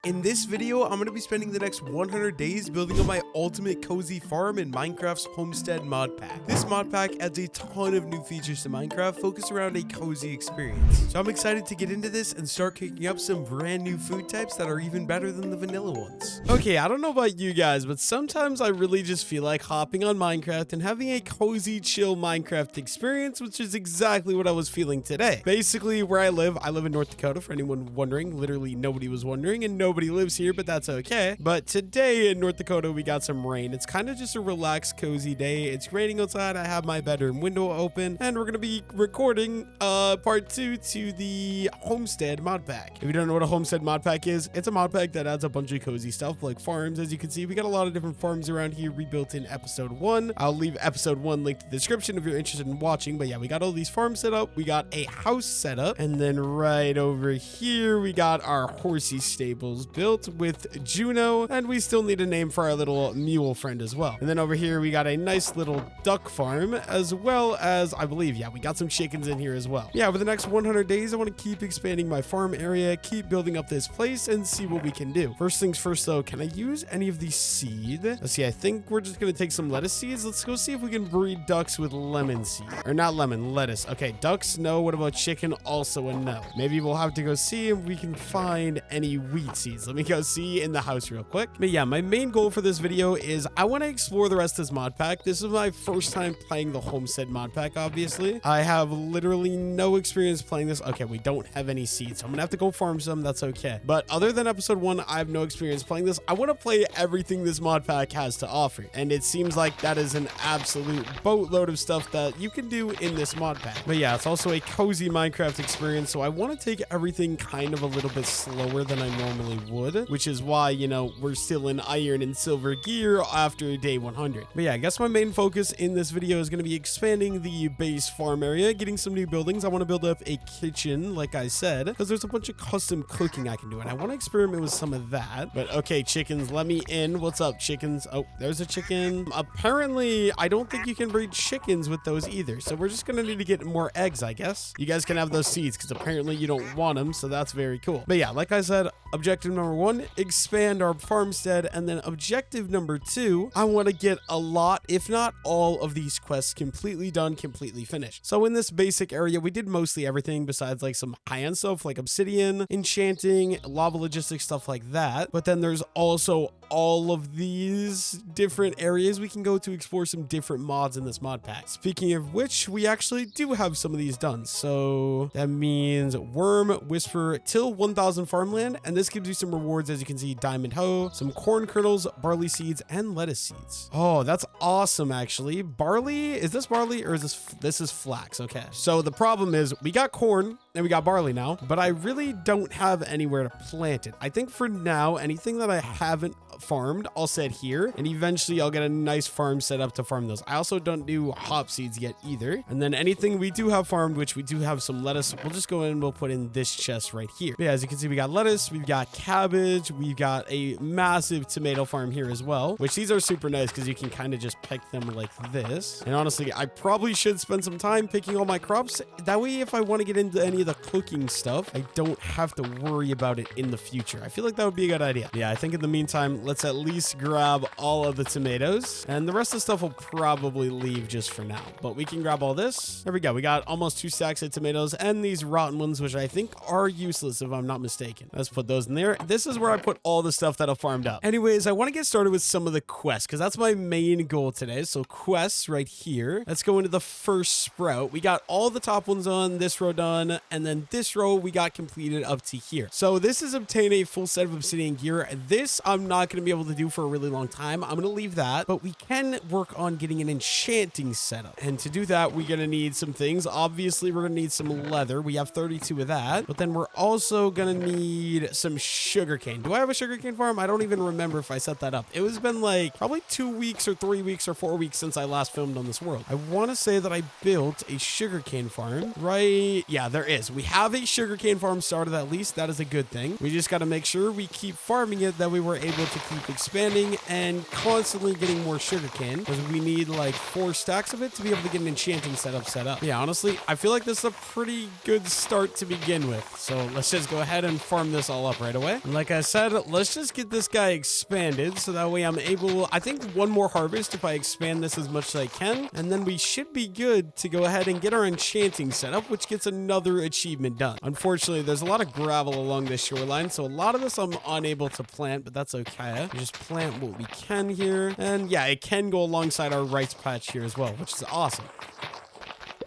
In this video, I'm going to be spending the next 100 days building up my ultimate cozy farm in Minecraft's Homestead mod pack. This mod pack adds a ton of new features to Minecraft focused around a cozy experience. So I'm excited to get into this and start cooking up some brand new food types that are even better than the vanilla ones. Okay, I don't know about you guys, but sometimes I really just feel like hopping on Minecraft and having a cozy, chill Minecraft experience, which is exactly what I was feeling today. Basically, where I live in North Dakota, for anyone wondering. Literally nobody was wondering, and nobody lives here, but that's okay. But today in North Dakota, we got some rain. It's kind of just a relaxed, cozy day. It's raining outside. I have my bedroom window open, and we're gonna be recording part 2 to the Homestead mod pack. If you don't know what a Homestead mod pack is, it's a mod pack that adds a bunch of cozy stuff like farms. As you can see, we got a lot of different farms around here rebuilt in episode 1. I'll leave episode 1 linked in the description if you're interested in watching. But yeah, we got all these farms set up. We got a house set up, and then right over here we got our horsey stables built with Juno, and we still need a name for our little mule friend as well. And then over here we got a nice little duck farm, as well as, I believe, yeah, we got some chickens in here as well. Yeah, over the next 100 days I want to keep expanding my farm area, keep building up this place, and see what we can do. First things first though, can I use any of these seed? Let's see, I think we're just gonna take some lettuce seeds. Let's go see if we can breed ducks with lemon seed, or not lemon, lettuce. Okay, ducks, no. What about chicken? Also a no. Maybe we'll have to go see if we can find any wheat seeds. Let me go see in the house real quick. But yeah, my main goal for this video is I want to explore the rest of this mod pack. This is my first time playing the Homestead mod pack, obviously. I have literally no experience playing this. Okay, we don't have any seeds, so I'm gonna have to go farm some. That's okay. But other than episode 1, I have no experience playing this. I want to play everything this mod pack has to offer, and it seems like that is an absolute boatload of stuff that you can do in this mod pack. But yeah, it's also a cozy Minecraft experience, so I want to take everything kind of a little bit slower than I normally would, which is why, you know, we're still in iron and silver gear after day 100. But yeah, I guess my main focus in this video is going to be expanding the base farm area, getting some new buildings. I want to build up a kitchen, like I said, because there's a bunch of custom cooking I can do, and I want to experiment with some of that. But okay, chickens, let me in. What's up, chickens? Oh, there's a chicken. Apparently, I don't think you can breed chickens with those either, so we're just going to need to get more eggs, I guess. You guys can have those seeds, because apparently you don't want them, so that's very cool. But yeah, like I said, objective number 1, expand our farmstead, and then objective number 2, I want to get a lot, if not all, of these quests completely done, completely finished. So in this basic area, we did mostly everything besides like some high-end stuff like obsidian, enchanting, lava logistics, stuff like that. But then there's also all of these different areas we can go to explore some different mods in this mod pack. Speaking of which, we actually do have some of these done. So that means worm, whisper, till 1000 farmland, and this gives you some rewards. As you can see, diamond hoe, some corn kernels, barley seeds, and lettuce seeds. Oh, that's awesome. Actually, barley, is this barley or is this is flax? Okay, so the problem is we got corn and we got barley now, but I really don't have anywhere to plant it. I think for now, anything that I haven't farmed, I'll set here, and eventually I'll get a nice farm set up to farm those. I also don't do hop seeds yet either. And then anything we do have farmed, which we do have some lettuce, we'll just go in and we'll put in this chest right here. But yeah, as you can see, we got lettuce, we've got cabbage, we've got a massive tomato farm here as well, which these are super nice because you can kind of just pick them like this. And honestly, I probably should spend some time picking all my crops. That way, if I want to get into any of the cooking stuff, I don't have to worry about it in the future. I feel like that would be a good idea. Yeah, I think in the meantime, let's at least grab all of the tomatoes, and the rest of the stuff will probably leave just for now, but we can grab all this. There we go. We got almost 2 stacks of tomatoes and these rotten ones, which I think are useless if I'm not mistaken. Let's put those in there. This is where I put all the stuff that I farmed up. Anyways, I want to get started with some of the quests because that's my main goal today. So quests right here. Let's go into the first sprout. We got all the top ones on this row done, and then this row we got completed up to here. So this is obtain a full set of obsidian gear. This I'm not going to be able to do for a really long time. I'm going to leave that, but we can work on getting an enchanting setup. And to do that, we're going to need some things. Obviously, we're going to need some leather. We have 32 of that, but then we're also going to need some sugarcane. Do I have a sugarcane farm? I don't even remember if I set that up. It was been like probably 2 weeks or 3 weeks or 4 weeks since I last filmed on this world. I want to say that I built a sugarcane farm, right? Yeah, there is. Okay, so we have a sugarcane farm started at least. That is a good thing. We just got to make sure we keep farming it, that we were able to keep expanding and constantly getting more sugarcane, because we need like 4 stacks of it to be able to get an enchanting setup set up. Yeah, honestly, I feel like this is a pretty good start to begin with. So let's just go ahead and farm this all up right away. And like I said, let's just get this guy expanded so that way I'm able, I think, one more harvest if I expand this as much as I can, and then we should be good to go ahead and get our enchanting setup, which gets another achievement done. Unfortunately, there's a lot of gravel along this shoreline, so a lot of this I'm unable to plant, but that's okay. We just plant what we can here, and yeah, it can go alongside our rice patch here as well, which is awesome.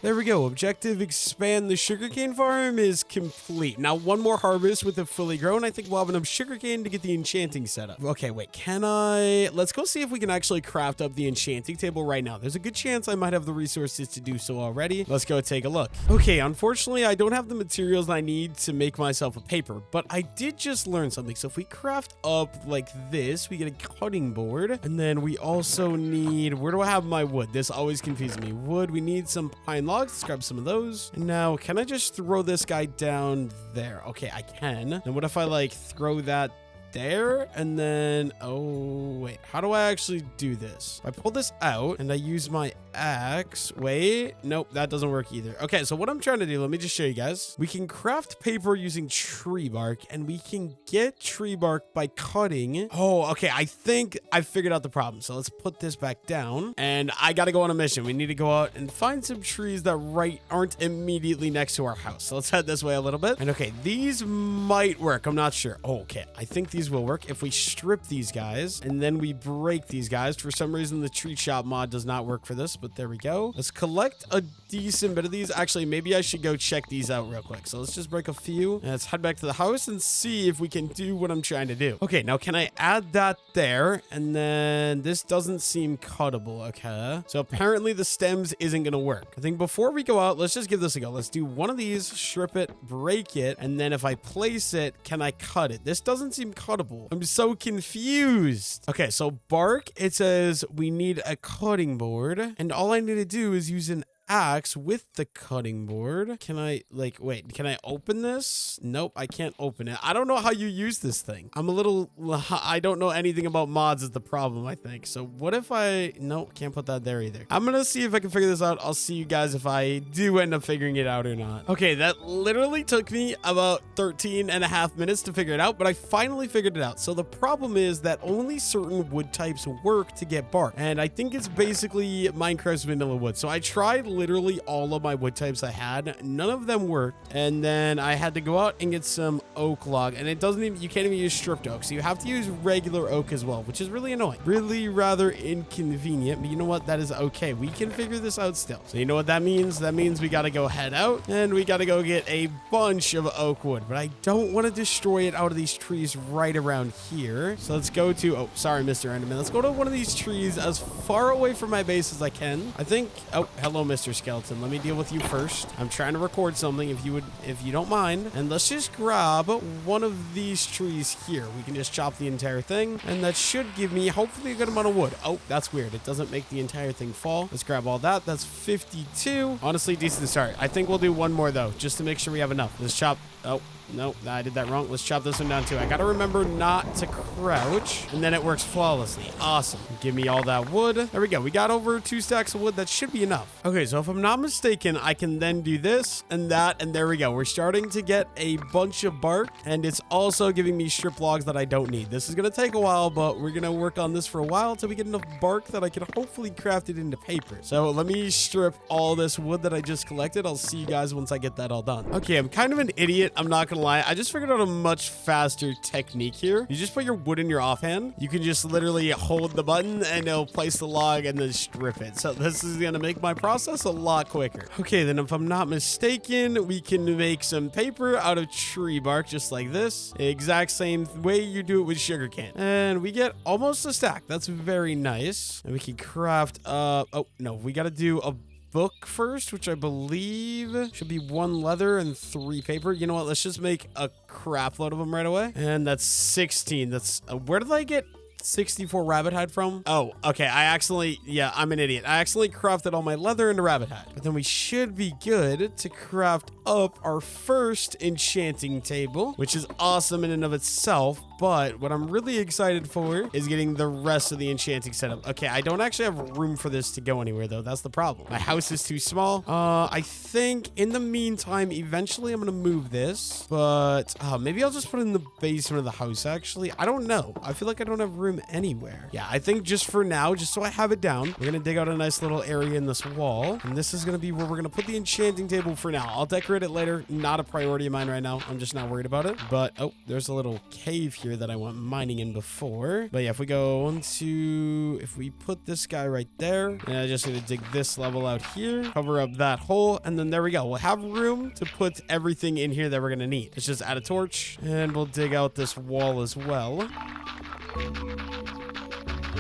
There we go. Objective expand the sugarcane farm is complete. Now one more harvest with it fully grown. I think we'll have enough sugarcane to get the enchanting set up. Okay, wait, can I? Let's go see if we can actually craft up the enchanting table right now. There's a good chance I might have the resources to do so already. Let's go take a look. Okay, unfortunately, I don't have the materials I need to make myself a paper, but I did just learn something. So if we craft up like this, we get a cutting board, and then we also need, where do I have my wood? This always confuses me. Wood, we need some pine logs. Let's grab some of those. And now, can I just throw this guy down there? Okay, I can. And what if I like throw that there? And then, oh wait, how do I actually do this? I pull this out and I use my axe. Wait, nope, that doesn't work either. Okay, so what I'm trying to do, let me just show you guys. We can craft paper using tree bark, and we can get tree bark by cutting. Oh, okay, I think I figured out the problem. So let's put this back down, and I gotta go on a mission. We need to go out and find some trees that aren't immediately next to our house. So let's head this way a little bit. And okay, these might work. I'm not sure. Oh, okay, I think these will work if we strip these guys and then we break these guys. For some reason, the tree shop mod does not work for this, but there we go. Let's collect a decent bit of these. Actually, maybe I should go check these out real quick. So let's just break a few and let's head back to the house and see if we can do what I'm trying to do. Okay, now can I add that there? And then this doesn't seem cuttable. Okay, so apparently the stems isn't gonna work. I think before we go out, let's just give this a go. Let's do one of these, strip it, break it, and then if I place it, can I cut it? This doesn't seem cuttable. I'm so confused. Okay, so bark, it says we need a cutting board, and all I need to do is use an axe with the cutting board. Can I, like, wait, can I open this? Nope, I can't open it. I don't know how you use this thing. I don't know anything about mods is the problem, I think. So what if nope, can't put that there either. I'm gonna see if I can figure this out. I'll see you guys if I do end up figuring it out or not. Okay, that literally took me about 13 and a half minutes to figure it out, but I finally figured it out. So the problem is that only certain wood types work to get bark, and I think it's basically Minecraft's vanilla wood. So I tried literally all of my wood types I had. None of them worked. And then I had to go out and get some oak log. And it doesn't even, you can't even use stripped oak. So you have to use regular oak as well, which is really annoying. Really rather inconvenient. But you know what? That is okay. We can figure this out still. So you know what that means? That means we got to go head out and we got to go get a bunch of oak wood. But I don't want to destroy it out of these trees right around here. So let's go to, oh, sorry, Mr. Enderman. Let's go to one of these trees as far away from my base as I can. I think, oh, hello, Mr. Skeleton. Let me deal with you first. I'm trying to record something if you don't mind. And let's just grab one of these trees here. We can just chop the entire thing, and that should give me hopefully a good amount of wood. Oh, that's weird. It doesn't make the entire thing fall. Let's grab all that. That's 52. Honestly, decent start. I think we'll do one more though, just to make sure we have enough. Let's chop. Oh, no, I did that wrong. Let's chop this one down too. I gotta remember not to crouch, and then it works flawlessly. Awesome. Give me all that wood. There we go. We got over 2 stacks of wood. That should be enough. Okay, so if I'm not mistaken, I can then do this and that, and there we go. We're starting to get a bunch of bark, and it's also giving me strip logs that I don't need. This is gonna take a while, but we're gonna work on this for a while until we get enough bark that I can hopefully craft it into paper. So let me strip all this wood that I just collected. I'll see you guys once I get that all done. Okay, I'm kind of an idiot. I'm not gonna lie. I just figured out a much faster technique here. You just put your wood in your offhand. You can just literally hold the button and it'll place the log and then strip it. So this is gonna make my process a lot quicker. Okay, then if I'm not mistaken, we can make some paper out of tree bark just like this. Exact same way you do it with sugarcane. And we get almost a stack. That's very nice. And we can craft, oh no, we gotta do a book first, which I believe should be 1 leather and 3 paper. You know what? Let's just make a crap load of them right away. And that's 16. That's where did I get 64 rabbit hide from? Oh, okay. Yeah, I'm an idiot. I accidentally crafted all my leather into rabbit hide. But then we should be good to craft up our first enchanting table, which is awesome in and of itself. But what I'm really excited for is getting the rest of the enchanting setup. Okay, I don't actually have room for this to go anywhere, though. That's the problem. My house is too small. I think in the meantime, eventually I'm going to move this. But maybe I'll just put it in the basement of the house, actually. I don't know. I feel like I don't have room anywhere. Yeah, I think just for now, just so I have it down, we're going to dig out a nice little area in this wall. And this is going to be where we're going to put the enchanting table for now. I'll decorate it later. Not a priority of mine right now. I'm just not worried about it. But, oh, there's a little cave here that I want mining in before. But yeah, if we put this guy right there, and I just need to dig this level out here, cover up that hole, and then there we go. We'll have room to put everything in here that we're going to need. Let's just add a torch, and we'll dig out this wall as well.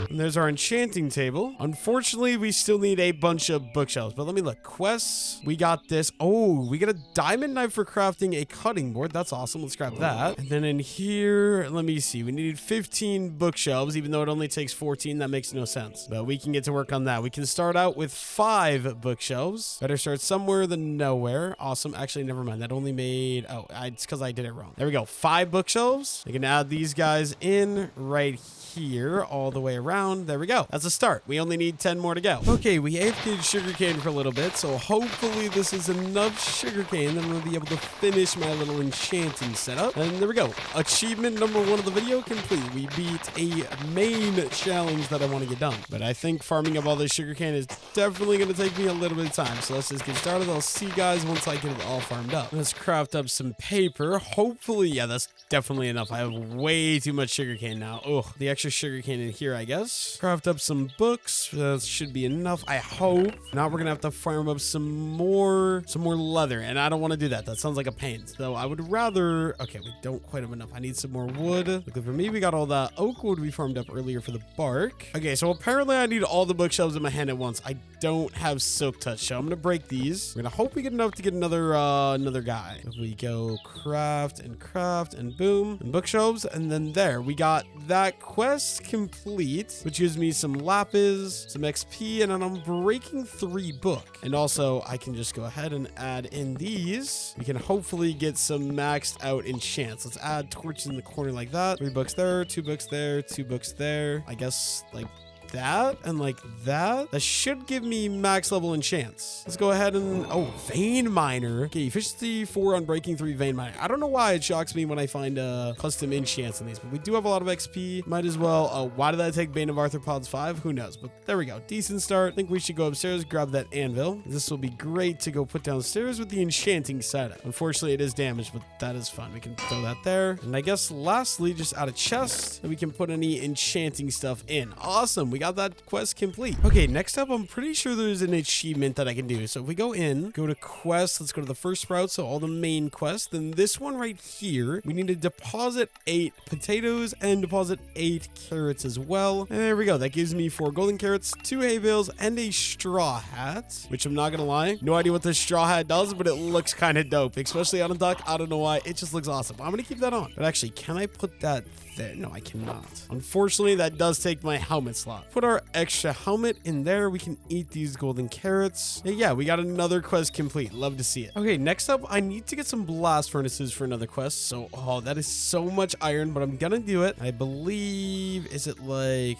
And there's our enchanting table. Unfortunately, we still need a bunch of bookshelves, but let me look. Quests, we got this. Oh, we get a diamond knife for crafting a cutting board. That's awesome. Let's grab that. And then in here, let me see. We need 15 bookshelves, even though it only takes 14. That makes no sense, but we can get to work on that. We can start out with 5 bookshelves. Better start somewhere than nowhere. Awesome. Actually, never mind. That only made, it's because I did it wrong. There we go. 5 bookshelves. We can add these guys in right here all the way around. There we go. That's a start. We only need 10 more to go. Okay, we AFK'd sugarcane for a little bit, so hopefully this is enough sugarcane that I'm going to be able to finish my little enchanting setup. And there we go. Achievement number 1 of the video complete. We beat a main challenge that I want to get done. But I think farming up all this sugarcane is definitely going to take me a little bit of time. So let's just get started. I'll see you guys once I get it all farmed up. Let's craft up some paper. Hopefully, yeah, that's definitely enough. I have way too much sugarcane now. Oh, the extra sugarcane in here, I guess. Craft up some books. That should be enough, I hope. Now we're gonna have to farm up some more leather, and I don't want to do that. That sounds like a pain. So I would rather, okay, we don't quite have enough. I need some more wood. Luckily for me, we got all that oak wood we farmed up earlier for the bark. Okay, so apparently I need all the bookshelves in my hand at once. I don't have silk touch, so I'm gonna break these. We're gonna hope we get enough to get another guy. If we go craft and boom, and bookshelves, and then there we got that quest complete, which gives me some lapis, some XP, and then I'm breaking 3 book. And also I can just go ahead and add in these. We can hopefully get some maxed out enchants. Let's add torches in the corner like that. 3 books there, 2 books there, 2 books there. I guess like that and like that. That should give me max level enchants. Let's go ahead and, oh, vein miner. Okay, efficiency 4 on breaking 3 vein miner. I don't know why it shocks me when I find custom enchants in these, but we do have a lot of XP. Might as well. Why did I take Bane of Arthropods 5? Who knows? But there we go. Decent start. I think we should go upstairs, grab that anvil. This will be great to go put downstairs with the enchanting setup. Unfortunately, it is damaged, but that is fun. We can throw that there. And I guess lastly, just add a chest that we can put any enchanting stuff in. Awesome. We got that quest complete. Okay, next up, I'm pretty sure there's an achievement that I can do. So if we go to quest, let's go to the first sprout, so all the main quests. Then this one right here, we need to deposit 8 potatoes and deposit 8 carrots as well. And there we go. That gives me 4 golden carrots, 2 hay bales, and a straw hat, which I'm not gonna lie, no idea what this straw hat does, but it looks kind of dope, especially on a duck. I don't know why. It just looks awesome. I'm gonna keep that on. But actually, can I put that there? No, I cannot. Unfortunately, that does take my helmet slot. Put our extra helmet in there. We can eat these golden carrots. Yeah, we got another quest complete. Love to see it. Okay, next up, I need to get some blast furnaces for another quest. So, oh, that is so much iron, but I'm gonna do it. I believe, is it like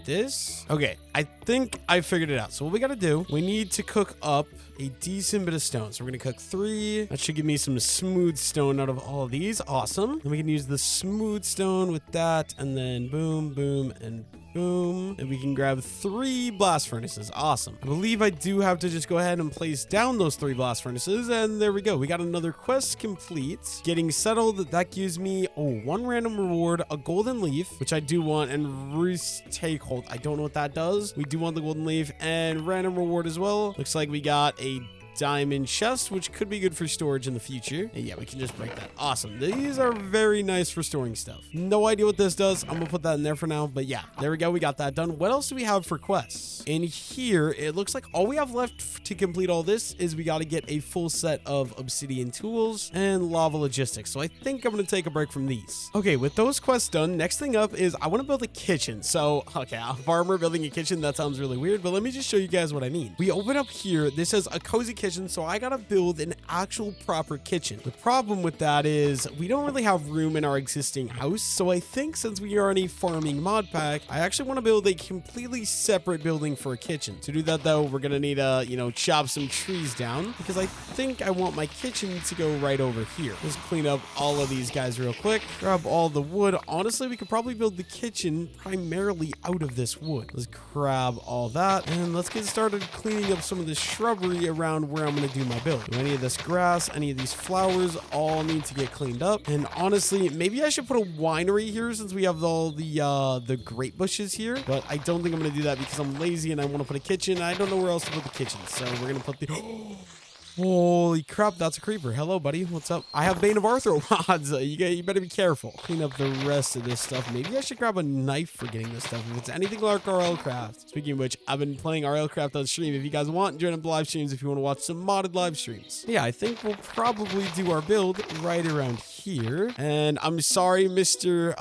this? Okay, I think I figured it out. So what we gotta do, we need to cook up a decent bit of stone. So we're gonna cook 3. That should give me some smooth stone out of all of these. Awesome. And we can use the smooth stone with that, and then boom, boom, and boom. And we can grab 3 blast furnaces. Awesome. I believe I do have to just go ahead and place down those 3 blast furnaces. And there we go. We got another quest complete. Getting settled. That gives me, 1 random reward, a golden leaf, which I do want, and Roost take hold. I don't know what that does. We do want the golden leaf and random reward as well. Looks like we got a diamond chest, which could be good for storage in the future. And yeah, we can just break that. Awesome. These are very nice for storing stuff. No idea what this does. I'm gonna put that in there for now, but yeah, there we go. We got that done. What else do we have for quests? In here, it looks like all we have left to complete all this is we got to get a full set of obsidian tools and lava logistics. So I think I'm gonna take a break from these. Okay, with those quests done, next thing up is I want to build a kitchen. So okay, a farmer building a kitchen, that sounds really weird, but let me just show you guys what I mean. We open up here, this says a cozy kitchen, so I gotta build an actual proper kitchen. The problem with that is we don't really have room in our existing house, so I think since we are in a farming mod pack, I actually want to build a completely separate building for a kitchen. To do that though, we're gonna need to, chop some trees down, because I think I want my kitchen to go right over here. Let's clean up all of these guys real quick, grab all the wood. Honestly, we could probably build the kitchen primarily out of this wood. Let's grab all that, and let's get started cleaning up some of the shrubbery around where I'm gonna do my build. Any of this grass, any of these flowers, all need to get cleaned up. And honestly, maybe I should put a winery here since we have all the grape bushes here, but I don't think I'm gonna do that because I'm lazy and I want to put a kitchen. I don't know where else to put the kitchen, so we're gonna put the holy crap, that's a creeper. Hello, buddy. What's up? I have Bane of Arthropods. You better be careful. Clean up the rest of this stuff. Maybe I should grab a knife for getting this stuff if it's anything like RLcraft. Speaking of which, I've been playing RLcraft on stream. If you guys want, join up the live streams if you want to watch some modded live streams. Yeah, I think we'll probably do our build right around here. And I'm sorry, Mr.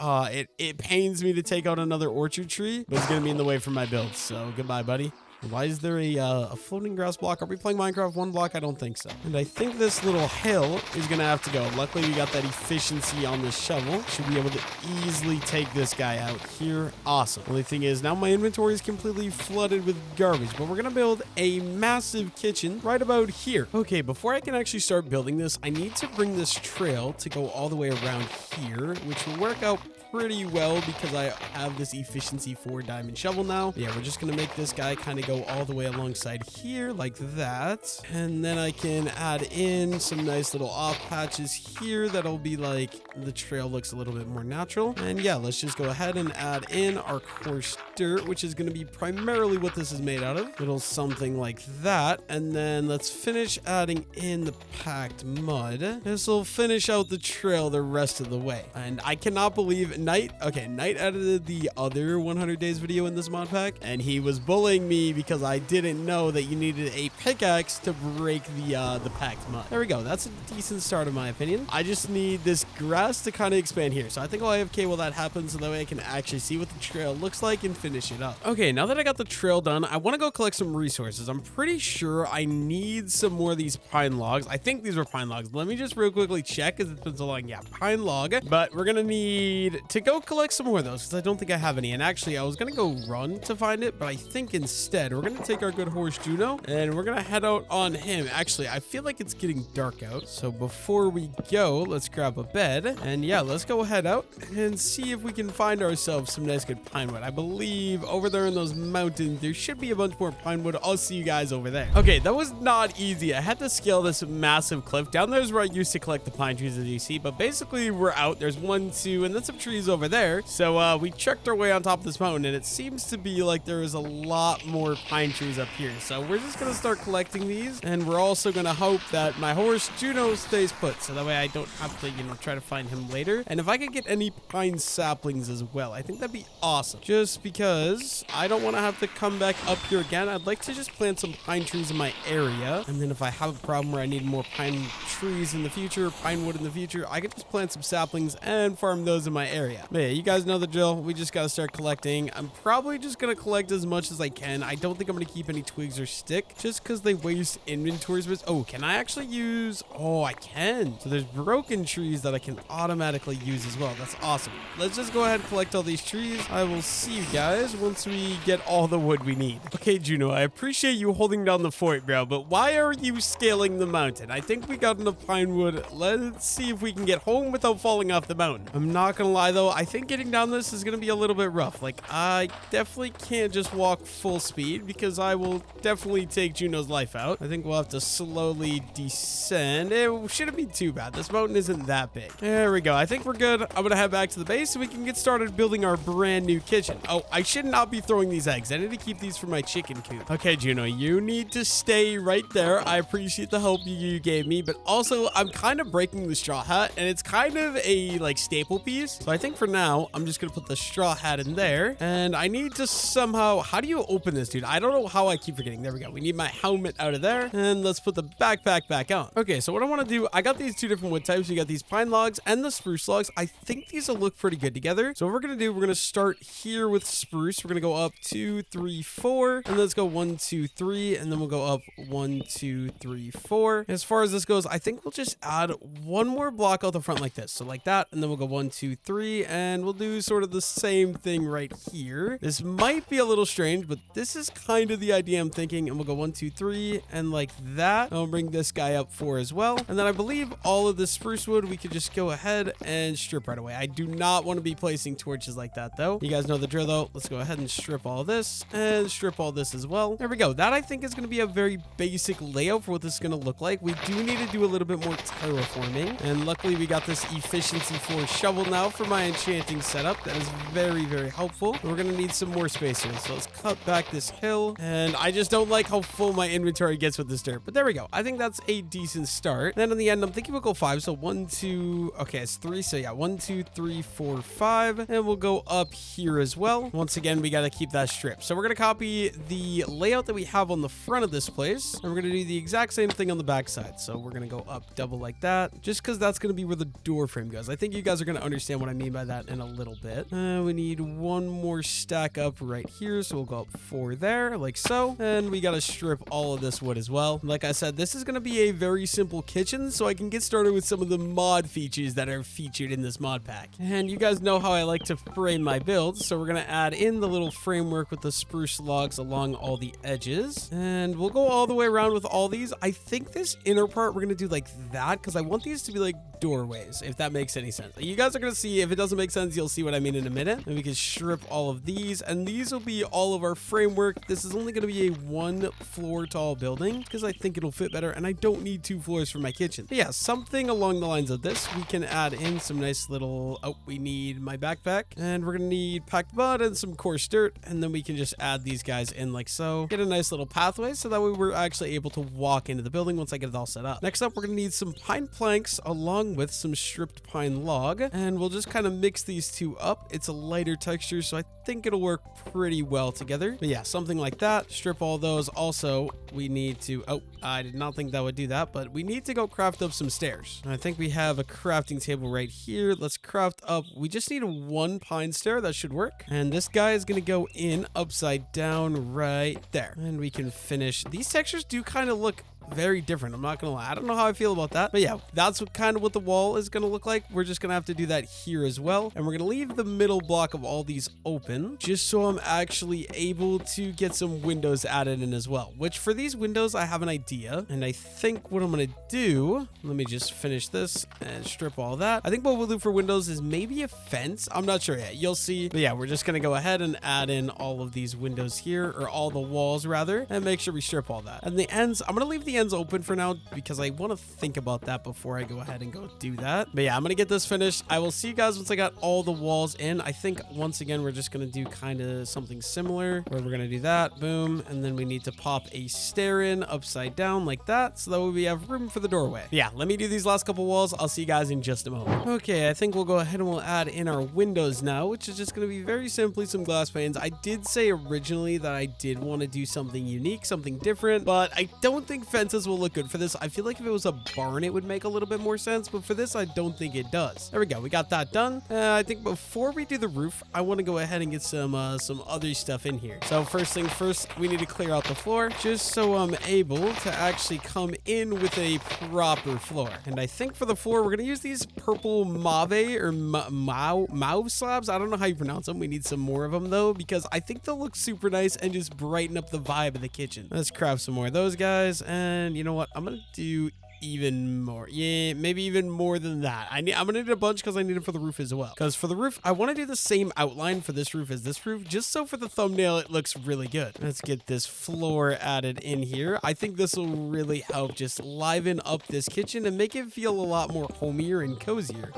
It pains me to take out another orchard tree, but it's going to be in the way for my build. So goodbye, buddy. Why is there a floating grass block? Are we playing Minecraft one block? I don't think so. And I think this little hill is going to have to go. Luckily, we got that efficiency on this shovel. Should be able to easily take this guy out here. Awesome. Only thing is now my inventory is completely flooded with garbage, but we're going to build a massive kitchen right about here. Okay, before I can actually start building this, I need to bring this trail to go all the way around here, which will work out pretty well because I have this efficiency 4 diamond shovel now. Yeah, we're just gonna make this guy kind of go all the way alongside here like that, and then I can add in some nice little off patches here that'll be like the trail looks a little bit more natural. And yeah, let's just go ahead and add in our coarse dirt, which is going to be primarily what this is made out of. Little something like that, and then let's finish adding in the packed mud. This will finish out the trail the rest of the way. And I cannot believe Knight edited the other 100 days video in this mod pack, and he was bullying me because I didn't know that you needed a pickaxe to break the packed mud. There we go. That's a decent start in my opinion. I just need this grass to kind of expand here. So I think I'll AFK while that happens so that way I can actually see what the trail looks like and finish it up. Okay, now that I got the trail done, I want to go collect some resources. I'm pretty sure I need some more of these pine logs. I think these were pine logs. Let me just real quickly check because it's been so long. Yeah, pine log. But we're going to need to go collect some more of those because I don't think I have any. And actually, I was going to go run to find it, but I think instead we're going to take our good horse Juno and we're going to head out on him. Actually, I feel like it's getting dark out. So before we go, let's grab a bed. And yeah, let's go head out and see if we can find ourselves some nice good pine wood. I believe over there in those mountains, there should be a bunch more pine wood. I'll see you guys over there. Okay, that was not easy. I had to scale this massive cliff. Down there's where I used to collect the pine trees as you see, but basically we're out. There's 1, 2, and then some trees over there. So we checked our way on top of this mountain and it seems to be like there is a lot more pine trees up here. So we're just going to start collecting these, and we're also going to hope that my horse Juno stays put so that way I don't have to, try to find him later. And if I could get any pine saplings as well, I think that'd be awesome. Just because I don't want to have to come back up here again. I'd like to just plant some pine trees in my area. And then if I have a problem where I need more pine trees in the future, pine wood in the future, I could just plant some saplings and farm those in my area. But yeah, you guys know the drill. We just got to start collecting. I'm probably just going to collect as much as I can. I don't think I'm going to keep any twigs or stick just because they waste inventory space. Oh, can I actually use? Oh, I can. So there's broken trees that I can automatically use as well. That's awesome. Let's just go ahead and collect all these trees. I will see you guys once we get all the wood we need. Okay, Juno, I appreciate you holding down the fort, bro, but why are you scaling the mountain? I think we got enough pine wood. Let's see if we can get home without falling off the mountain. I'm not gonna lie though, I think getting down this is going to be a little bit rough. Like, I definitely can't just walk full speed because I will definitely take Juno's life out. I think we'll have to slowly descend. It shouldn't be too bad. This mountain isn't that big. There we go. I think we're good. I'm going to head back to the base so we can get started building our brand new kitchen. Oh, I should not be throwing these eggs. I need to keep these for my chicken coop. Okay, Juno, you need to stay right there. I appreciate the help you gave me, but also I'm kind of breaking the straw hat, and it's kind of a like staple piece. So I think for now, I'm just going to put the straw hat in there, and I need to somehow, how do you open this, dude? I don't know how I keep forgetting. There we go. We need my helmet out of there, and let's put the backpack back on. Okay, so what I want to do, I got these two different wood types. We got these pine logs and the spruce logs. I think these will look pretty good together. So what we're going to do, we're going to start here with spruce. We're going to go up 2, 3, 4, and let's go 1, 2, 3, and then we'll go up 1, 2, 3, 4. As far as this goes, I think we'll just add one more block out the front like this. So like that, and then we'll go 1, 2, 3, and we'll do sort of the same thing right here. This might be a little strange, but this is kind of the idea I'm thinking. And we'll go 1, 2, 3, and like that. I'll bring this guy up 4 as well. And then I believe all of the spruce wood, we could just go ahead and strip right away. I do not want to be placing torches like that though. You guys know the drill though. Let's go ahead and strip all this and strip all this as well. There we go. That I think is going to be a very basic layout for what this is going to look like. We do need to do a little bit more terraforming, and luckily we got this efficiency 4 shovel now for my enchanting setup. That is very, very helpful. We're going to need some more space here, so let's cut back this hill, and I just don't like how full my inventory gets with this dirt, but there we go. I think that's a decent start. Then in the end, I'm thinking we'll go 5, so 1, 2, okay, it's 3, so yeah, 1, 2, 3, 4, 5, and we'll go up here as well. Once again, we got to keep that strip, so we're going to copy the layout that we have on the front of this place, and we're going to do the exact same thing on the back side. So we're going to go up double like that, just because that's going to be where the door frame goes. I think you guys are going to understand what I mean by that in a little bit. We need one more stack up right here, so we'll go up 4 there, like so, and we got to strip all of this wood as well. Like I said, this is going to be a very simple kitchen, so I can get started with some of the mod features that are featured in this mod pack. And you guys know how I like to frame my builds, so we're going to add in the little framework with the spruce logs along all the edges, and we'll go all the way around with all these. I think this inner part we're going to do like that, because I want these to be like doorways, if that makes any sense. You guys are going to see. If it doesn't make sense, you'll see what I mean in a minute. And we can strip all of these, and these will be all of our framework. This is only going to be a 1 floor tall building because I think it'll fit better, and I don't need 2 floors for my kitchen. But yeah, something along the lines of this. We can add in some nice little, oh, we need my backpack, and we're going to need packed mud and some coarse dirt, and then we can just add these guys in like so. Get a nice little pathway so that way we're actually able to walk into the building once I get it all set up. Next up, we're going to need some pine planks along with some stripped pine log, and we'll just kind of mix these two up. It's a lighter texture, so I think it'll work pretty well together. But yeah, something like that. Strip all those. Also, we need to, oh, I did not think that would do that, but we need to go craft up some stairs. I think we have a crafting table right here. Let's craft up. We just need a 1 pine stair. That should work. And this guy is going to go in upside down right there. And we can finish. These textures do kind of look very different. I'm not gonna lie. I don't know how I feel about that, but yeah, that's what the wall is gonna look like. We're just gonna have to do that here as well, and we're gonna leave the middle block of all these open just so I'm actually able to get some windows added in as well, which for these windows I have an idea, and I think what I'm gonna do, let me just finish this and strip all that. I think what we'll do for windows is maybe a fence. I'm not sure yet, you'll see. But yeah, we're just gonna go ahead and add in all of these windows here, or all the walls rather, and make sure we strip all that. And the ends, I'm gonna leave the ends open for now because I want to think about that before I go ahead and go do that. But yeah, I'm gonna get this finished. I will see you guys once I got all the walls in. I think once again we're just gonna do kind of something similar where we're gonna do that, boom, and then we need to pop a stair in upside down like that, so that way we have room for the doorway. Yeah, let me do these last couple walls. I'll see you guys in just a moment. Okay, I think we'll go ahead and we'll add in our windows now, which is just gonna be very simply some glass panes. I did say originally that I did want to do something unique, something different, but I don't think fences will look good for this. I feel like if it was a barn, it would make a little bit more sense, but for this, I don't think it does. There we go. We got that done. I think before we do the roof, I want to go ahead and get some other stuff in here. So first thing first, we need to clear out the floor just so I'm able to actually come in with a proper floor. And I think for the floor, we're going to use these purple mauve or mauve slabs. I don't know how you pronounce them. We need some more of them though, because I think they'll look super nice and just brighten up the vibe of the kitchen. Let's craft some more of those guys. And you know what? I'm going to do even more. Yeah, maybe even more than that. I'm gonna need a bunch because I need it for the roof as well. Because for the roof, I want to do the same outline for this roof as this roof, just so for the thumbnail it looks really good. Let's get this floor added in here. I think this will really help just liven up this kitchen and make it feel a lot more homier and cozier.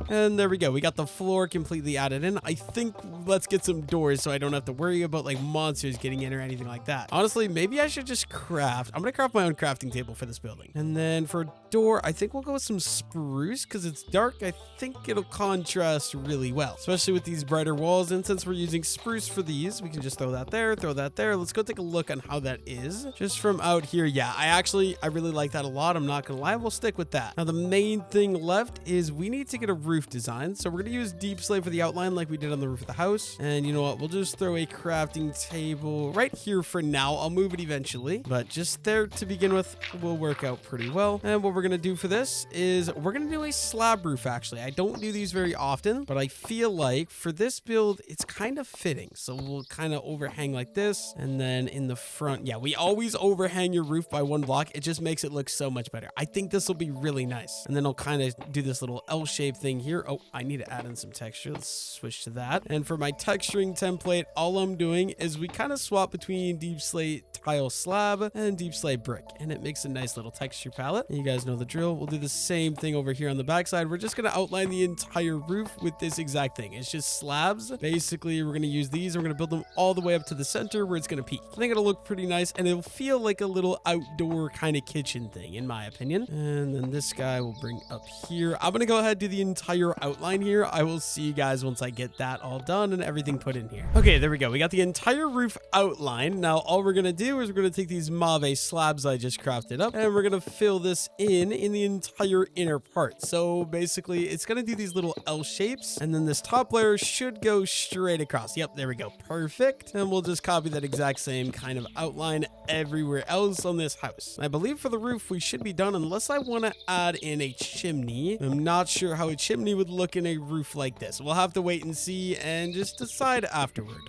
And there we go. We got the floor completely added in. I think let's get some doors so I don't have to worry about like monsters getting in or anything like that. Honestly, maybe I should just craft. I'm going to craft my own crafting table for this building. And then for a door, I think we'll go with some spruce because it's dark. I think it'll contrast really well, especially with these brighter walls. And since we're using spruce for these, we can just throw that there, throw that there. Let's go take a look on how that is just from out here. Yeah, I really like that a lot. I'm not going to lie. We'll stick with that. Now, the main thing left is we need to get a roof design. So we're going to use deep slate for the outline like we did on the roof of the house. And you know what? We'll just throw a crafting table right here for now. I'll move it eventually, but just there to begin with will work out pretty well. And what we're going to do for this is we're going to do a slab roof. Actually, I don't do these very often, but I feel like for this build, it's kind of fitting. So we'll kind of overhang like this. And then in the front, yeah, we always overhang your roof by one block. It just makes it look so much better. I think this will be really nice. And then I'll kind of do this little L-shaped thing here. Oh, I need to add in some texture. Let's switch to that. And for my texturing template, all I'm doing is we kind of swap between deep slate tile slab and deep slate brick, and it makes a nice little texture palette. You guys know the drill. We'll do the same thing over here on the backside. We're just going to outline the entire roof with this exact thing. It's just slabs. Basically, we're going to use these. We're going to build them all the way up to the center where it's going to peak. I think it'll look pretty nice, and it'll feel like a little outdoor kind of kitchen thing, in my opinion. And then this guy will bring up here. I'm going to go ahead and do the entire outline here. I will see you guys once I get that all done and everything put in here. Okay, there we go. We got the entire roof outline. Now, all we're going to do is we're going to take these mauve slabs I just crafted up, and we're going to fill this in the entire inner part. So basically, it's going to do these little L shapes, and then this top layer should go straight across. Yep, there we go. Perfect. And we'll just copy that exact same kind of outline everywhere else on this house. I believe for the roof, we should be done unless I want to add in a chimney. I'm not sure how a chimney would look in a roof like this. We'll have to wait and see and just decide afterward.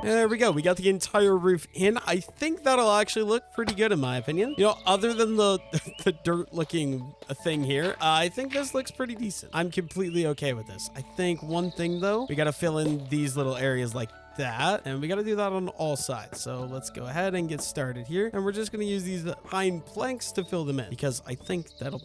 There we go. We got the entire roof in. I think that'll actually look pretty good in my opinion. You know, other than the dirt looking thing here, I think this looks pretty decent. I'm completely okay with this. I think one thing though, we got to fill in these little areas like that, and we got to do that on all sides. So let's go ahead and get started here, and we're just going to use these pine planks to fill them in because I think that'll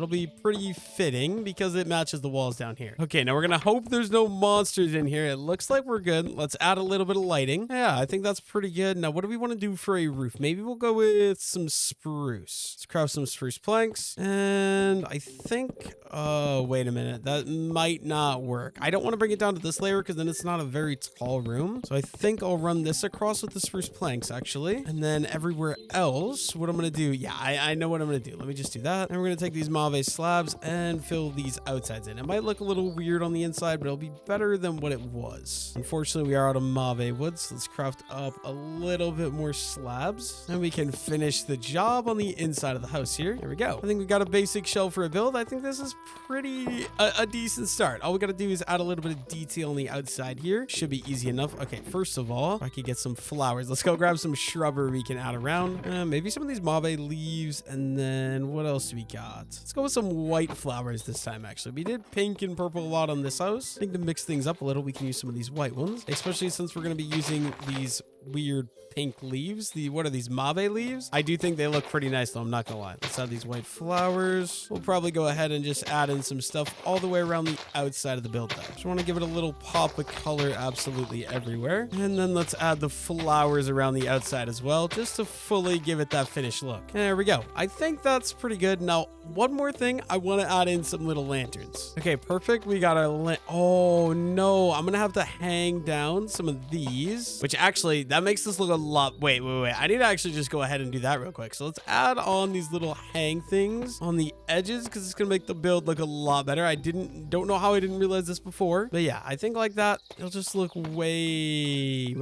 be pretty fitting because it matches the walls down here. Okay, now we're gonna hope there's no monsters in here. It looks like we're good. Let's add a little bit of lighting. Yeah, I think that's pretty good. Now what do we want to do for a roof? Maybe we'll go with some spruce. Let's craft some spruce planks, and I think wait a minute, that might not work. I don't want to bring it down to this layer because then it's not a very tall room. So I think I'll run this across with the spruce planks actually. And then everywhere else, what I'm going to do, yeah, I know what I'm going to do. Let me just do that. And we're going to take these mauve slabs and fill these outsides in. It might look a little weird on the inside, but it'll be better than what it was. Unfortunately, we are out of mauve wood, so let's craft up a little bit more slabs and we can finish the job on the inside of the house here. There we go. I think we got a basic shell for a build. I think this is pretty a decent start. All we got to do is add a little bit of detail on the outside here. Should be easy enough. Okay, first of all, I could get some flowers. Let's go grab some shrubbery we can add around. Maybe some of these mauve leaves, and then what else do we got? Let's go with some white flowers this time, actually. We did pink and purple a lot on this house. I think to mix things up a little, we can use some of these white ones, especially since we're going to be using these weird pink leaves. What are these, mauve leaves? I do think they look pretty nice though, I'm not gonna lie. Let's add these white flowers. We'll probably go ahead and just add in some stuff all the way around the outside of the build though. Just want to give it a little pop of color absolutely everywhere. And then let's add the flowers around the outside as well, just to fully give it that finished look. There we go. I think that's pretty good. Now, one more thing, I want to add in some little lanterns. Okay, perfect. We got our oh no, I'm gonna have to hang down some of these, which actually that makes this look a lot. Wait. I need to actually just go ahead and do that real quick. So let's add on these little hang things on the edges because it's gonna make the build look a lot better. I don't know how I didn't realize this before, but yeah, I think like that it'll just look way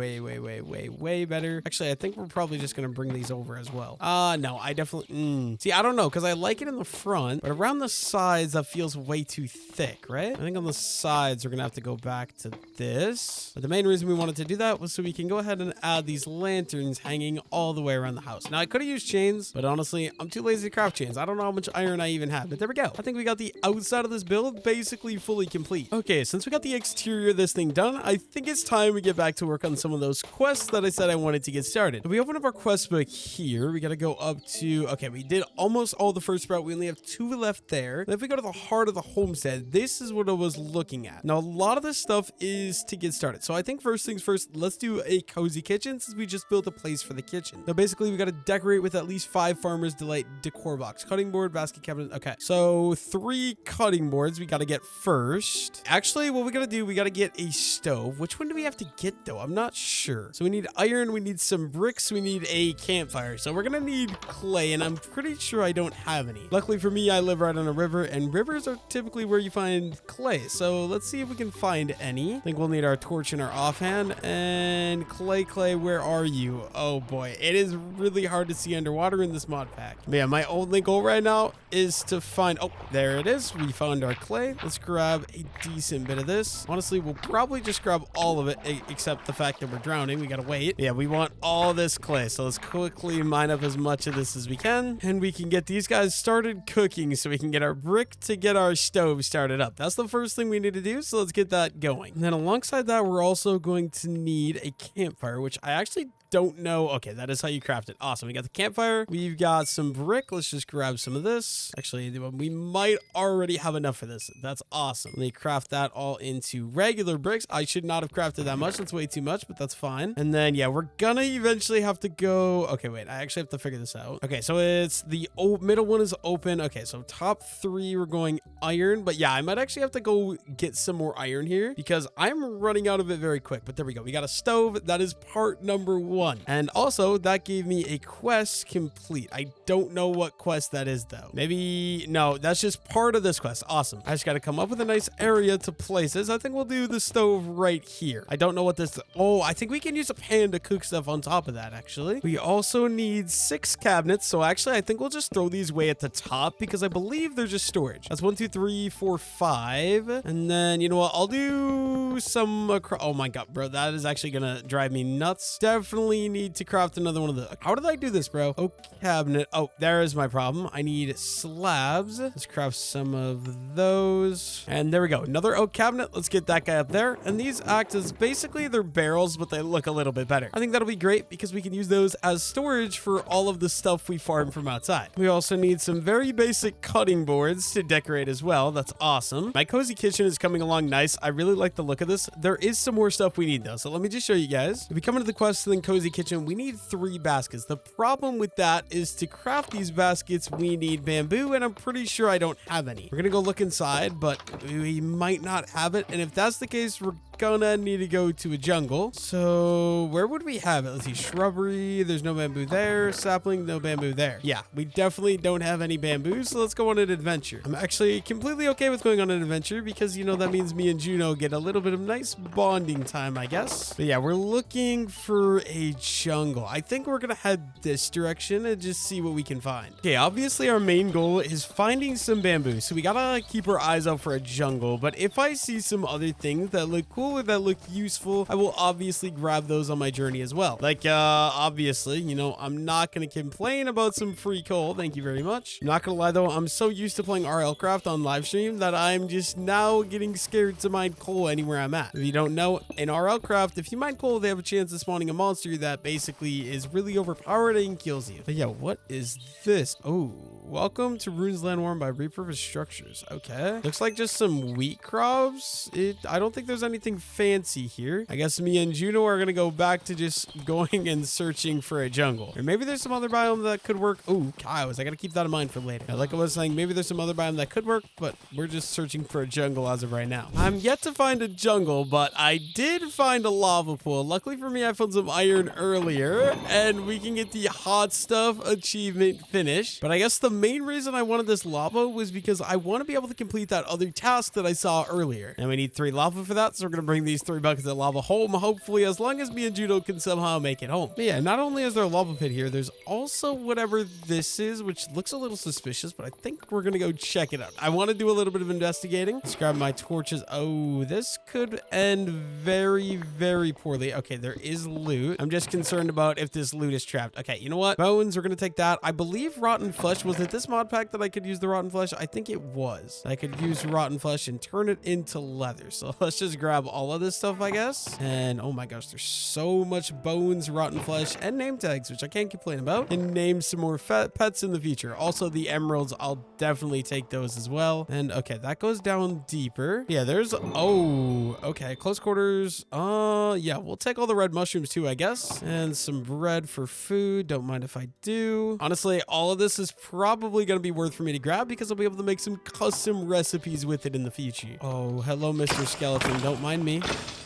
better. Actually, I think we're probably just gonna bring these over as well. No, I definitely see, I don't know, because I like it in the front, but around the sides that feels way too thick, right? I think on the sides we're gonna have to go back to this, but the main reason we wanted to do that was so we can go ahead and add these lanterns hanging all the way around the house. Now, I could have used chains, but honestly, I'm too lazy to craft chains. I don't know how much iron I even have, but there we go. I think we got the outside of this build basically fully complete. Okay, since we got the exterior of this thing done, I think it's time we get back to work on some of those quests that I said I wanted to get started. If we open up our quest book here, we got to go up to, okay, we did almost all the first route. We only have 2 left there. And if we go to the heart of the homestead, this is what I was looking at. Now, a lot of this stuff is to get started. So I think first things first, let's do a cozy kitchen since we just built a place for the kitchen. Now, basically, we got to decorate with at least 5 Farmer's Delight decor box, cutting board, basket cabinet. Okay, so 3 cutting boards we got to get first. Actually, what we got to do, we got to get a stove. Which one do we have to get though? I'm not sure. So we need iron, we need some bricks, we need a campfire. So we're gonna need clay, and I'm pretty sure I don't have any. Luckily for me, I live right on a river, and rivers are typically where you find clay. So let's see if we can find any. I think we'll need our torch in our offhand. And clay, where are you? Oh boy, it is really hard to see underwater in this mod pack. But yeah, my only goal right now is to find, oh, there it is. We found our clay. Let's grab a decent bit of this. Honestly, we'll probably just grab all of it, except the fact that we're drowning. We gotta wait. Yeah, we want all this clay, so let's quickly mine up as much of this as we can, and we can get these guys started cooking so we can get our brick to get our stove started up. That's the first thing we need to do, so let's get that going. And then alongside that, we're also going to need a campfire, which I actually don't know. Okay, that is how you craft it. Awesome. We got the campfire. We've got some brick. Let's just grab some of this. Actually, we might already have enough for this. That's awesome. Let me craft that all into regular bricks. I should not have crafted that much. That's way too much, but that's fine. And then, yeah, we're gonna eventually have to go. Okay, wait. I actually have to figure this out. Okay, so it's the middle one is open. Okay, so top 3, we're going iron. But yeah, I might actually have to go get some more iron here because I'm running out of it very quick. But there we go. We got a stove. That is part number 1. And also, that gave me a quest complete. I don't know what quest that is, though. Maybe, no, that's just part of this quest. Awesome. I just got to come up with a nice area to place this. I think we'll do the stove right here. I don't know what this, oh, I think we can use a pan to cook stuff on top of that, actually. We also need 6 cabinets. So actually, I think we'll just throw these way at the top because I believe they're just storage. That's 1, 2, 3, 4, 5. And then, you know what? I'll do some, oh my God, bro. That is actually going to drive me nuts. Definitely need to craft another one of the, how did I do this, bro? Oak cabinet. Oh, there is my problem. I need slabs. Let's craft some of those. And there we go. Another oak cabinet. Let's get that guy up there. And these act as basically they're barrels, but they look a little bit better. I think that'll be great because we can use those as storage for all of the stuff we farm from outside. We also need some very basic cutting boards to decorate as well. That's awesome. My cozy kitchen is coming along nice. I really like the look of this. There is some more stuff we need though. So let me just show you guys. If we come into the quest and then cozy kitchen, we need 3 baskets. The problem with that is to craft these baskets, we need bamboo, and I'm pretty sure I don't have any. We're gonna go look inside, but we might not have it. And if that's the case, we're gonna need to go to a jungle. So where would we have it? Let's see. Shrubbery. There's no bamboo there. Sapling. No bamboo there. Yeah, we definitely don't have any bamboo. So let's go on an adventure. I'm actually completely okay with going on an adventure because, you know, that means me and Juno get a little bit of nice bonding time, I guess. But yeah, we're looking for a jungle. I think we're gonna head this direction and just see what we can find. Okay, obviously our main goal is finding some bamboo. So we gotta keep our eyes out for a jungle. But if I see some other things that look cool or that look useful, I will obviously grab those on my journey as well. Like, obviously, you know, I'm not gonna complain about some free coal. Thank you very much. I'm not gonna lie though, I'm so used to playing RLcraft on live stream that I'm just now getting scared to mine coal anywhere I'm at. If you don't know, in RLcraft, if you mine coal, they have a chance of spawning a monster that basically is really overpowered and kills you. But yeah, what is this? Oh, welcome to Runes Landworm by Repurposed Structures. Okay. Looks like just some wheat crops. I don't think there's anything fancy here. I guess me and Juno are gonna go back to just going and searching for a jungle. Or maybe there's some other biome that could work. Oh, cows. I gotta keep that in mind for later. Like I was saying, maybe there's some other biome that could work, but we're just searching for a jungle as of right now. I'm yet to find a jungle, but I did find a lava pool. Luckily for me, I found some iron earlier, and we can get the hot stuff achievement finished. But I guess the main reason I wanted this lava was because I want to be able to complete that other task that I saw earlier. And we need 3 lava for that, so we're gonna bring these 3 buckets of lava home, hopefully, as long as me and Juno can somehow make it home. But yeah, not only is there a lava pit here, there's also whatever this is, which looks a little suspicious, but I think we're gonna go check it out. I want to do a little bit of investigating. Let's grab my torches. Oh, this could end very, very poorly. Okay, there is loot. I'm just concerned about if this loot is trapped. Okay, you know what? Bones, we're gonna take that. I believe rotten flesh. Was it this mod pack that I could use the rotten flesh? I think it was. I could use rotten flesh and turn it into leather. So let's just grab all of this stuff, I guess. And oh my gosh, there's so much bones, rotten flesh, and name tags, which I can't complain about. And name some more pets in the future. Also, the emeralds, I'll definitely take those as well. And okay, that goes down deeper. Yeah, there's, oh, okay, close quarters. Yeah, we'll take all the red mushrooms too, I guess. And some bread for food. Don't mind if I do. Honestly, all of this is probably going to be worth for me to grab because I'll be able to make some custom recipes with it in the future. Oh, hello, Mr. Skeleton. Don't mind me.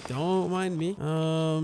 Don't mind me.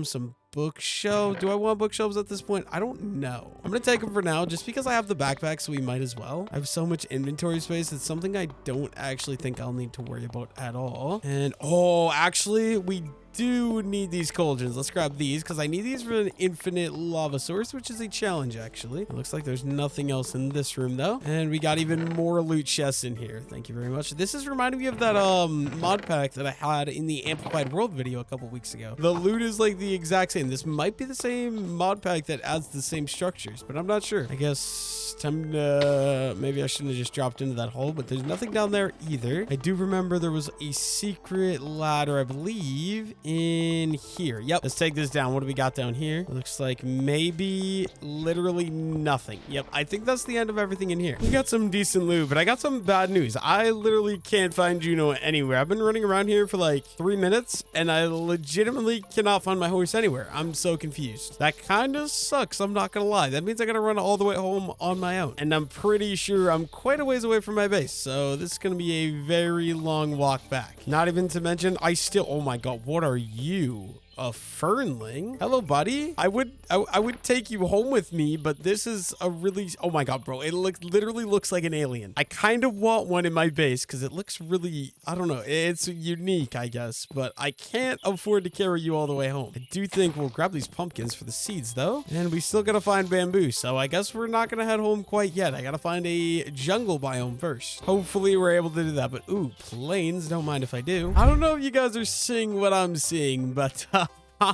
Some bookshelf. Do I want bookshelves at this point? I don't know. I'm gonna take them for now just because I have the backpack, so we might as well. I have so much inventory space. It's something I don't actually think I'll need to worry about at all. And oh, actually, we do need these cauldrons. Let's grab these because I need these for an infinite lava source, which is a challenge actually. It looks like there's nothing else in this room though. And we got even more loot chests in here. Thank you very much. This is reminding me of that mod pack that I had in the Amplified World video a couple weeks ago. The loot is like the exact same. This might be the same mod pack that adds the same structures, but I'm not sure. I guess time to, maybe I shouldn't have just dropped into that hole, but there's nothing down there either. I do remember there was a secret ladder, I believe, in here. Yep, let's take this down. What do we got down here? It looks like maybe literally nothing. Yep, I think that's the end of everything in here. We got some decent loot, but I got some bad news. I literally can't find Juno anywhere. I've been running around here for like 3 minutes and I legitimately cannot find my horse anywhere. I'm so confused. That kind of sucks, I'm not gonna lie. That means I gotta run all the way home on my own, and I'm pretty sure I'm quite a ways away from my base, so this is gonna be a very long walk back. Not even to mention I still, oh my god, what are you? A fernling? Hello, buddy. I would take you home with me, but this is a really, oh my god, bro, it literally looks like an alien. I kind of want one in my base because it looks really, I don't know, it's unique, I guess, but I can't afford to carry you all the way home. I do think we'll grab these pumpkins for the seeds though, and we still gotta find bamboo, so I guess we're not gonna head home quite yet. I gotta find a jungle biome first. Hopefully we're able to do that, but ooh, plains, don't mind if I do. I don't know if you guys are seeing what I'm seeing, but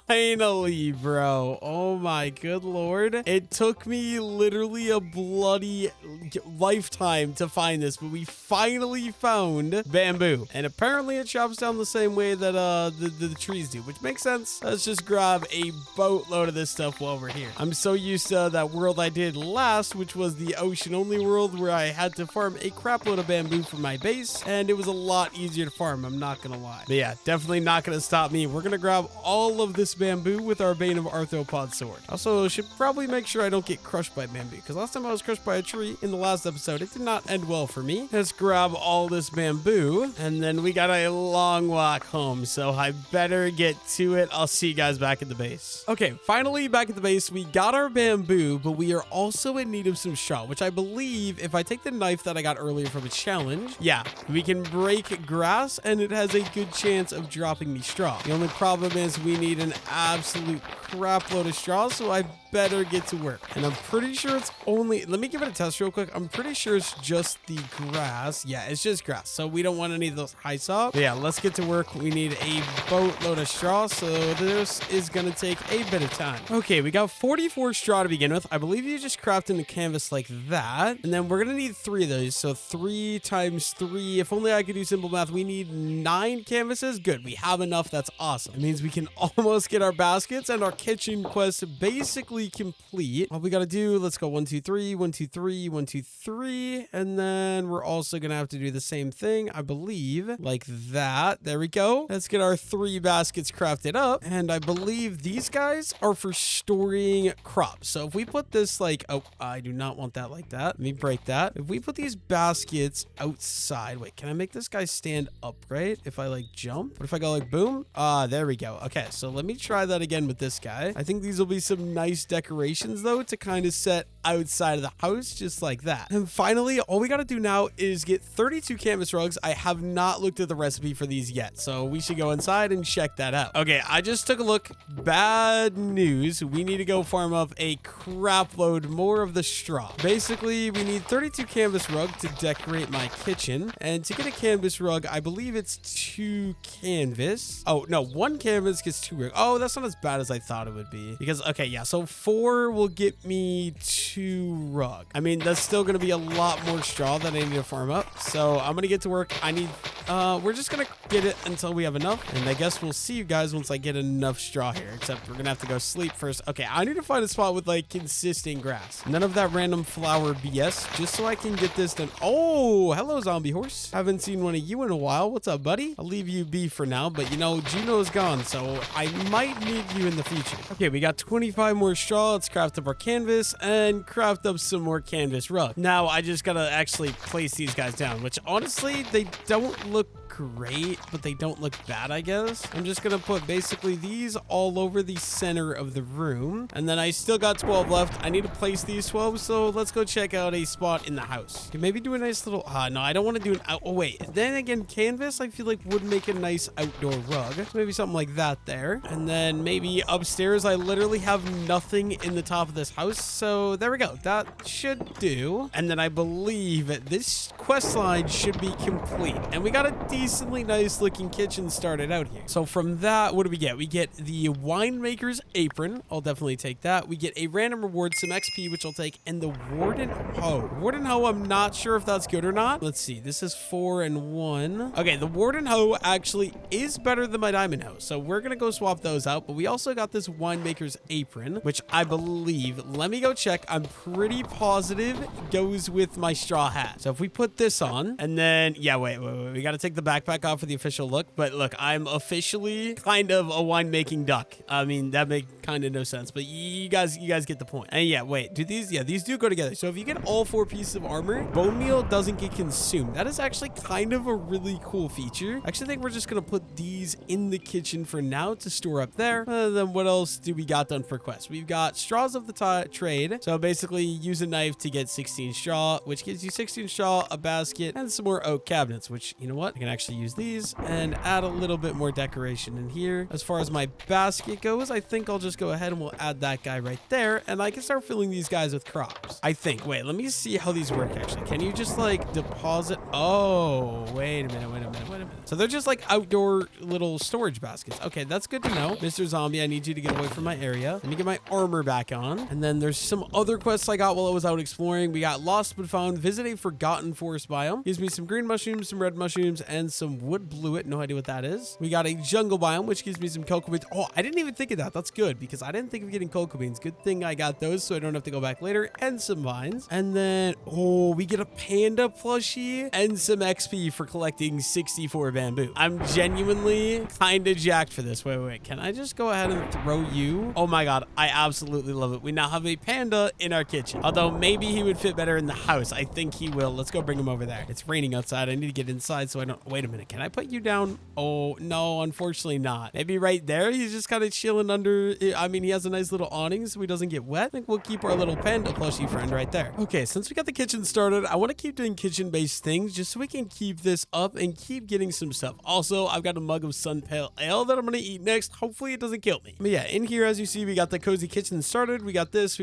finally, bro. Oh my good lord. It took me literally a bloody lifetime to find this, but we finally found bamboo. And apparently it chops down the same way that the trees do, which makes sense. Let's just grab a boatload of this stuff while we're here. I'm so used to that world I did last, which was the ocean only world where I had to farm a crap load of bamboo for my base, and it was a lot easier to farm, I'm not gonna lie. But yeah, definitely not gonna stop me. We're gonna grab all of this bamboo with our Bane of Arthropod sword. Also, should probably make sure I don't get crushed by bamboo, because last time I was crushed by a tree in the last episode, it did not end well for me. Let's grab all this bamboo, and then we got a long walk home, so I better get to it. I'll see you guys back at the base. Okay, finally back at the base. We got our bamboo, but we are also in need of some straw, which I believe if I take the knife that I got earlier from a challenge, yeah, we can break grass, and it has a good chance of dropping me straw. The only problem is we need an absolute crap load of straw, so I better get to work. And I'm pretty sure it's only, let me give it a test real quick. I'm pretty sure it's just the grass. Yeah, it's just grass, so we don't want any of those high soft. Yeah, let's get to work. We need a boatload of straw, so this is gonna take a bit of time. Okay, we got 44 straw to begin with. I believe you just craft in the canvas like that, and then we're gonna need 3 of those, so 3 times 3. If only I could do simple math. We need 9 canvases. Good, we have enough. That's awesome. It means we can almost get our baskets and our kitchen quest basically complete. All we gotta do, let's go 1 2 3 1 2 3 1 2 3, and then we're also gonna have to do the same thing, I believe, like that. There we go. Let's get our 3 baskets crafted up, and I believe these guys are for storing crops. So if we put this like, oh, I do not want that like that. Let me break that. If we put these baskets outside, wait, can I make this guy stand upright if I like jump? What if I go like boom? There we go. Okay, so let me try that again with this guy. I think these will be some nice decorations though to kind of set outside of the house, just like that. And finally, all we got to do now is get 32 canvas rugs. I have not looked at the recipe for these yet, so we should go inside and check that out. Okay, I just took a look. Bad news. We need to go farm up a crap load more of the straw. Basically, we need 32 canvas rug to decorate my kitchen. And to get a canvas rug, I believe it's 2 canvas. Oh, no, 1 canvas gets 2 rug. Oh, that's not as bad as I thought it would be. Because, okay, yeah, so 4 will get me 2 rug. I mean, that's still going to be a lot more straw that I need to farm up. So I'm going to get to work. We're just going to get it until we have enough. And I guess we'll see you guys once I get enough straw here. Except we're going to have to go sleep first. Okay, I need to find a spot with, like, consistent grass. None of that random flower BS. Just so I can get this done. Oh, hello, zombie horse. Haven't seen one of you in a while. What's up, buddy? I'll leave you be for now. But, you know, Juno's gone. So I might need you in the future. Okay, we got 25 more straw. Let's craft up our canvas and craft up some more canvas rug. Now, I just got to actually place these guys down, which honestly, they don't look great, but they don't look bad, I guess. I'm just gonna put basically these all over the center of the room, and then I still got 12 left. I need to place these 12, so let's go check out a spot in the house. Okay, maybe do a nice little no, I don't want to do an oh wait, then again, canvas I feel like would make a nice outdoor rug, so maybe something like that there. And then maybe upstairs, I literally have nothing in the top of this house, so there we go. That should do. And then I believe this quest line should be complete, and we got a decently nice looking kitchen started out here. So from that, what do we get? We get the winemaker's apron. I'll definitely take that. We get a random reward, some XP, which I'll take, and the warden hoe. Warden hoe, I'm not sure if that's good or not. Let's see. This is 4 and 1. Okay, the warden hoe actually is better than my diamond hoe, so we're gonna go swap those out. But we also got this winemaker's apron, which I believe, let me go check, I'm pretty positive goes with my straw hat. So if we put this on, and then yeah, wait, we got to take the backpack off for the official look. But look, I'm officially kind of a winemaking duck. I mean, that makes kind of no sense, but you guys get the point. And yeah, wait, these do go together. So if you get all 4 pieces of armor, bone meal doesn't get consumed. That is actually kind of a really cool feature. I actually think we're just gonna put these in the kitchen for now to store up there. Then what else do we got done for quests? We've got straws of the trade. So basically use a knife to get 16 straw, which gives you 16 straw, a basket, and some more oak cabinets, which, you know what, I can actually use these and add a little bit more decoration in here. As far as my basket goes, I think I'll just go ahead and we'll add that guy right there, and I can start filling these guys with crops. I think. Wait, let me see how these work actually. Can you just like deposit? Oh, wait a minute. So they're just like outdoor little storage baskets. Okay, that's good to know. Mr. Zombie, I need you to get away from my area. Let me get my armor back on. And then there's some other quests I got while I was out exploring. We got lost but found, visit a forgotten forest biome. Gives me some green mushrooms, some red mushrooms, and some wood bluet. No idea what that is. We got a jungle biome, which gives me some cocoa beans. Oh, I didn't even think of that. That's good because I didn't think of getting cocoa beans. Good thing I got those so I don't have to go back later. And some vines. And then, oh, we get a panda plushie and some XP for collecting 64 bamboo. I'm genuinely kind of jacked for this. Wait. Can I just go ahead and throw you? Oh my god, I absolutely love it. We now have a panda in our kitchen. Although maybe he would fit better in the house. I think he will. Let's go bring him over there. It's raining outside. I need to get inside so I don't... Wait a minute. Can I put you down? Oh, no, unfortunately not. Maybe right there. He's just kind of chilling under... I mean, he has a nice little awning so he doesn't get wet. I think we'll keep our little panda plushie friend right there. Okay, since we got the kitchen started, I want to keep doing kitchen-based things just so we can keep this up and keep getting some stuff. Also, I've got a mug of sun pale ale that I'm going to eat next. Hopefully, it doesn't kill me. But yeah, in here, as you see, we got the cozy kitchen started. We got this.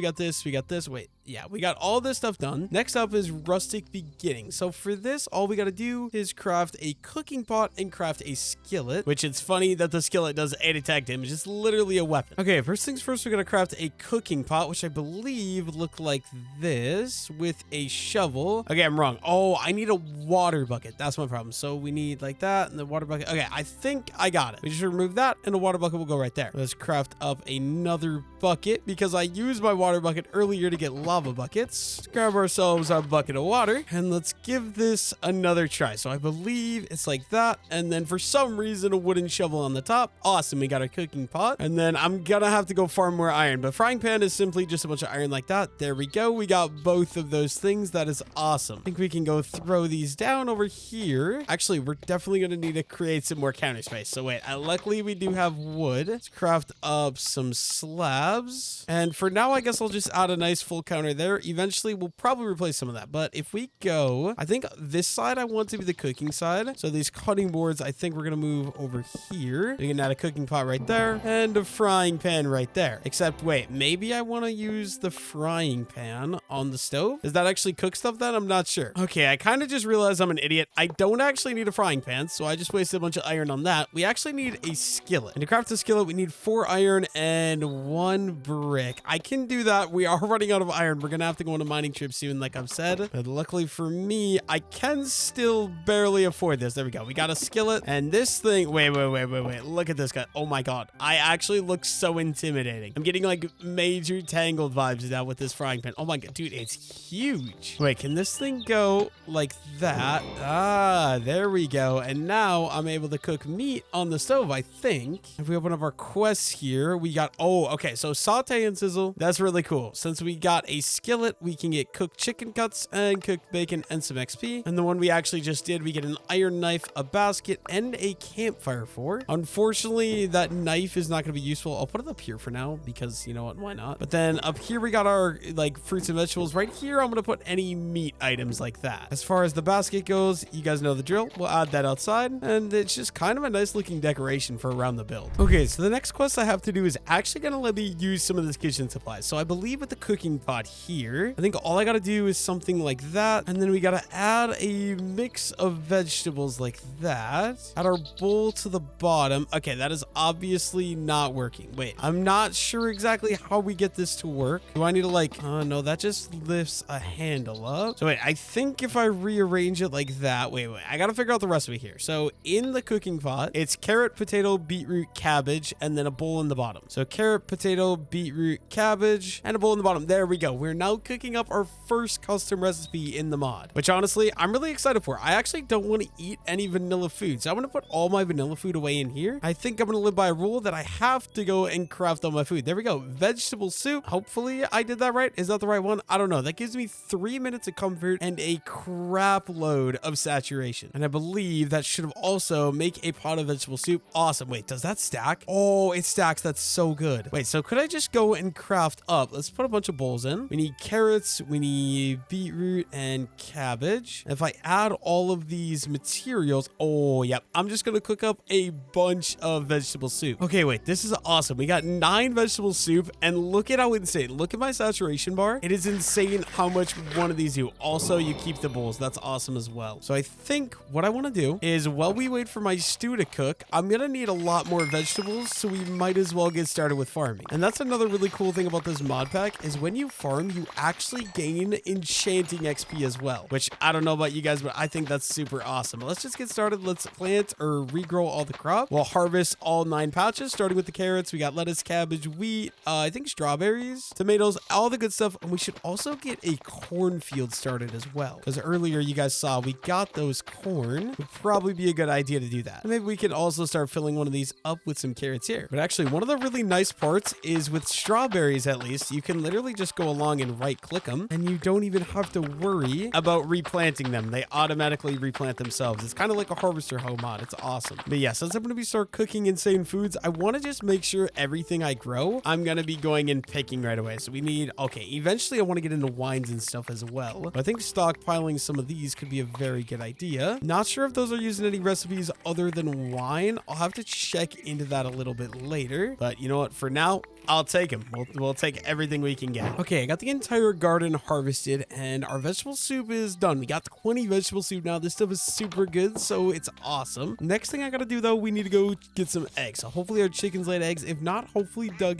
Wait. Yeah, we got all this stuff done. Next up is rustic beginning. So for this, all we got to do is craft a cooking pot and craft a skillet, which it's funny that the skillet does 8 attack damage. It's literally a weapon. Okay, first things first, we're going to craft a cooking pot, which I believe look like this with a shovel. Okay, I'm wrong. Oh, I need a water bucket. That's my problem. So we need like that and the water bucket. Okay, I think I got it. We just remove that and a water bucket will go right there. Let's craft up another bucket because I used my water bucket earlier to get lava buckets. Let's grab ourselves our bucket of water and let's give this another try. So I believe it's like that, and then for some reason a wooden shovel on the top. Awesome, we got our cooking pot, and then I'm gonna have to go farm more iron, but frying pan is simply just a bunch of iron like that. There we go. We got both of those things. That is awesome. I think we can go throw these down over here. Actually, we're definitely gonna need to create some more counter space. So wait, luckily we do have wood. Let's craft up some slabs, and for now I guess I'll just add a nice full counter counter there. Eventually, we'll probably replace some of that. But if we go, I think this side I want to be the cooking side. So these cutting boards, I think we're going to move over here. We can add a cooking pot right there and a frying pan right there. Except, wait, maybe I want to use the frying pan on the stove. Does that actually cook stuff then? I'm not sure. Okay, I kind of just realized I'm an idiot. I don't actually need a frying pan, so I just wasted a bunch of iron on that. We actually need a skillet. And to craft a skillet, we need 4 iron and 1 brick. I can do that. We are running out of iron. We're going to have to go on a mining trip soon, like I've said. But luckily for me, I can still barely afford this. There we go. We got a skillet. And this thing... Wait. Look at this guy. Oh my god. I actually look so intimidating. I'm getting like major Tangled vibes now with this frying pan. Oh my god. Dude, it's huge. Wait, can this thing go like that? Ah, there we go. And now I'm able to cook meat on the stove, I think. If we open up our quests here, we got... Oh, okay. So saute and sizzle. That's really cool. Since we got a skillet, we can get cooked chicken cuts and cooked bacon and some XP. And the one we actually just did, we get an iron knife, a basket, and a campfire for. Unfortunately, that knife is not going to be useful. I'll put it up here for now because, you know what, why not? But then up here, we got our like fruits and vegetables. Right here, I'm going to put any meat items like that. As far as the basket goes, you guys know the drill. We'll add that outside, and it's just kind of a nice looking decoration for around the build. Okay, so the next quest I have to do is actually going to let me use some of this kitchen supplies. So I believe with the cooking pot here, I think all I got to do is something like that, and then we got to add a mix of vegetables like that. Add our bowl to the bottom. Okay, that is obviously not working. Wait, I'm not sure exactly how we get this to work. Do I need to like... Oh, no, that just lifts a handle up. So wait, I think if I rearrange it like that... Wait, I got to figure out the recipe here. So in the cooking pot, it's carrot, potato, beetroot, cabbage, and then a bowl in the bottom. So carrot, potato, beetroot, cabbage, and a bowl in the bottom. There we go. We're now cooking up our first custom recipe in the mod, which honestly, I'm really excited for. I actually don't want to eat any vanilla food, so I'm going to put all my vanilla food away in here. I think I'm going to live by a rule that I have to go and craft all my food. There we go. Vegetable soup. Hopefully I did that right. Is that the right one? I don't know. That gives me 3 minutes of comfort and a crap load of saturation. And I believe that should have also make a pot of vegetable soup. Awesome. Wait, does that stack? Oh, it stacks. That's so good. Wait, so could I just go and craft up? Let's put a bunch of bowls in. We need carrots. We need beetroot and cabbage. If I add all of these materials, oh, yep. I'm just going to cook up a bunch of vegetable soup. Okay, wait, this is awesome. We got 9 vegetable soup, and look at how insane. Look at my saturation bar. It is insane how much one of these do. Also, you keep the bowls. That's awesome as well. So I think what I want to do is while we wait for my stew to cook, I'm going to need a lot more vegetables, so we might as well get started with farming. And that's another really cool thing about this mod pack is when you farm, you actually gain enchanting XP as well, which I don't know about you guys, but I think that's super awesome. Let's just get started. Let's plant or regrow all the crop. We'll harvest all 9 patches, starting with the carrots. We got lettuce, cabbage, wheat, I think strawberries, tomatoes, all the good stuff. And we should also get a cornfield started as well, because earlier you guys saw we got those corn. Would probably be a good idea to do that. And maybe we can also start filling one of these up with some carrots here. But actually, one of the really nice parts is with strawberries, at least, you can literally just go along and right click them, and you don't even have to worry about replanting them. They automatically replant themselves. It's kind of like a harvester hoe mod. It's awesome. But yeah, since I'm going to be start cooking insane foods, I want to just make sure everything I grow, I'm going to be going and picking right away. So we need, okay, eventually I want to get into wines and stuff as well. But I think stockpiling some of these could be a very good idea. Not sure if those are using any recipes other than wine. I'll have to check into that a little bit later. But you know what? For now, I'll take them. We'll take everything we can get. Okay, I got the entire garden harvested, and our vegetable soup is done. We got 20 vegetable soup now. This stuff is super good, so it's awesome. Next thing I gotta do, though, we need to go get some eggs. So hopefully our chickens laid eggs. If not, hopefully duck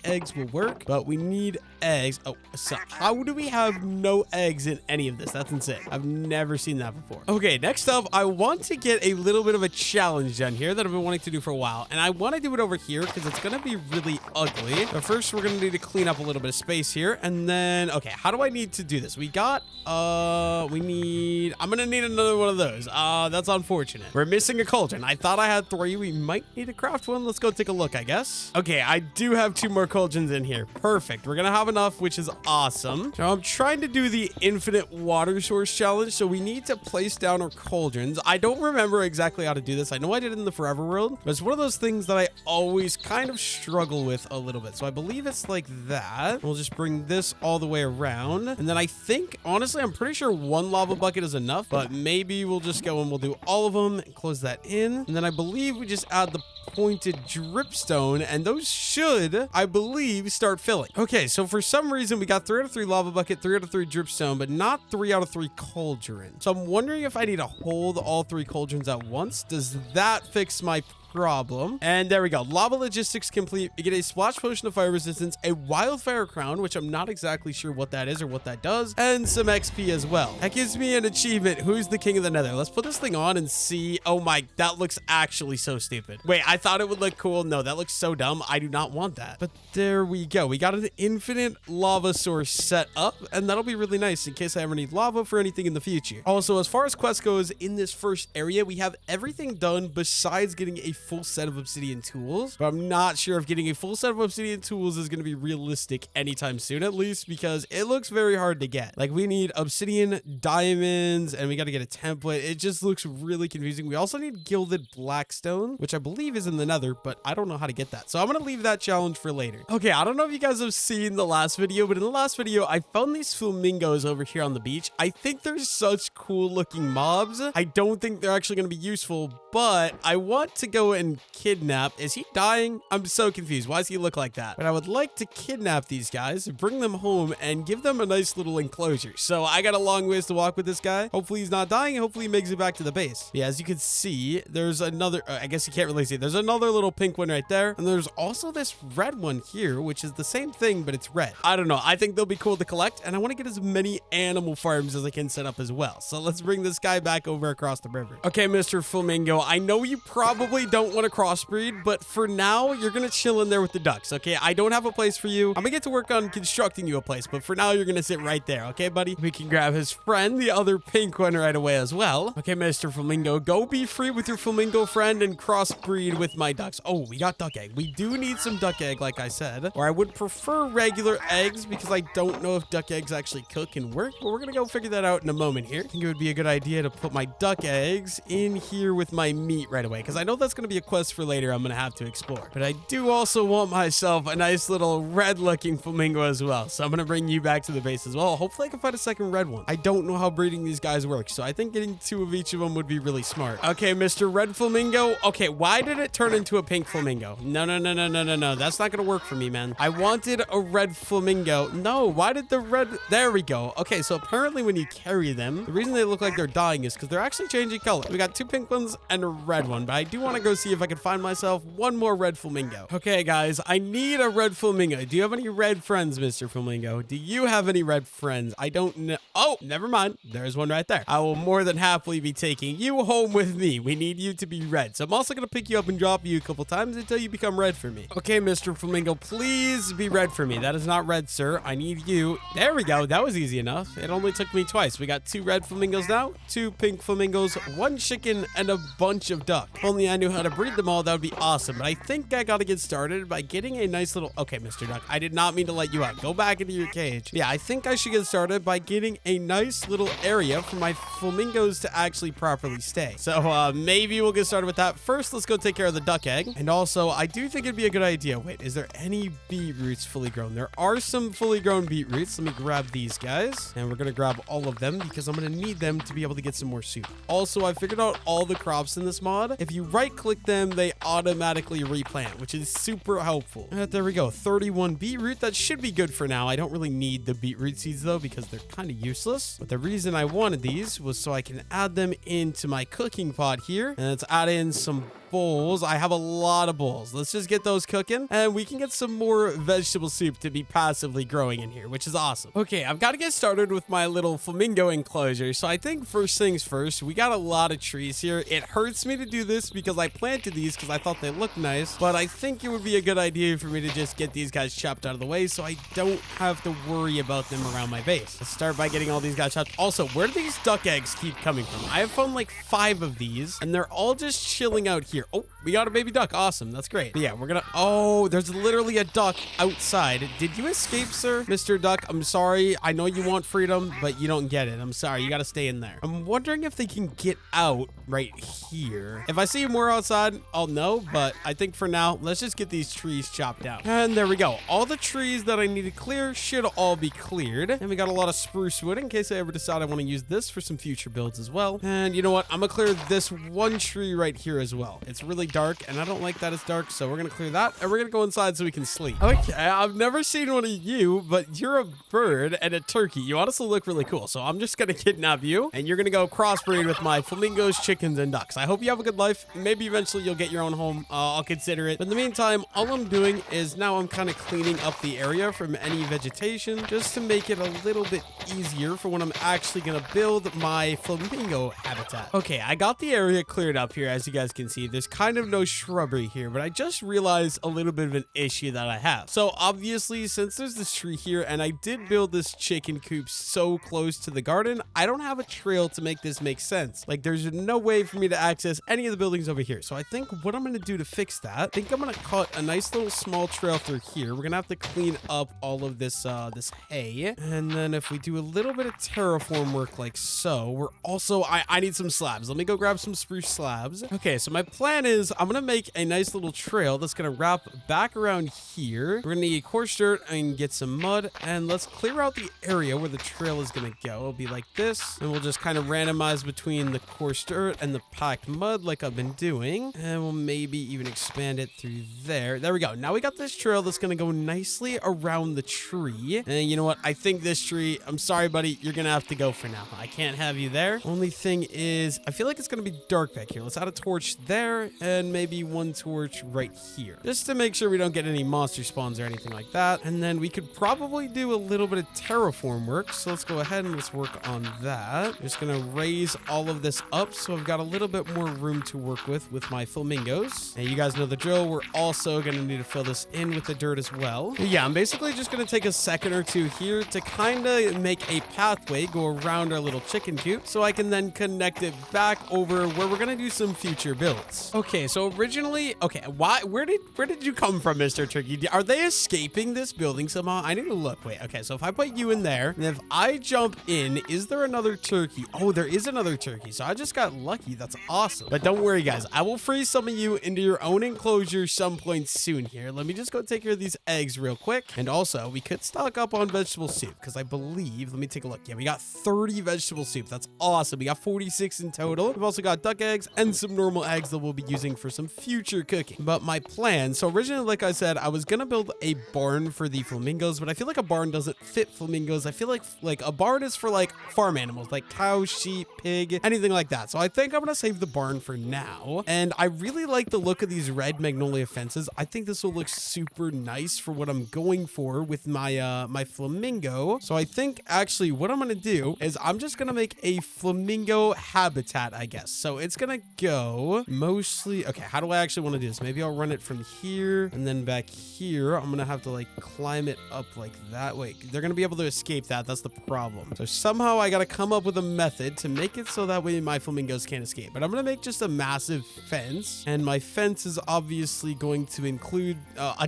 eggs will work. But we need eggs. Oh, so how do we have no eggs in any of this? That's insane. I've never seen that before. Okay, next up, I want to get a little bit of a challenge done here that I've been wanting to do for a while. And I want to do it over here because it's gonna be really ugly. But first, we're gonna need to clean up a little bit of space here, and then okay, how do I need to do this? We got I'm gonna need another one of those. That's unfortunate. We're missing a cauldron. I thought I had 3. We might need to craft one. Let's go take a look, I guess. Okay, I do have 2 more cauldrons in here. Perfect. We're gonna have enough, which is awesome. Now I'm trying to do the infinite water source challenge, so we need to place down our cauldrons. I don't remember exactly how to do this. I know I did it in the Forever World, but it's one of those things that I always kind of struggle with a little bit. So I believe it's like that. We'll just bring this this all the way around. And then I think, honestly, I'm pretty sure one lava bucket is enough, but maybe we'll just go and we'll do all of them and close that in. And then I believe we just add the pointed dripstone, and those should, I believe, start filling. Okay, so for some reason we got 3 out of 3 lava bucket, 3 out of 3 dripstone, but not 3 out of 3 cauldron. So I'm wondering if I need to hold all 3 cauldrons at once. Does that fix my problem? And there we go. Lava logistics complete. You get a splash potion of fire resistance, a wildfire crown, which I'm not exactly sure what that is or what that does, and some XP as well. That gives me an achievement. Who's the king of the nether? Let's put this thing on and see. Oh my, that looks actually so stupid. Wait, I thought it would look cool. No, that looks so dumb. I do not want that. But there we go. We got an infinite lava source set up, and that'll be really nice in case I ever need lava for anything in the future. Also, as far as quest goes, in this first area, we have everything done besides getting a full set of obsidian tools, but I'm not sure if getting a full set of obsidian tools is going to be realistic anytime soon, at least, because it looks very hard to get. Like, we need obsidian, diamonds, and we got to get a template. It just looks really confusing. We also need gilded blackstone, which I believe is in the nether, but I don't know how to get that, so I'm going to leave that challenge for later. Okay, I don't know if you guys have seen the last video, but in the last video, I found these flamingos over here on the beach. I think they're such cool looking mobs. I don't think they're actually going to be useful, but I want to go and kidnap. Is he dying? I'm so confused. Why does he look like that? But I would like to kidnap these guys, bring them home, and give them a nice little enclosure. So I got a long ways to walk with this guy. Hopefully he's not dying. Hopefully he makes it back to the base. Yeah, as you can see, there's another, I guess you can't really see it. There's another little pink one right there. And there's also this red one here, which is the same thing, but it's red. I don't know. I think they'll be cool to collect, and I want to get as many animal farms as I can set up as well. So let's bring this guy back over across the river. Okay, Mr. Flamingo, I know you probably don't want to crossbreed, but for now, you're going to chill in there with the ducks, okay? I don't have a place for you. I'm going to get to work on constructing you a place, but for now, you're going to sit right there, okay, buddy? We can grab his friend, the other pink one, right away as well. Okay, Mr. Flamingo, go be free with your flamingo friend and crossbreed with my ducks. Oh, we got duck egg. We do need some duck egg, like I said, or I would prefer regular eggs because I don't know if duck eggs actually cook and work, but we're going to go figure that out in a moment here. I think it would be a good idea to put my duck eggs in here with my meat right away, because I know that's going to be a quest for later I'm going to have to explore. But I do also want myself a nice little red looking flamingo as well. So I'm going to bring you back to the base as well. Hopefully I can find a second red one. I don't know how breeding these guys works, so I think getting 2 of each of them would be really smart. Okay, Mr. Red Flamingo. Okay, why did it turn into a pink flamingo? No. That's not going to work for me, man. I wanted a red flamingo. No, why did the red... There we go. Okay, so apparently when you carry them, the reason they look like they're dying is because they're actually changing color. We got 2 pink ones and a red one, but I do want to go see if I can find myself one more red flamingo. Okay, guys, I need a red flamingo. Do you have any red friends, Mr. Flamingo? Do you have any red friends? I don't know. Oh, never mind. There's one right there. I will more than happily be taking you home with me. We need you to be red. So I'm also going to pick you up and drop you a couple times until you become red for me. Okay, Mr. Flamingo, please be red for me. That is not red, sir. I need you. There we go. That was easy enough. It only took me twice. We got 2 red flamingos now, 2 pink flamingos, 1 chicken, and a bunch of duck. If only I knew how to breed them all, that would be awesome. But I think I got to get started by getting a nice little... Okay, Mr. Duck, I did not mean to let you out. Go back into your cage. Yeah, I think I should get started by getting a nice little area for my flamingos to actually properly stay. So maybe we'll get started with that. First, let's go take care of the duck egg. And also, I do think it'd be a good idea. Wait, is there any beetroots fully grown? There are some fully grown beetroots. Let me grab these guys. And we're going to grab all of them because I'm going to need them to be able to get some more soup. Also, I figured out all the crops in this mod. If you right-click them, they automatically replant, which is super helpful. There we go. 31 beetroot. That should be good for now. I don't really need the beetroot seeds, though, because they're kind of useless. But the reason I wanted these was so I can add them into my cooking pot here. And let's add in some bowls. I have a lot of bowls. Let's just get those cooking and we can get some more vegetable soup to be passively growing in here, which is awesome. Okay, I've got to get started with my little flamingo enclosure. So I think first things first, we got a lot of trees here. It hurts me to do this because I planted these because I thought they looked nice, but I think it would be a good idea for me to just get these guys chopped out of the way so I don't have to worry about them around my base. Let's start by getting all these guys chopped. Also, where do these duck eggs keep coming from? I have found like 5 of these and they're all just chilling out here. here. Oh, we got a baby duck. Awesome. That's great. But yeah, we're gonna, oh, there's literally a duck outside. Did you escape, sir? Mr. Duck, I'm sorry. I know you want freedom, but you don't get it. I'm sorry. You gotta stay in there. I'm wondering if they can get out right here. If I see more outside, I'll know, but I think for now, let's just get these trees chopped down. And there we go. All the trees that I need to clear should all be cleared. And we got a lot of spruce wood in case I ever decide I want to use this for some future builds as well. And you know what? I'm gonna clear this one tree right here as well. It's really dark and I don't like that it's dark, so we're gonna clear that and we're gonna go inside so we can sleep. Okay, I've never seen one of you, but you're a bird and a turkey. You honestly look really cool, so I'm just gonna kidnap you and you're gonna go crossbreed with my flamingos, chickens, and ducks. I hope you have a good life. Maybe eventually you'll get your own home. I'll consider it. But in the meantime, all I'm doing is now I'm kind of cleaning up the area from any vegetation just to make it a little bit easier for when I'm actually gonna build my flamingo habitat. Okay, I got the area cleared up here. As you guys can see, there's kind of no shrubbery here, but I just realized a little bit of an issue that I have. So obviously, since there's this tree here and I did build this chicken coop so close to the garden, I don't have a trail to make this make sense. Like, there's no way for me to access any of the buildings over here. So I think what I'm gonna do to fix that, I think I'm gonna cut a nice little small trail through here. We're gonna have to clean up all of this this hay, and then if we do a little bit of terraform work like so, we're also I need some slabs. Let me go grab some spruce slabs. Okay, so my plan is I'm gonna make a nice little trail that's gonna wrap back around here. We're gonna need coarse dirt and get some mud, and let's clear out the area where the trail is gonna go. It'll be like this, and we'll just kind of randomize between the coarse dirt and the packed mud like I've been doing, and we'll maybe even expand it through there. There we go. Now we got this trail that's gonna go nicely around the tree. And you know what? I think this tree, I'm sorry, buddy, you're gonna have to go for now. I can't have you there. Only thing is, I feel like it's gonna be dark back here. Let's add a torch there and maybe one torch right here, just to make sure we don't get any monster spawns or anything like that. And then we could probably do a little bit of terraform work. So let's go ahead and let's work on that. Just gonna raise all of this up so I've got a little bit more room to work with my flamingos. And you guys know the drill. We're also gonna need to fill this in with the dirt as well. But yeah, I'm basically just gonna take a second or two here to kind of make a pathway go around our little chicken coop so I can then connect it back over where we're gonna do some future builds. Okay, so originally, okay, where did you come from, Mr. Turkey? Are they escaping this building somehow? I need to look. Wait, okay, so if I put you in there and if I jump in, is there another turkey? Oh, there is another turkey. So I just got lucky. That's awesome. But don't worry, guys, I will freeze some of you into your own enclosure some point soon here. Let me just go take care of these eggs real quick. And also, we could stock up on vegetable soup because I believe, let me take a look. Yeah, we got 30 vegetable soup. That's awesome. We got 46 in total. We've also got duck eggs and some normal eggs that we'll be using for some future cooking. But my plan, so originally, like I said, I was going to build a barn for the flamingos, but I feel like a barn doesn't fit flamingos. I feel like a barn is for like farm animals, like cow, sheep, pig, anything like that. So I think I'm going to save the barn for now. And I really like the look of these red magnolia fences. I think this will look super nice for what I'm going for with my my flamingo. So I think actually what I'm going to do is I'm just going to make a flamingo habitat, I guess. So it's going to go mostly, okay, how do I actually want to do this? Maybe I'll run it from here and then back here. I'm going to have to like climb it up like that. Wait, they're going to be able to escape that. That's the problem. So somehow I got to come up with a method to make it so that way my flamingos can't escape. But I'm going to make just a massive fence, and my fence is obviously going to include,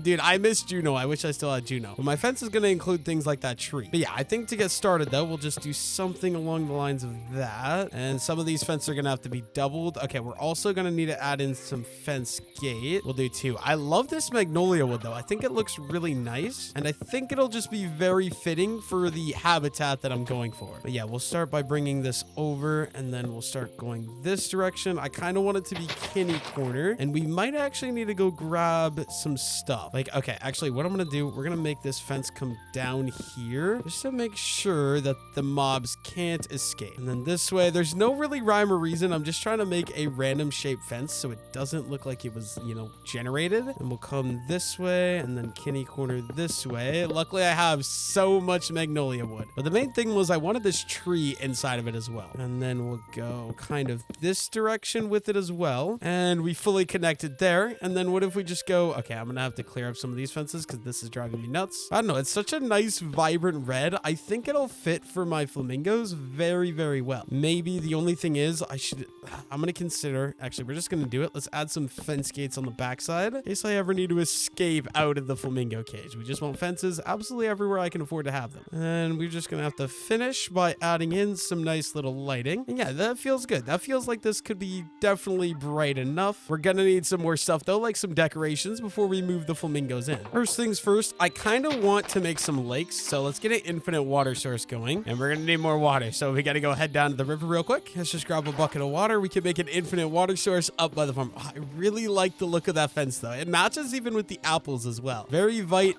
dude, I miss Juno. I wish I still had Juno. But my fence is going to include things like that tree. But yeah, I think to get started though, we'll just do something along the lines of that. And some of these fences are going to have to be doubled. Okay, we're also going to need to add in some fence gate. We'll do two. I love this magnolia wood though. I think it looks really nice, and I think it'll just be very fitting for the habitat that I'm going for. But yeah, we'll start by bringing this over, and then we'll start going this direction. I kind of want it to be kitty corner, and we might actually need to go grab some stuff. Like, okay, actually what I'm gonna do, we're gonna make this fence come down here just to make sure that the mobs can't escape. And then this way, there's no really rhyme or reason. I'm just trying to make a random shaped fence so it doesn't look like it was, you know, generated. And we'll come this way and then kitty corner this way. Luckily I have so much magnolia wood, but the main thing was I wanted this tree inside of it as well. And then we'll go kind of this direction with it as well, and we fully connected there. And then what if we just go, okay, I'm gonna have to clear up some of these fences because this is driving me nuts. I don't know, it's such a nice vibrant red. I think it'll fit for my flamingos very, very well. Maybe the only thing is I'm gonna consider, actually we're just gonna going to do it. Let's add some fence gates on the backside in case I ever need to escape out of the flamingo cage. We just want fences absolutely everywhere I can afford to have them. And we're just going to have to finish by adding in some nice little lighting. And yeah, that feels good. That feels like this could be definitely bright enough. We're going to need some more stuff though, like some decorations before we move the flamingos in. First things first, I kind of want to make some lakes. So let's get an infinite water source going. And we're going to need more water. So we got to go head down to the river real quick. Let's just grab a bucket of water. We can make an infinite water source up by the farm. Oh, I really like the look of that fence though. It matches even with the apples as well. Very bright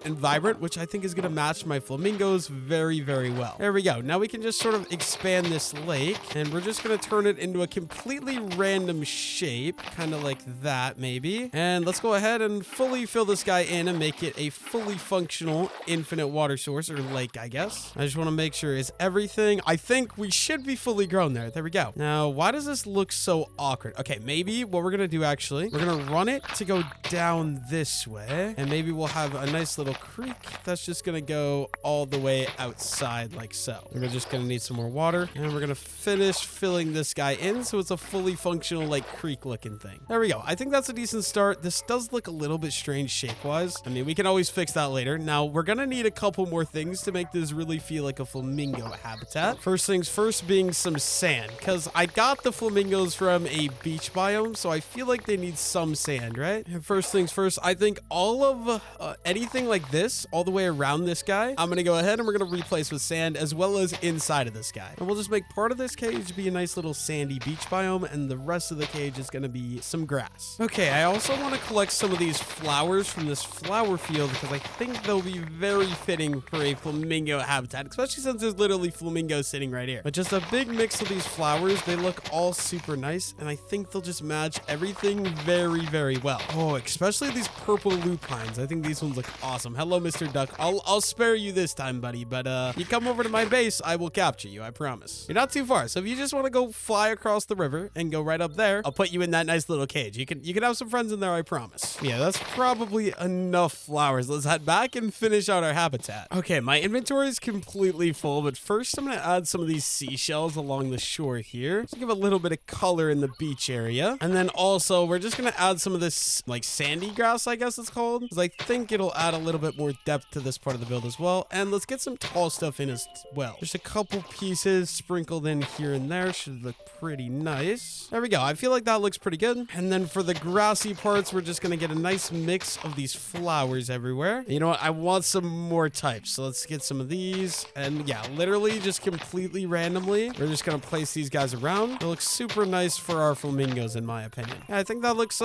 and vibrant, which I think is going to match my flamingos very, very well. There we go. Now we can just sort of expand this lake and we're just going to turn it into a completely random shape, kind of like that maybe. And let's go ahead and fully fill this guy in and make it a fully functional infinite water source or lake, I guess. I just want to make sure is everything. I think we should be fully grown there. There we go. Now, why does this look so awkward? Okay, maybe what we're going to do actually, we're going to run it to go down this way and maybe we'll have a nice little creek that's just going to go all the way outside like so. We're just going to need some more water and we're going to finish filling this guy in so it's a fully functional like creek looking thing. There we go. I think that's a decent start. This does look a little bit strange shape wise. I mean, we can always fix that later. Now we're going to need a couple more things to make this really feel like a flamingo habitat. First things first being some sand because I got the flamingos from a beach biome, so I feel like they need some sand, right? And first things first, I think all of anything like this all the way around this guy, I'm going to go ahead and we're going to replace with sand as well as inside of this guy. And we'll just make part of this cage be a nice little sandy beach biome and the rest of the cage is going to be some grass. Okay, I also want to collect some of these flowers from this flower field because I think they'll be very fitting for a flamingo habitat, especially since there's literally flamingos sitting right here. But just a big mix of these flowers, they look all super nice and I think they'll just match everything very, very well. Oh, especially these purple lupines. I think these ones look awesome. Hello, Mr. Duck. I'll spare you this time, buddy, but you come over to my base, I will capture you, I promise. You're not too far, so if you just want to go fly across the river and go right up there, I'll put you in that nice little cage. You can have some friends in there, I promise. Yeah, that's probably enough flowers. Let's head back and finish out our habitat. Okay, my inventory is completely full, but first I'm going to add some of these seashells along the shore here to give a little bit of color in the beach area. And then also we're just going to add some of this like sandy grass, I guess it's called, because I think it'll add a little bit more depth to this part of the build as well. And let's get some tall stuff in as well. Just a couple pieces sprinkled in here and there. Should look pretty nice. There we go. I feel like that looks pretty good. And then for the grassy parts, we're just going to get a nice mix of these flowers everywhere. You know what? I want some more types. So let's get some of these. And yeah, literally just completely randomly, we're just going to place these guys around. It looks super nice for our flamingos, in my opinion. Yeah, I think that looks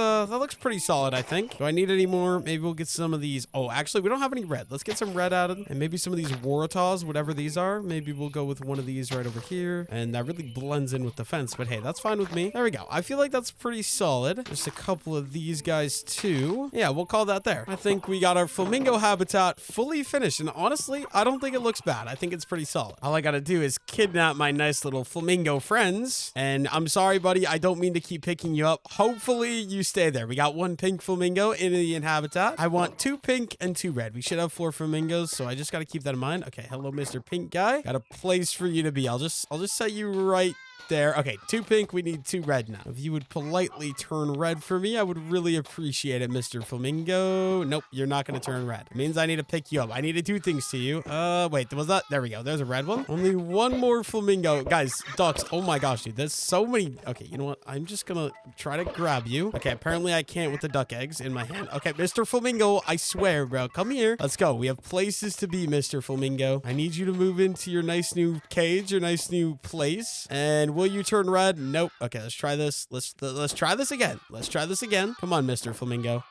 pretty solid, I think. Do I need any more? Maybe we'll get some of these. Oh, actually, we don't have any red. Let's get some red added. And maybe some of these Waratahs, whatever these are. Maybe we'll go with one of these right over here. And that really blends in with the fence. But hey, that's fine with me. There we go. I feel like that's pretty solid. Just a couple of these guys too. Yeah, we'll call that there. I think we got our flamingo habitat fully finished. And honestly, I don't think it looks bad. I think it's pretty solid. All I gotta do is kidnap my nice little flamingo friends. And I'm sorry, buddy. I don't mean to keep picking you up. Hopefully you stay there. We got one pink flamingo in the habitat. I want 2 pink and 2 red. We should have 4 flamingos. So I just gotta keep that in mind. Okay, hello, Mr. Pink guy. Got a place for you to be. I'll just set you right there. Okay, 2 pink, we need 2 red now. If you would politely turn red for me, I would really appreciate it, Mr. Flamingo. Nope, you're not going to turn red. It means I need to pick you up. I need to do things to you. Wait, was that? There we go. There's a red one. Only one more flamingo. Guys, ducks. Oh my gosh, dude. There's so many. Okay, you know what? I'm just going to try to grab you. Okay, apparently I can't with the duck eggs in my hand. Okay, Mr. Flamingo, I swear, bro. Come here. Let's go. We have places to be, Mr. Flamingo. I need you to move into your nice new cage, your nice new place. And will you turn red? Nope. Okay, let's try this. Let's try this again. Let's try this again. Come on, Mr. Flamingo.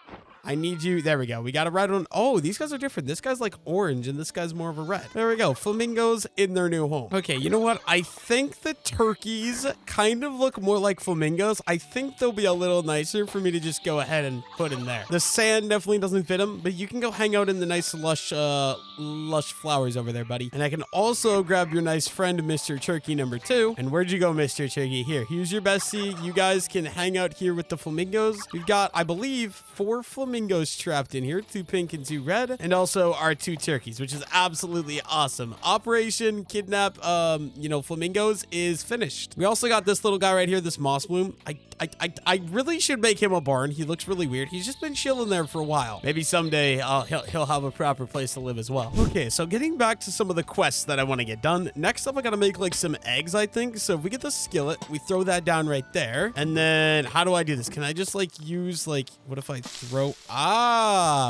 I need you. There we go. We got a red one. Oh, these guys are different. This guy's like orange and this guy's more of a red. There we go. Flamingos in their new home. Okay, you know what? I think the turkeys kind of look more like flamingos. I think they'll be a little nicer for me to just go ahead and put in there. The sand definitely doesn't fit them, but you can go hang out in the nice lush flowers over there, buddy. And I can also grab your nice friend, Mr. Turkey number 2. And where'd you go, Mr. Turkey? Here's your bestie. You guys can hang out here with the flamingos. We've got, I believe, 4 flamingos flamingos trapped in here, 2 pink and 2 red, and also our 2 turkeys, which is absolutely awesome. Operation Kidnap, flamingos is finished. We also got this little guy right here, this moss bloom. I really should make him a barn. He looks really weird. He's just been chilling there for a while. Maybe someday he'll have a proper place to live as well. Okay, so getting back to some of the quests that I want to get done. Next up, I gotta make like some eggs, I think. So if we get the skillet, we throw that down right there. And then how do I do this? Can I just like use like, what if I throw,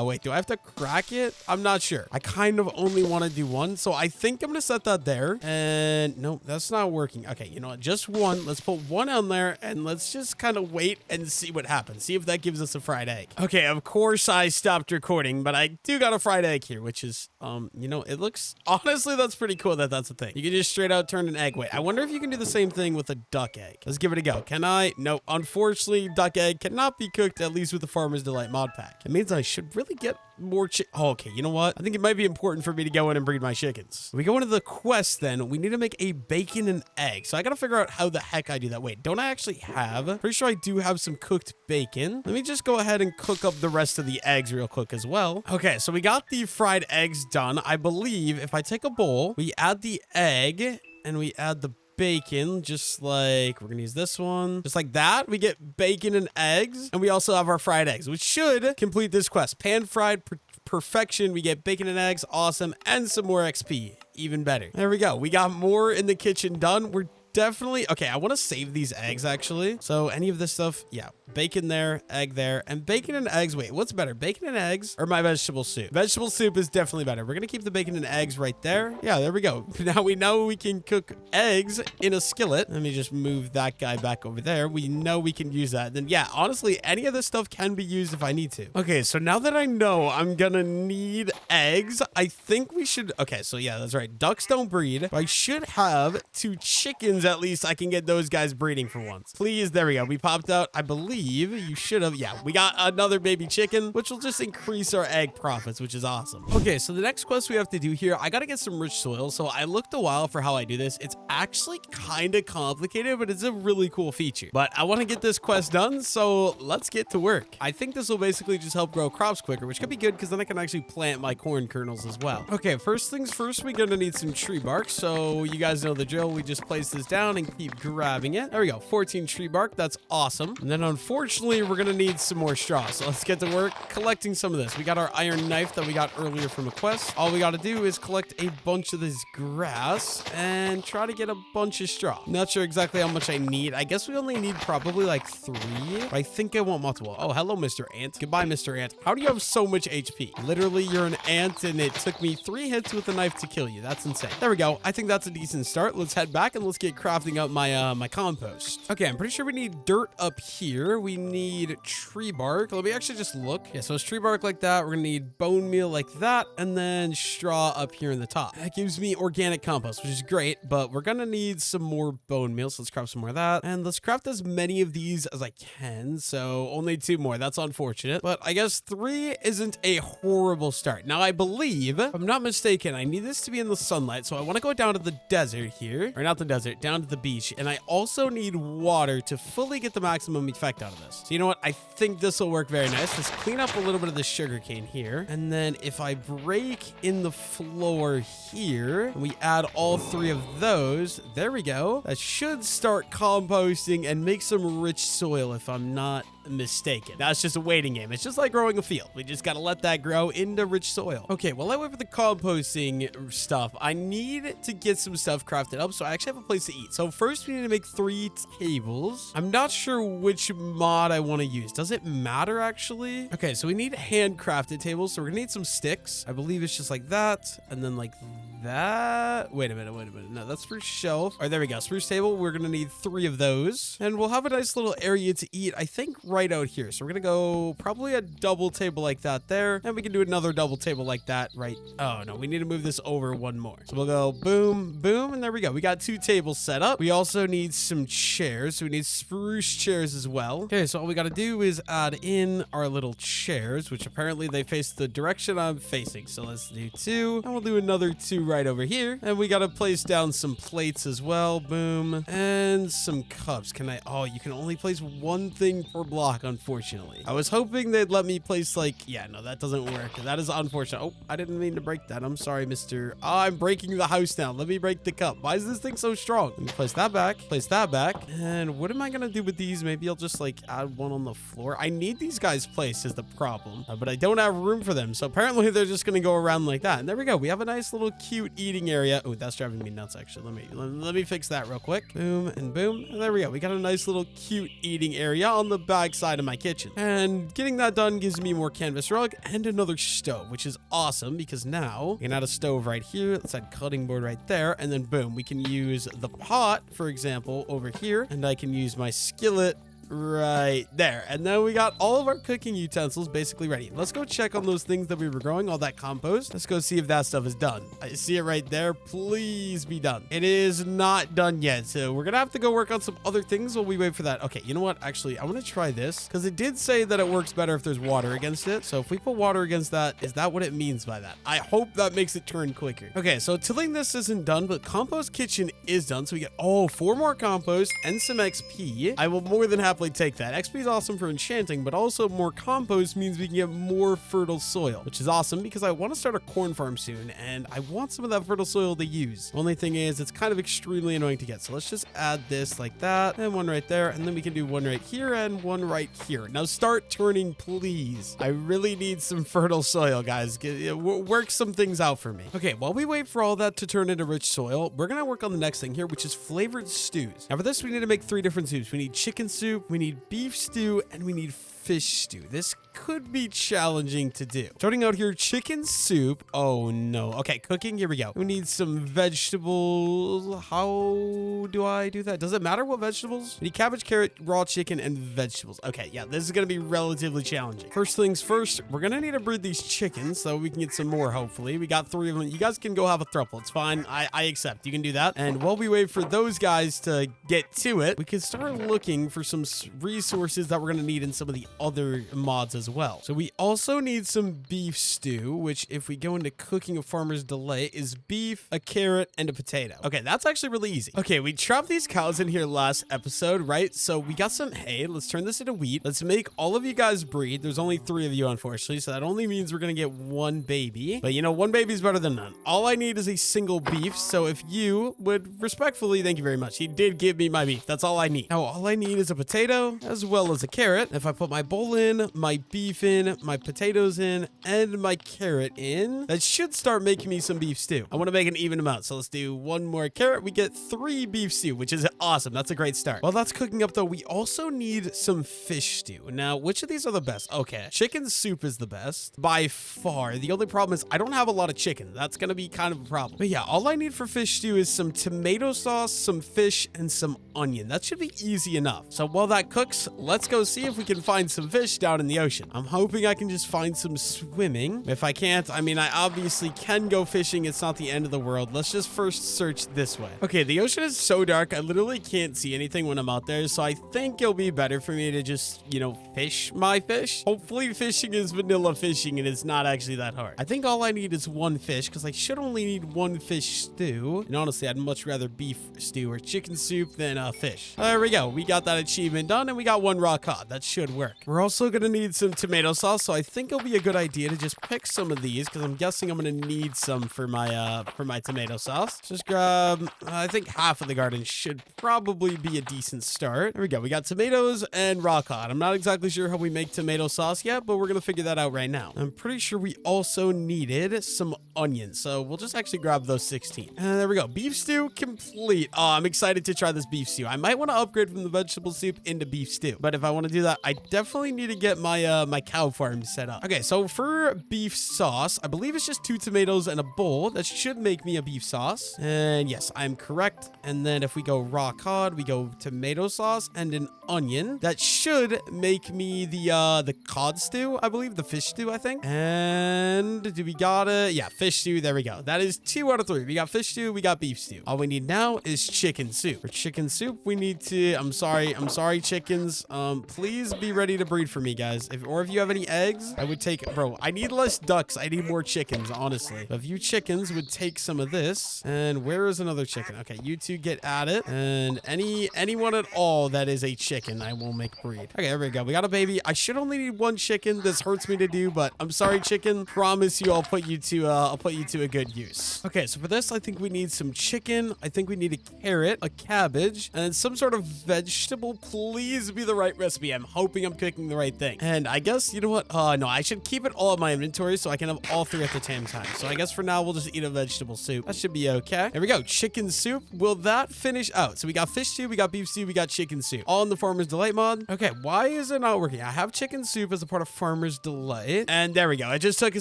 wait, do I have to crack it? I'm not sure. I kind of only want to do one. So I think I'm gonna set that there. And no, that's not working. Okay, you know what? Just one. Let's put one on there and let's just kind of wait and see what happens. See if that gives us a fried egg. Okay, of course I stopped recording, but I do got a fried egg here, which is, it looks, honestly, that's pretty cool that that's a thing. You can just straight out turn an egg. Wait, I wonder if you can do the same thing with a duck egg. Let's give it a go. Can I? No, unfortunately, duck egg cannot be cooked, at least with the Farmer's Delight mod pack. It means I should really get more okay, you know what? I think it might be important for me to go in and breed my chickens. We go into the quest then. We need to make a bacon and egg. So I gotta figure out how the heck I do that. Wait, don't I actually have? Pretty sure I do have some cooked bacon. Let me just go ahead and cook up the rest of the eggs real quick as well. Okay, so we got the fried eggs done. I believe if I take a bowl, we add the egg and we add the bacon, just like we're gonna use this one, just like that. We get bacon and eggs, and we also have our fried eggs, which should complete this quest. Pan fried perfection. We get bacon and eggs, awesome, and some more XP, even better. There we go. We got more in the kitchen done. We're definitely okay. I want to save these eggs actually. So any of this stuff, yeah, bacon there, egg there, and bacon and eggs. Wait, what's better, bacon and eggs or my vegetable soup? Vegetable soup is definitely better. We're gonna keep the bacon and eggs right there. Yeah, there we go. Now we know we can cook eggs in a skillet. Let me just move that guy back over there. We know we can use that. Then yeah, honestly, any of this stuff can be used if I need to. Okay, so now that I know I'm gonna need eggs, I think we should, okay, so yeah, that's right. Ducks don't breed. I should have 2 chickens at least. I can get those guys breeding for once. Please, there we go. We popped out, I believe you should have. Yeah, we got another baby chicken, which will just increase our egg profits, which is awesome. Okay, so the next quest we have to do here, I gotta get some rich soil. So I looked a while for how I do this. It's actually kind of complicated, but it's a really cool feature. But I want to get this quest done, so let's get to work. I think this will basically just help grow crops quicker, which could be good because then I can actually plant my corn kernels as well. Okay, first things first, we're gonna need some tree bark. So you guys know the drill. We just place this down and keep grabbing it. There we go, 14 tree bark. That's awesome. And then unfortunately, we're gonna need some more straw. So let's get to work collecting some of this. We got our iron knife that we got earlier from a quest. All we gotta do is collect a bunch of this grass and try to get a bunch of straw. Not sure exactly how much I need. I guess we only need probably like 3. But I think I want multiple. Oh, hello, Mr. Ant. Goodbye, Mr. Ant. How do you have so much HP? Literally, you're an ant and it took me 3 hits with a knife to kill you. That's insane. There we go. I think that's a decent start. Let's head back and let's get crafting up my my compost. Okay, I'm pretty sure we need dirt up here. We need tree bark. Let me actually just look. Yeah, so it's tree bark like that. We're gonna need bone meal like that, and then straw up here in the top. That gives me organic compost, which is great, but we're gonna need some more bone meal, so let's craft some more of that. And let's craft as many of these as I can, so only 2 more. That's unfortunate, but I guess 3 isn't a horrible start. Now, I believe, if I'm not mistaken, I need this to be in the sunlight, so I want to go down to the desert here, or not the desert, down to the beach, and I also need water to fully get the maximum effect out of this. So you know what? I think this will work very nice. Let's clean up a little bit of the sugarcane here, and then if I break in the floor here, and we add all 3 of those, there we go. That should start composting and make some rich soil if I'm not mistaken. That's just a waiting game. It's just like growing a field. We just got to let that grow into rich soil. Okay, while I wait for the composting stuff, I need to get some stuff crafted up so I actually have a place to eat. So first we need to make 3 tables. I'm not sure which mod I want to use. Does it matter actually? Okay, so we need handcrafted tables. So we're gonna need some sticks. I believe it's just like that, and then like that. Wait a minute. No, that's for shelf. All right, there we go. Spruce table. We're gonna need 3 of those, and we'll have a nice little area to eat, I think, right out here. So we're gonna go probably a double table like that there, and we can do another double table like that right. Oh no, we need to move this over 1 more. So we'll go boom, boom, and there we go. We got 2 tables set up. We also need some chairs. So we need spruce chairs as well. Okay, so all we gotta do is add in our little chairs, which apparently they face the direction I'm facing. So let's do 2, and we'll do another 2 right over here. And we got to place down some plates as well. Boom. And some cups. Can I? Oh, you can only place one thing per block, unfortunately. I was hoping they'd let me place like, yeah, no, that doesn't work. That is unfortunate. Oh, I didn't mean to break that. I'm sorry, Mr. Oh, I'm breaking the house now. Let me break the cup. Why is this thing so strong? Let me place that back. Place that back. And what am I going to do with these? Maybe I'll just like add one on the floor. I need these guys placed is the problem, but I don't have room for them. So apparently they're just going to go around like that. And there we go. We have a nice little cute eating area. Oh, that's driving me nuts, actually. Let me fix that real quick. Boom and boom. And there we go. We got a nice little cute eating area on the back side of my kitchen. And getting that done gives me more canvas rug and another stove, which is awesome because now we can add a stove right here. Let's add cutting board right there. And then boom, we can use the pot, for example, over here. And I can use my skillet right there. And then we got all of our cooking utensils basically ready. Let's go check on those things that we were growing, all that compost. Let's go see if that stuff is done. I see it right there. Please be done. It is not done yet. So we're gonna have to go work on some other things while we wait for that. Okay, you know what? Actually, I want to try this because it did say that it works better if there's water against it. So if we put water against that, is that what it means by that? I hope that makes it turn quicker. Okay, so tilling this isn't done, but compost kitchen is done. So we get, oh, 4 more compost and some XP. I will more than happily take that. XP is awesome for enchanting, but also more compost means we can get more fertile soil, which is awesome because I want to start a corn farm soon and I want some of that fertile soil to use. Only thing is it's kind of extremely annoying to get. So let's just add this like that and one right there. And then we can do one right here and one right here. Now start turning, please. I really need some fertile soil, guys. Work some things out for me. Okay, while we wait for all that to turn into rich soil, we're going to work on the next thing here, which is flavored stews. Now for this, we need to make 3 different soups. We need chicken soup, we need beef stew, and we need fish stew. This could be challenging to do. Starting out here, chicken soup. Oh no. Okay, cooking. Here we go. We need some vegetables. How do I do that? Does it matter what vegetables? We need cabbage, carrot, raw chicken, and vegetables. Okay, yeah, this is going to be relatively challenging. First things first, we're going to need to breed these chickens so we can get some more, hopefully. We got 3 of them. You guys can go have a throuple. It's fine. I accept. You can do that. And while we wait for those guys to get to it, we can start looking for some resources that we're going to need in some of the other mods as well. So we also need some beef stew, which if we go into cooking a farmer's delight is beef, a carrot, and a potato. Okay, that's actually really easy. Okay, we trapped these cows in here last episode, right? So we got some hay. Let's turn this into wheat. Let's make all of you guys breed. There's only 3 of you, unfortunately, so that only means we're gonna get 1 baby. But you know, 1 baby is better than none. All I need is a single beef. So if you would respectfully, thank you very much. He did give me my beef. That's all I need. Now, all I need is a potato as well as a carrot. If I put my bowl in, my beef in, my potatoes in, and my carrot in, that should start making me some beef stew. I want to make an even amount, so let's do 1 more carrot. We get 3 beef stew, which is awesome. That's a great start. While that's cooking up though, we also need some fish stew. Now, which of these are the best? Okay, chicken soup is the best by far. The only problem is I don't have a lot of chicken. That's gonna be kind of a problem. But yeah, all I need for fish stew is some tomato sauce, some fish, and some onion. That should be easy enough. So while that cooks, let's go see if we can find some fish down in the ocean. I'm hoping I can just find some swimming. If I can't, I mean, I obviously can go fishing. It's not the end of the world. Let's just first search this way. Okay, the ocean is so dark. I literally can't see anything when I'm out there. So I think it'll be better for me to just, you know, fish my fish. Hopefully fishing is vanilla fishing and it's not actually that hard. I think all I need is 1 fish because I should only need 1 fish stew. And honestly, I'd much rather beef stew or chicken soup than fish. There we go. We got that achievement done and we got 1 raw cod. That should work. We're also going to need some tomato sauce. So I think it'll be a good idea to just pick some of these because I'm guessing I'm going to need some for my tomato sauce. Just grab, I think half of the garden should probably be a decent start. There we go. We got tomatoes and raw cod. I'm not exactly sure how we make tomato sauce yet, but we're going to figure that out right now. I'm pretty sure we also needed some onions. So we'll just actually grab those 16. And there we go. Beef stew complete. Oh, I'm excited to try this beef stew. I might want to upgrade from the vegetable soup into beef stew. But if I want to do that, I definitely need to get my my cow farm set up. Okay, so for beef sauce, I believe it's just 2 tomatoes and a bowl. That should make me a beef sauce. And yes, I'm correct. And then if we go raw cod, we go tomato sauce and an onion. That should make me the cod stew, I believe, the fish stew, I think. And do we got it? Yeah, fish stew. There we go. That is 2 out of 3. We got fish stew, we got beef stew. All we need now is chicken soup. For chicken soup, we need to, I'm sorry, chickens. Please be ready need a breed for me, guys. Or if you have any eggs, I would take, bro, I need less ducks. I need more chickens, honestly. But if you chickens would take some of this. And where is another chicken? Okay, you two get at it. And anyone at all that is a chicken, I will make breed. Okay, there we go. We got a baby. I should only need one chicken. This hurts me to do, but I'm sorry, chicken. Promise you I'll put you to a good use. Okay, so for this, I think we need some chicken. I think we need a carrot, a cabbage, and some sort of vegetable. Please be the right recipe. I'm hoping I'm cooking the right thing. And I guess, you know what? No, I should keep it all in my inventory so I can have all three at the same time. So I guess for now, we'll just eat a vegetable soup. That should be okay. There we go. Chicken soup. Will that finish out? So we got fish stew, we got beef stew, we got chicken soup. All in the Farmer's Delight mod. Okay, why is it not working? I have chicken soup as a part of Farmer's Delight. And there we go. It just took a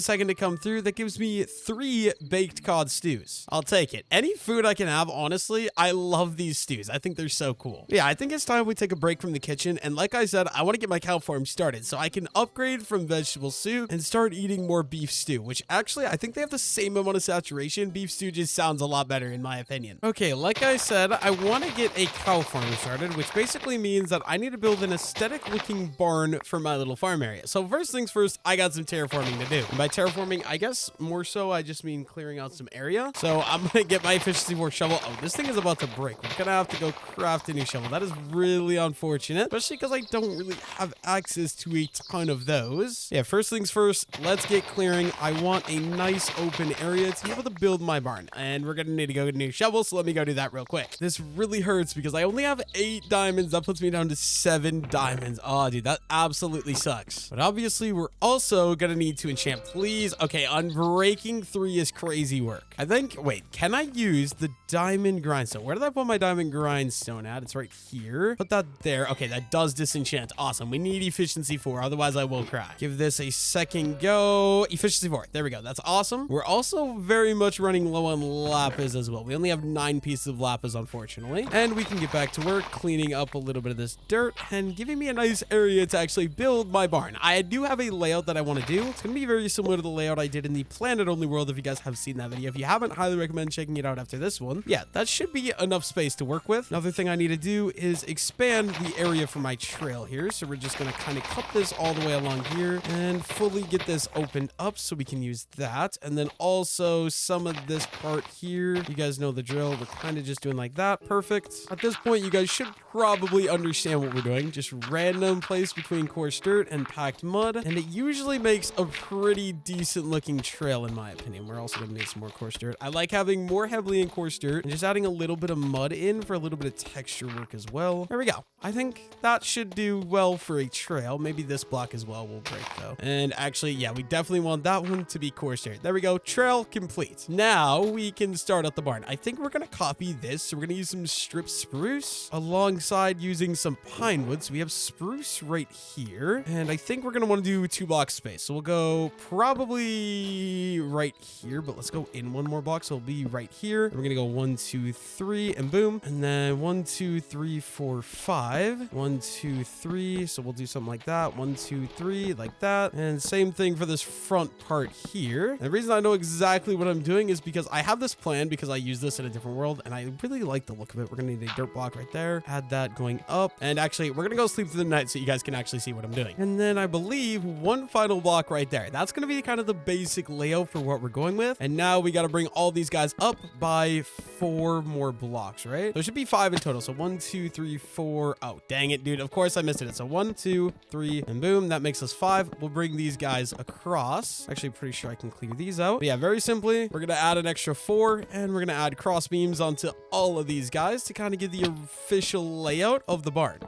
second to come through. That gives me 3 baked cod stews. I'll take it. Any food I can have, honestly, I love these stews. I think they're so cool. Yeah, I think it's time we take a break from the kitchen. And like I said, I want to get my cow farm started so I can upgrade from vegetable soup and start eating more beef stew, which actually I think they have the same amount of saturation. Beef stew just sounds a lot better in my opinion. Okay, like I said, I want to get a cow farm started, which basically means that I need to build an aesthetic looking barn for my little farm area. So first things first, I got some terraforming to do. And by terraforming, I guess more so I just mean clearing out some area. So I'm going to get my efficiency 4 shovel. Oh, this thing is about to break. We're going to have to go craft a new shovel. That is really unfortunate, especially because I don't really have access to a ton of those. Yeah, first things first, let's get clearing. I want a nice open area to be able to build my barn. And we're going to need to go get a new shovel, so let me go do that real quick. This really hurts because I only have 8 diamonds. That puts me down to 7 diamonds. Oh, dude, that absolutely sucks. But obviously, we're also going to need to enchant, please. Okay, unbreaking 3 is crazy work. I think, wait, can I use the diamond grindstone? Where did I put my diamond grindstone at? It's right here. Put that there. Okay, that does disenchant. Awesome. We need efficiency 4, otherwise I will cry. Give this a second go. Efficiency 4. There we go. That's awesome. We're also very much running low on lapis as well. We only have 9 pieces of lapis, unfortunately. And we can get back to work, cleaning up a little bit of this dirt and giving me a nice area to actually build my barn. I do have a layout that I want to do. It's going to be very similar to the layout I did in the planet only world. If you guys have seen that video, if you haven't, highly recommend checking it out after this one. Yeah, that should be enough space to work with. Another thing I need to do is expand the area for my trail here. So we're just going to kind of cut this all the way along here and fully get this opened up so we can use that. And then also some of this part here. You guys know the drill. We're kind of just doing like that. Perfect. At this point, you guys should probably understand what we're doing. Just random place between coarse dirt and packed mud. And it usually makes a pretty decent looking trail in my opinion. We're also going to need some more coarse dirt. I like having more heavily in coarse dirt and just adding a little bit of mud in for a little bit of texture work as well. There we go. I think that should do well for a trail. Maybe this block as well will break though. And actually, yeah, we definitely want that one to be coarse dirt. There we go. Trail complete. Now we can start up the barn. I think we're going to copy this. So we're going to use some stripped spruce alongside using some pine wood. So we have spruce right here. And I think we're going to want to do 2 blocks space. So we'll go probably right here, but let's go in 1 more block. So it'll be right here. We're going to go 1, 2, 3 and boom. And then 1, 2, 3, 4, 5. 1, 2, 3. So we'll do something like that. 1, 2, 3 like that. And same thing for this front part here. And the reason I know exactly what I'm doing is because I have this plan because I use this in a different world and I really like the look of it. We're going to need a dirt block right there. Add that going up. And actually, we're going to go sleep through the night so you guys can actually see what I'm doing. And then I believe 1 final block right there. That's going to be kind of the basic layout for what we're going with. And now we got to bring all these guys up by 4 more blocks, right? So it should be 5 in total. So 1, 2, 3, 4. Oh, dang it, dude. Of course I missed it. So 1, 2, 3, and boom. That makes us 5. We'll bring these guys across. Actually, pretty sure I can clear these out. But yeah, very simply, we're going to add an extra 4 and we're going to add cross beams onto all of these guys to kind of give the official layout of the barn.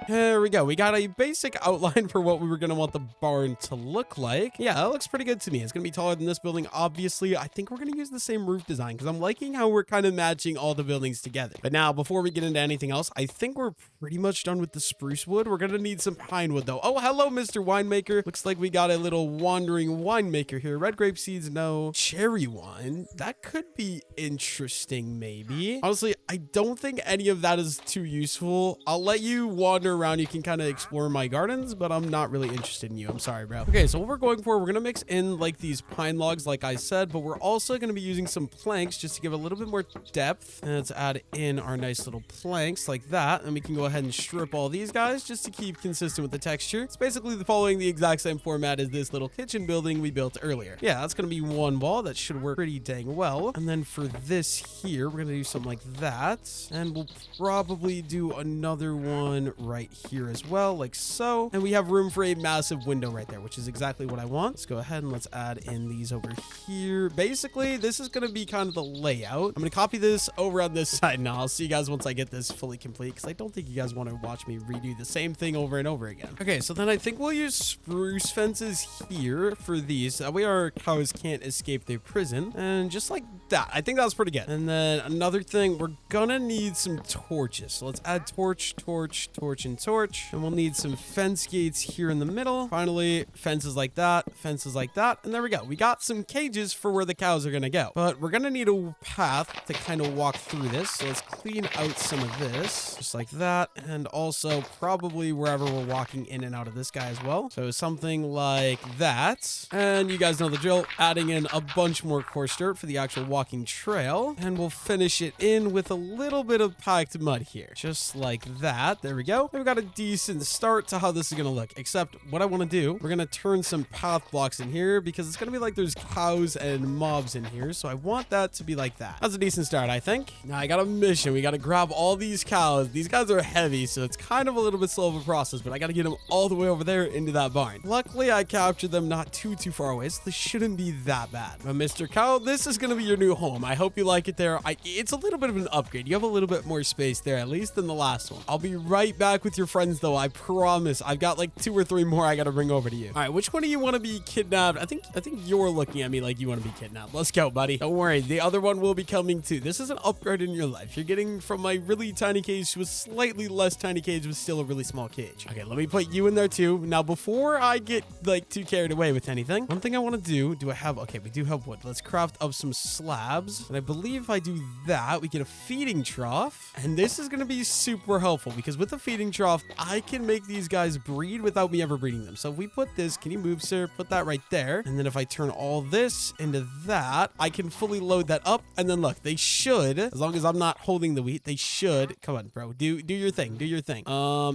There we go. We got a basic outline for what we were going to want the barn to look like. Yeah, that looks pretty good to me. It's going to be taller than this building. Obviously, I think we're going to use the same roof design because I'm liking how we're kind of matching all the buildings together. But now, before we get into anything else, I think we're pretty much done with the spruce wood. We're going to need some pine wood, though. Oh, hello, Mr. Winemaker. Looks like we got a little wandering winemaker here. Red grape seeds, no. Cherry wine. That could be interesting, maybe. Honestly, I don't think any of that is too useful. I'll let you wander you're around, you can kind of explore my gardens, but I'm not really interested in you. I'm sorry, bro. Okay, so what we're going for, we're going to mix in like these pine logs, like I said, but we're also going to be using some planks just to give a little bit more depth. And let's add in our nice little planks like that. And we can go ahead and strip all these guys just to keep consistent with the texture. It's basically following the exact same format as this little kitchen building we built earlier. Yeah, that's going to be one wall. That should work pretty dang well. And then for this here, we're going to do something like that. And we'll probably do another one right here as well, like so. And we have room for a massive window right there, which is exactly what I want. Let's go ahead and let's add in these over here. Basically, this is going to be kind of the layout. I'm going to copy this over on this side now. I'll see you guys once I get this fully complete, because I don't think you guys want to watch me redo the same thing over and over again. Okay, so then I think we'll use spruce fences here for these. That way our cows can't escape their prison. And just like that, I think that was pretty good. And then another thing, we're gonna need some torches. So let's add torch, torch, torch, and torch. And we'll need some fence gates here in the middle. Finally, fences like that, fences like that. And there we go. We got some cages for where the cows are gonna go. But we're gonna need a path to kind of walk through this. So let's clean out some of this, just like that. And also probably wherever we're walking in and out of this guy as well. So something like that. And you guys know the drill, adding in a bunch more coarse dirt for the actual walking trail. And we'll finish it in with a little bit of packed mud here, just like that. There we go. And we got a decent start to how this is going to look, except what I want to do, we're going to turn some path blocks in here because it's going to be like there's cows and mobs in here. So I want that to be like that. That's a decent start, I think. Now I got a mission. We got to grab all these cows. These guys are heavy, so it's kind of a little bit slow of a process, but I got to get them all the way over there into that barn. Luckily, I captured them not too far away, so this shouldn't be that bad. But Mr. Cow, this is going to be your new home. I hope you like it there. It's a little bit of an upgrade. You have a little bit more space there, at least than the last one. I'll be right back with your friends, though. I promise. I've got like 2 or 3 more I got to bring over to you. All right, which one of you want to be kidnapped? I think you're looking at me like you want to be kidnapped. Let's go, buddy. Don't worry. The other one will be coming too. This is an upgrade in your life. You're getting from my really tiny cage to a slightly less tiny cage with still a really small cage. Okay, let me put you in there too. Now, before I get like too carried away with anything, one thing I want to do I have, okay, we do have wood. Let's craft up some slabs. And I believe if I do that, we get a feeding trough. And this is going to be super helpful because with the feeding trough, I can make these guys breed without me ever breeding them. So if we put this, can you move, sir? Put that right there. And then if I turn all this into that, I can fully load that up. And then look, they should, as long as I'm not holding the wheat, they should, come on, bro, do your thing, do your thing.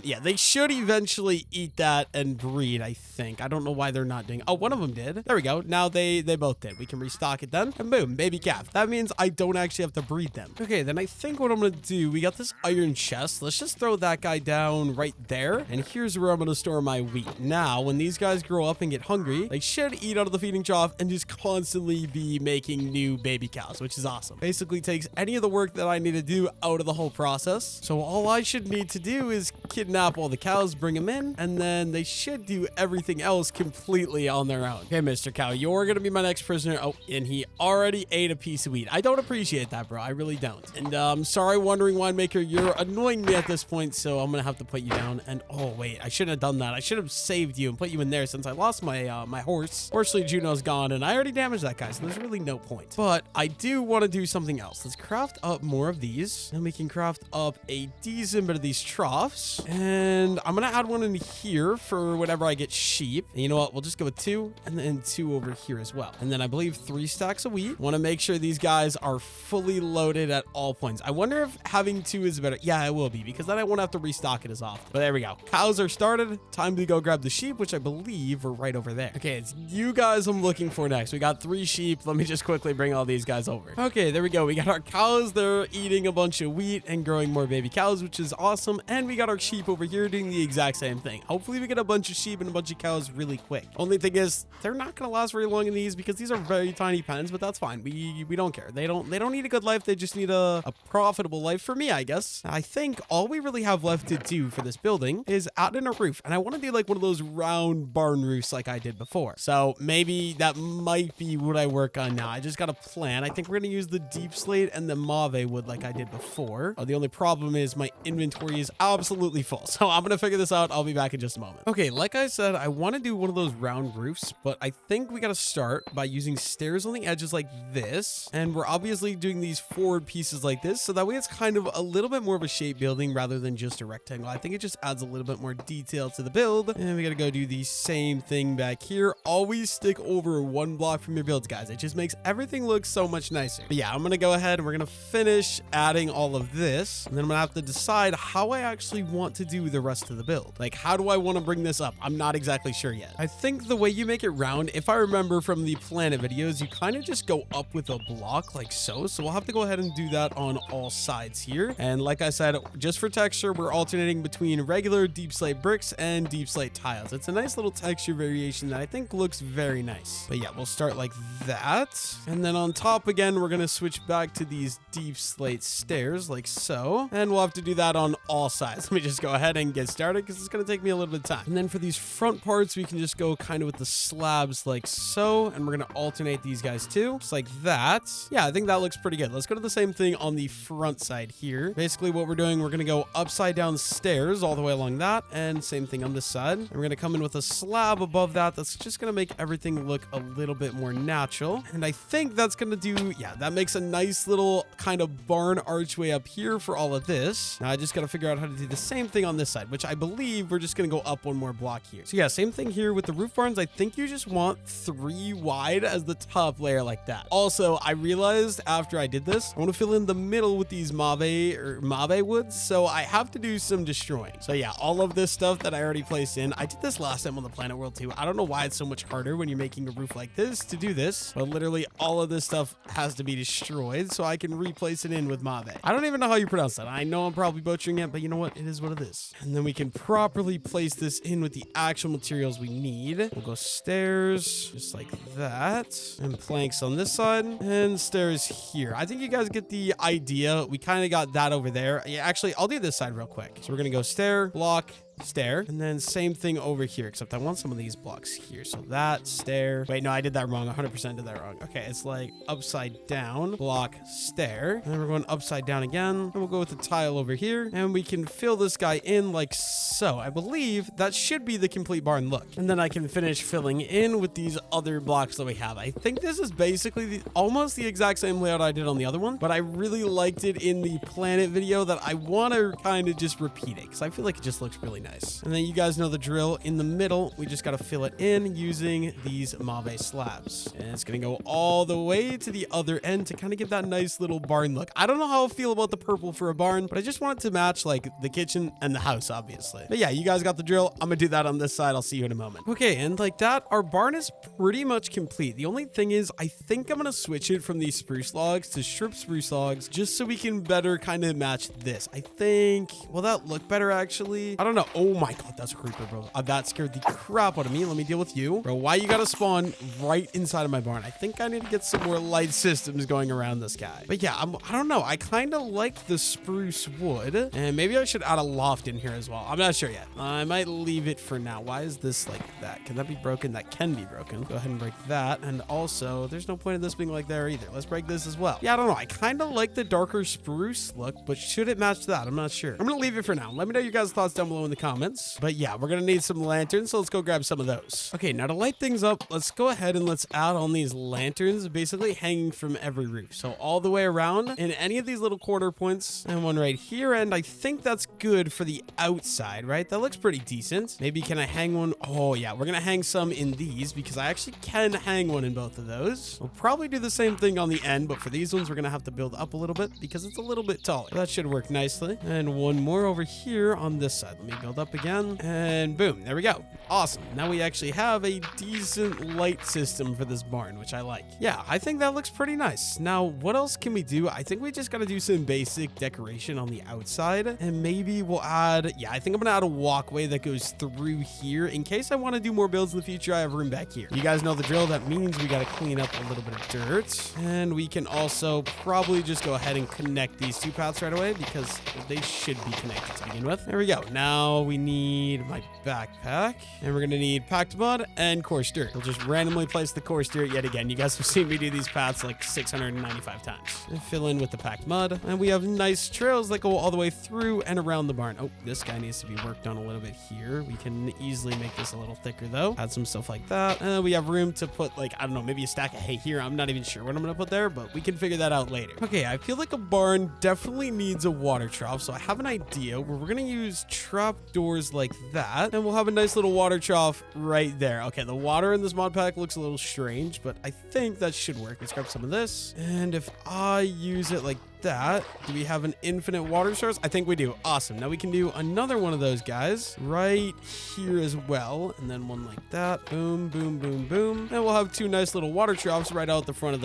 Yeah, they should eventually eat that and breed, I think. I don't know why they're not doing, oh, one of them did. There we go. Now they both did. We can restock it then, and boom, baby calf. That means I don't actually have to breed them. Okay, then I think what I'm gonna do, we got this iron chest. Let's just throw that guy down right there. And here's where I'm gonna store my wheat. Now, when these guys grow up and get hungry, they should eat out of the feeding trough and just constantly be making new baby cows, which is awesome. Basically takes any of the work that I need to do out of the whole process. So all I should need to do is kidnap all the cows, bring them in, and then they should do everything else completely on their own. Okay, Mr. Cow, you're gonna be my next prisoner. Oh, and he already ate a piece of wheat. I don't appreciate that, bro. I really don't. And I'm sorry, Wandering Winemaker, you're annoying me at this point, so I'm gonna have to put you down. And oh wait, I shouldn't have done that. I should have saved you and put you in there since I lost my my horse. Fortunately, Juno's gone, and I already damaged that guy, so there's really no point. But I do want to do something else. Let's craft up more of these, and we can craft up a decent bit of these troughs. And I'm gonna add one in here for whenever I get sheep. And you know what? We'll just go with 2, and then 2 over here as well. And then I believe 3 stacks of wheat. Want to make sure these guys are fully loaded at all points. I wonder if having 2 is better. Yeah, it will be, because then I won't have to restock it as often. But there we go. Cows are started. Time to go grab the sheep, which I believe are right over there. Okay, it's you guys I'm looking for next. We got 3 sheep. Let me just quickly bring all these guys over. Okay, there we go. We got our cows. They're eating a bunch of wheat and growing more baby cows, which is awesome. And we got our sheep over here doing the exact same thing. Hopefully we get a bunch of sheep and a bunch of cows really quick. Only thing is, they're not going to last very long in these because these are very tiny pens, but that's fine. We don't care. They don't need a good life. They just need a profitable life for me, I guess. I think all we really have left to do for this building is add in a roof. And I want to do like one of those round barn roofs like I did before. So maybe that might be what I work on now. I just got a plan. I think we're going to use the deep slate and the mauve wood like I did before. The only problem is my inventory is absolutely full. So I'm going to figure this out. I'll be back in just a moment. Okay, like I said, I want to do one of those round roofs, but I think we got to start by using stairs on the edges like this. And we're obviously doing these forward pieces like this. So that way it's kind of a little bit more of a shape building rather than just a rectangle. well. I think it just adds a little bit more detail to the build. And we got to go do the same thing back here. Always stick over one block from your builds, guys. It just makes everything look so much nicer. But yeah, I'm going to go ahead and we're going to finish adding all of this. And then I'm going to have to decide how I actually want to do the rest of the build. Like, how do I want to bring this up? I'm not exactly sure yet. I think the way you make it round, if I remember from the planet videos, you kind of just go up with a block like so. So we'll have to go ahead and do that on all sides here. And like I said, just for texture, we're alternating between regular deep slate bricks and deep slate tiles. It's a nice little texture variation that I think looks very nice. But yeah, we'll start like that. And then on top again, we're going to switch back to these deep slate stairs like so. And we'll have to do that on all sides. Let me just go ahead and get started because it's going to take me a little bit of time. And then for these front parts, we can just go kind of with the slabs like so. And we're going to alternate these guys too, just like that. Yeah, I think that looks pretty good. Let's go to the same thing on the front side here. Basically what we're doing, we're going to go upside down stairs all the way along that, and same thing on this side. And we're going to come in with a slab above that. That's just going to make everything look a little bit more natural. And I think that's going to do, yeah, that makes a nice little kind of barn archway up here for all of this. Now I just got to figure out how to do the same thing on this side, which I believe we're just going to go up one more block here. So yeah, same thing here with the roof barns. I think you just want 3 wide as the top layer like that. Also, I realized after I did this, I want to fill in the middle with these mave woods. So I have to do some destroying. So yeah, all of this stuff that I already placed in, I did this last time on the Planet World too. I don't know why it's so much harder when you're making a roof like this to do this, but literally all of this stuff has to be destroyed so I can replace it in with mave. I don't even know how you pronounce that. I know I'm probably butchering it, but you know what? It is what it is. And then we can properly place this in with the actual materials we need. We'll go stairs just like that, and planks on this side, and stairs here. I think you guys get the idea. We kind of got that over there. Yeah, actually, I'll do this side real quick. So we're gonna go stair, block, stair, and then same thing over here, except I want some of these blocks here. So that stair, wait, no, I did that wrong. 100% did that wrong. Okay, it's like upside down, block, stair, and then we're going upside down again, and we'll go with the tile over here, and we can fill this guy in like so. I believe that should be the complete barn look, and then I can finish filling in with these other blocks that we have. I think this is basically almost the exact same layout I did on the other one, but I really liked it in the planet video that I want to kind of just repeat it because I feel like it just looks really nice. And then you guys know the drill. In the middle, we just got to fill it in using these mave slabs. And it's going to go all the way to the other end to kind of give that nice little barn look. I don't know how I feel about the purple for a barn, but I just want it to match like the kitchen and the house, obviously. But yeah, you guys got the drill. I'm going to do that on this side. I'll see you in a moment. Okay, and like that, our barn is pretty much complete. The only thing is, I think I'm going to switch it from these spruce logs to strip spruce logs just so we can better kind of match this. I think, will that look better actually? I don't know. Oh my god, that's a creeper, bro. That scared the crap out of me. Let me deal with you. Bro, why you gotta spawn right inside of my barn? I think I need to get some more light systems going around this guy. But yeah, I don't know. I kind of like the spruce wood. And maybe I should add a loft in here as well. I'm not sure yet. I might leave it for now. Why is this like that? Can that be broken? That can be broken. Go ahead and break that. And also, there's no point in this being like there either. Let's break this as well. Yeah, I don't know. I kind of like the darker spruce look, but should it match that? I'm not sure. I'm gonna leave it for now. Let me know your guys' thoughts down below in the comments. But yeah, we're gonna need some lanterns, so let's go grab some of those. Okay, now to light things up, let's go ahead and let's add on these lanterns, basically hanging from every roof. So all the way around in any of these little quarter points, and one right here. And I think that's good for the outside, right? That looks pretty decent. Maybe can I hang one? Oh yeah, we're gonna hang some in these because I actually can hang one in both of those. We'll probably do the same thing on the end, but for these ones, we're gonna have to build up a little bit because it's a little bit taller. That should work nicely. And one more over here on this side. Let me build up again. And boom, there we go. Awesome. Now we actually have a decent light system for this barn, which I like. Yeah, I think that looks pretty nice. Now, what else can we do? I think we just got to do some basic decoration on the outside, and maybe we'll add, yeah, I think I'm going to add a walkway that goes through here in case I want to do more builds in the future. I have room back here. You guys know the drill. That means we got to clean up a little bit of dirt, and we can also probably just go ahead and connect these two paths right away because they should be connected to begin with. There we go. Now we need my backpack, and we're gonna need packed mud and coarse dirt. We'll just randomly place the coarse dirt yet again. You guys have seen me do these paths like 695 times. And fill in with the packed mud, and we have nice trails that go all the way through and around the barn. Oh, this guy needs to be worked on a little bit here. We can easily make this a little thicker though. Add some stuff like that. We have room to put like, I don't know, maybe a stack of hay here. I'm not even sure what I'm gonna put there, but we can figure that out later. Okay, I feel like a barn definitely needs a water trough, so I have an idea where we're gonna use trap doors like that, and we'll have a nice little water trough right there. Okay, the water in this mod pack looks a little strange, but I think that should work. Let's grab some of this, and if I use it like that, do we have an infinite water source? I think we do. Awesome. Now we can do another one of those guys right here as well, and then one like that. Boom, boom, boom, boom. And we'll have two nice little water troughs right out the front of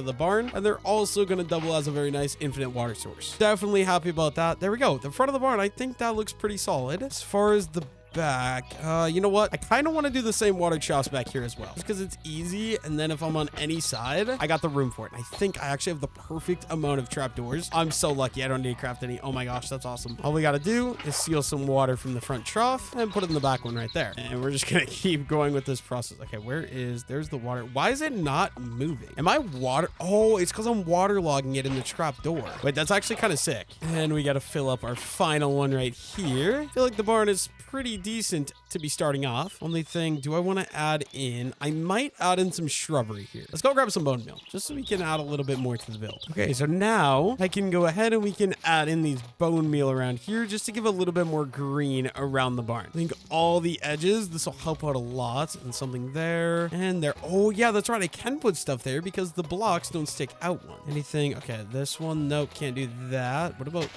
the barn, and they're also going to double as a very nice infinite water source. Definitely happy about that. There we go. The front of the barn, I think that looks pretty solid. As far as the back, you know what, I kind of want to do the same water troughs back here as well, just because it's easy, and then if I'm on any side, I got the room for it. And I think I actually have the perfect amount of trapdoors. I'm so lucky I don't need to craft any. Oh my gosh, that's awesome. All we got to do is seal some water from the front trough and put it in the back one right there, and we're just gonna keep going with this process. Okay, there's the water. Why is it not moving? Am I water? Oh, it's because I'm waterlogging it in the trapdoor. Wait, that's actually kind of sick. And we got to fill up our final one right here. I feel like the barn is pretty decent to be starting off. Only thing, do I want to add in? I might add in some shrubbery here. Let's go grab some bone meal, just so we can add a little bit more to the build. Okay, so now I can go ahead and we can add in these bone meal around here just to give a little bit more green around the barn. I think all the edges, this will help out a lot. And something there and there. Oh yeah, that's right. I can put stuff there because the blocks don't stick out one. Anything? Okay, this one, nope, can't do that. What about,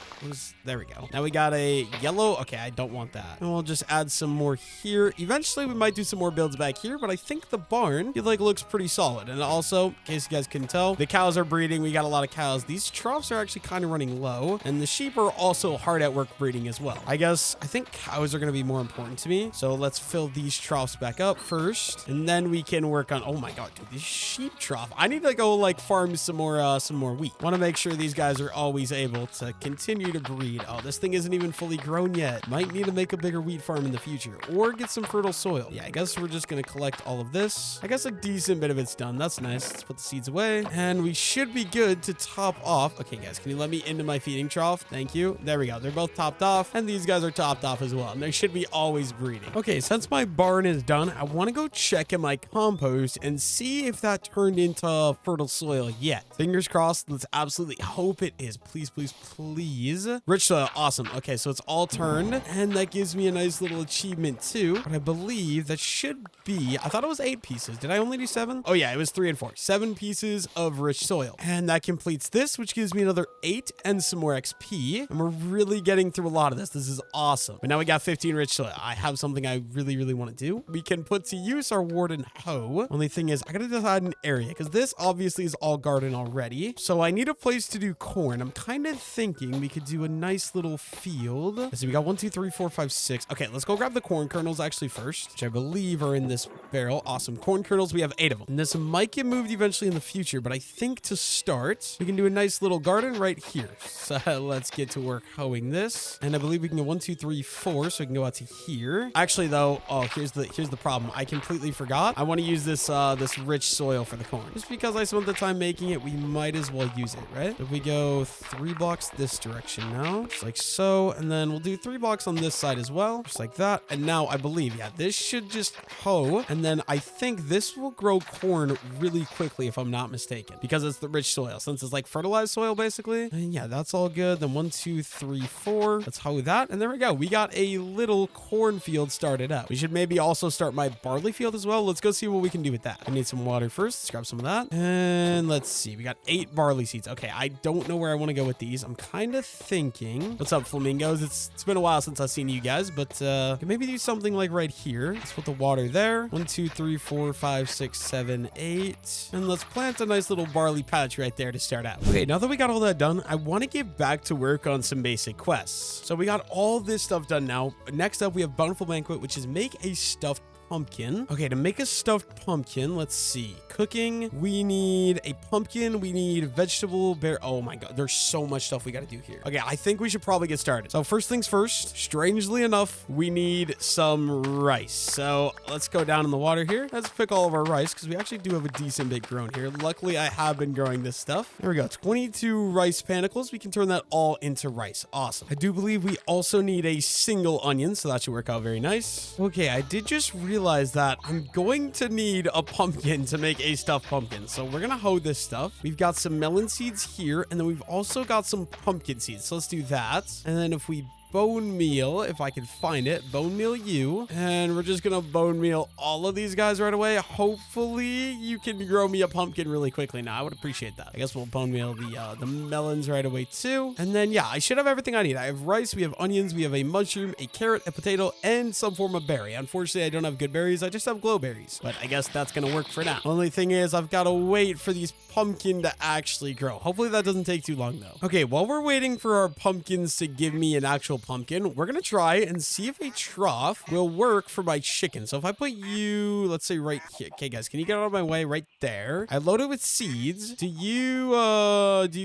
there we go. Now we got a yellow. Okay, I don't want that. And we'll just add some more here. Eventually we might do some more builds back here, but I think the barn, it like looks pretty solid. And also, in case you guys couldn't tell, the cows are breeding. We got a lot of cows. These troughs are actually kind of running low, and the sheep are also hard at work breeding as well. I think cows are going to be more important to me, so let's fill these troughs back up first, and then we can work on, oh my god, dude, this sheep trough, I need to go like farm some more wheat. Want to make sure these guys are always able to continue to breed. Oh, this thing isn't even fully grown yet. Might need to make a bigger wheat farm in the future, or get some fertile soil. Yeah, I guess we're just gonna collect all of this. I guess a decent bit of it's done. That's nice. Let's put the seeds away, and we should be good to top off. Okay guys, can you let me into my feeding trough? Thank you. There we go. They're both topped off, and these guys are topped off as well, and they should be always breeding. Okay, since my barn is done, I want to go check in my compost and see if that turned into fertile soil yet. Fingers crossed. Let's absolutely hope it is. Please, please, please. Rich soil. Awesome. Okay, so it's all turned, and that gives me a nice little achievement too. But I believe that should be, I thought it was 8 pieces. Did I only do 7? Oh yeah, it was 3 and 4. 7 pieces of rich soil. And that completes this, which gives me another 8 and some more XP. And we're really getting through a lot of this. This is awesome. But now we got 15 rich soil. I have something I really, really want to do. We can put to use our warden hoe. Only thing is, I gotta decide an area, because this obviously is all garden already. So I need a place to do corn. I'm kind of thinking we could do a nice little field. Let's see, we got 1, 2, 3, 4, 5, 6. Okay, let's go grab the corn kernels actually first, which I believe are in this barrel. Awesome. Corn kernels, we have 8 of them. And this might get moved eventually in the future, but I think to start, we can do a nice little garden right here. So let's get to work hoeing this. And I believe we can go 1, 2, 3, 4, so we can go out to here. Actually though, oh, here's the problem. I completely forgot. I want to use this this rich soil for the corn. Just because I spent the time making it, we might as well use it, right? If we go 3 blocks this direction now, just like so, and then we'll do 3 blocks on this side as well, just like that. And now I believe, yeah, this should just hoe, and then I think this will grow corn really quickly if I'm not mistaken, because it's the rich soil, since it's like fertilized soil basically. And yeah, that's all good. Then 1, 2, 3, 4. Let's hoe that, and there we go. We got a little cornfield started up. We should maybe also start my barley field as well. Let's go see what we can do with that. I need some water first. Let's grab some of that, and let's see. We got 8 barley seeds. Okay, I don't know where I want to go with these. I'm kind of thinking, what's up, flamingos? It's been a while since I've seen you guys, but maybe do something like right here. Let's put the water there. 1, 2, 3, 4, 5, 6, 7, 8, and let's plant a nice little barley patch right there to start out. Okay, now that we got all that done, I want to get back to work on some basic quests. So we got all this stuff done now. Next up, we have Bountiful Banquet, which is make a stuffed pumpkin. Okay, to make a stuffed pumpkin, let's see. Cooking, we need a pumpkin. We need vegetable bear. Oh my God, there's so much stuff we got to do here. Okay, I think we should probably get started. So first things first, strangely enough, we need some rice. So let's go down in the water here. Let's pick all of our rice because we actually do have a decent bit grown here. Luckily, I have been growing this stuff. There we go. 22 rice panicles. We can turn that all into rice. Awesome. I do believe we also need a single onion, so that should work out very nice. Okay, I did just realize that I'm going to need a pumpkin to make a stuffed pumpkin. So we're going to hoe this stuff. We've got some melon seeds here, and then we've also got some pumpkin seeds. So let's do that. And then if we bone meal, if I can find it, bone meal you, and we're just gonna bone meal all of these guys right away. Hopefully you can grow me a pumpkin really quickly. Now I would appreciate that. I guess we'll bone meal the melons right away too, and then yeah, I should have everything I need. I have rice, we have onions, we have a mushroom, a carrot, a potato, and some form of berry. Unfortunately, I don't have good berries. I just have glow berries, but I guess that's gonna work for now. Only thing is, I've got to wait for these pumpkin to actually grow. Hopefully that doesn't take too long though. Okay, while we're waiting for our pumpkins to give me an actual pumpkin, we're gonna try and see if a trough will work for my chicken. So if I put you, let's say right here. Okay guys, can you get out of my way right there? I load it with seeds. Do you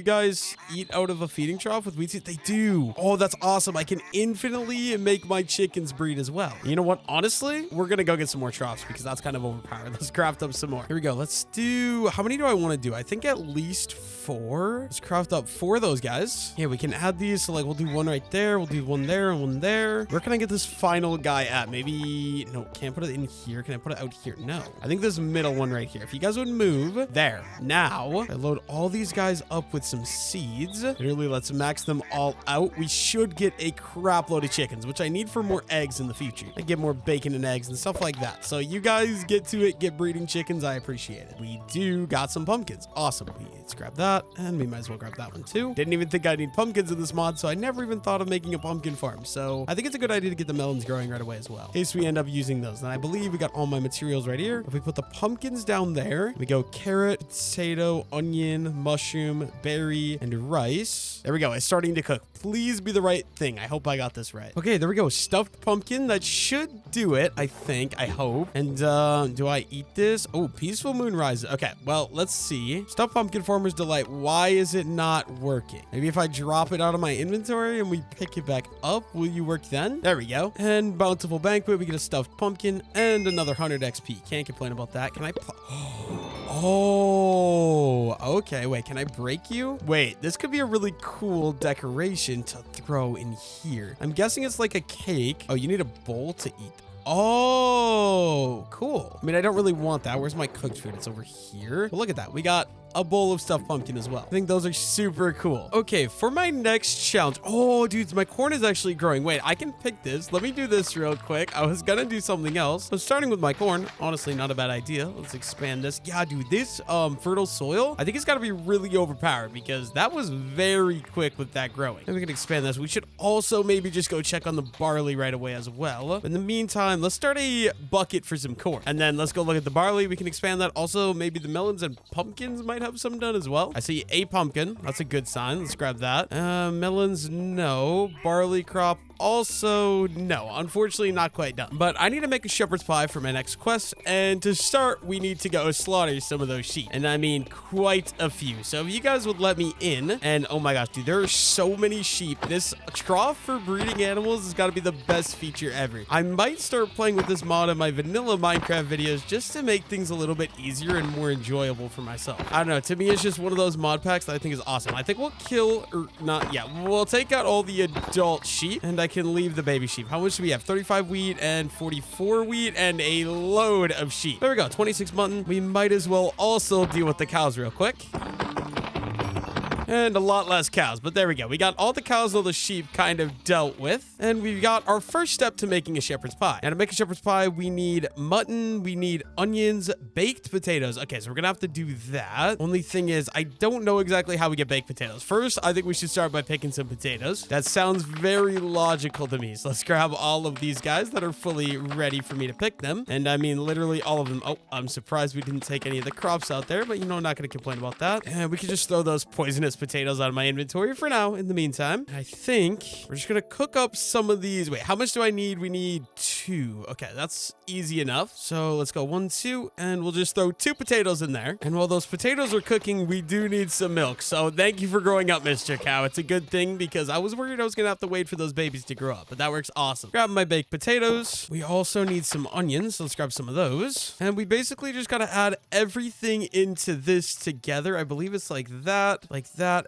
guys eat out of a feeding trough with wheat seeds? They do. Oh, that's awesome. I can infinitely make my chickens breed as well. You know what? Honestly, we're gonna go get some more troughs because that's kind of overpowered. Let's craft up some more. Here we go. Let's do, how many do I want to do? I think at least 4. Let's craft up 4 of those guys. Yeah, we can add these. So like we'll do one right there. We'll do one there and one there. Where can I get this final guy at? Maybe, no, can't put it in here. Can I put it out here? No. I think this middle one right here. If you guys would move there. Now, I load all these guys up with some seeds. Literally, let's max them all out. We should get a crap load of chickens, which I need for more eggs in the future. I get more bacon and eggs and stuff like that. So you guys get to it, get breeding chickens. I appreciate it. We do got some pumpkins. Awesome. Let's grab that, and we might as well grab that one too. Didn't even think I need pumpkins in this mod, so I never even thought of making a pumpkin farm. So I think it's a good idea to get the melons growing right away as well, in case we end up using those. And I believe we got all my materials right here. If we put the pumpkins down there, we go carrot, potato, onion, mushroom, berry, and rice. There we go. It's starting to cook. Please be the right thing. I hope I got this right. Okay, there we go. Stuffed pumpkin. That should do it, I think. I hope. And do I eat this? Oh, peaceful moonrise. Okay, well, let's see. Stuffed pumpkin farmer's delight. Why is it not working? Maybe if I drop it out of my inventory and we pick it back up, will you work then? There we go. And bountiful banquet. We get a stuffed pumpkin and another 100 XP. Can't complain about that. Can I Oh, okay. Wait, can I break you? Wait, this could be a really cool decoration to throw in here. I'm guessing it's like a cake. Oh, you need a bowl to eat. Oh, cool. I mean, I don't really want that. Where's my cooked food? It's over here. But look at that. We got a bowl of stuffed pumpkin as well. I think those are super cool. Okay, for my next challenge. Oh, dudes, my corn is actually growing. Wait, I can pick this. Let me do this real quick. I was gonna do something else. So starting with my corn, honestly, not a bad idea. Let's expand this. Yeah, dude, this fertile soil, I think it's gotta be really overpowered because that was very quick with that growing. And we can expand this. We should also maybe just go check on the barley right away as well. In the meantime, let's start a bucket for some corn. And then let's go look at the barley. We can expand that. Also, maybe the melons and pumpkins might have some done as well. I see a pumpkin. That's a good sign. Let's grab that. Melons, no. Barley crop, also no. Unfortunately, not quite done. But I need to make a shepherd's pie for my next quest. And to start, we need to go slaughter some of those sheep. And I mean, quite a few. So if you guys would let me in, and oh my gosh, dude, there are so many sheep. This trough for breeding animals has got to be the best feature ever. I might start playing with this mod in my vanilla Minecraft videos just to make things a little bit easier and more enjoyable for myself. I don't know. To me, it's just one of those mod packs that I think is awesome. I think we'll kill, or not, yeah, we'll take out all the adult sheep, and I can leave the baby sheep. How much do we have? 35 wheat and 44 wheat and a load of sheep. There we go. 26 mutton. We might as well also deal with the cows real quick. And a lot less cows, but there we go. We got all the cows and all the sheep kind of dealt with. And we've got our first step to making a shepherd's pie. Now to make a shepherd's pie, we need mutton, we need onions, baked potatoes. Okay, so we're gonna have to do that. Only thing is, I don't know exactly how we get baked potatoes. First, I think we should start by picking some potatoes. That sounds very logical to me. So let's grab all of these guys that are fully ready for me to pick them. And I mean, literally all of them. Oh, I'm surprised we didn't take any of the crops out there, but you know, I'm not gonna complain about that. And we can just throw those poisonous potatoes out of my inventory for now in the meantime. I think we're just gonna cook up some of these. Wait, how much do I need? We need 2. Okay, that's easy enough. So let's go 1, 2, and we'll just throw 2 potatoes in there. And while those potatoes are cooking, we do need some milk. So thank you for growing up, Mr. Cow. It's a good thing because I was worried I was gonna have to wait for those babies to grow up, but that works awesome. Grab my baked potatoes. We also need some onions. So let's grab some of those. And we basically just gotta add everything into this together. I believe it's like that,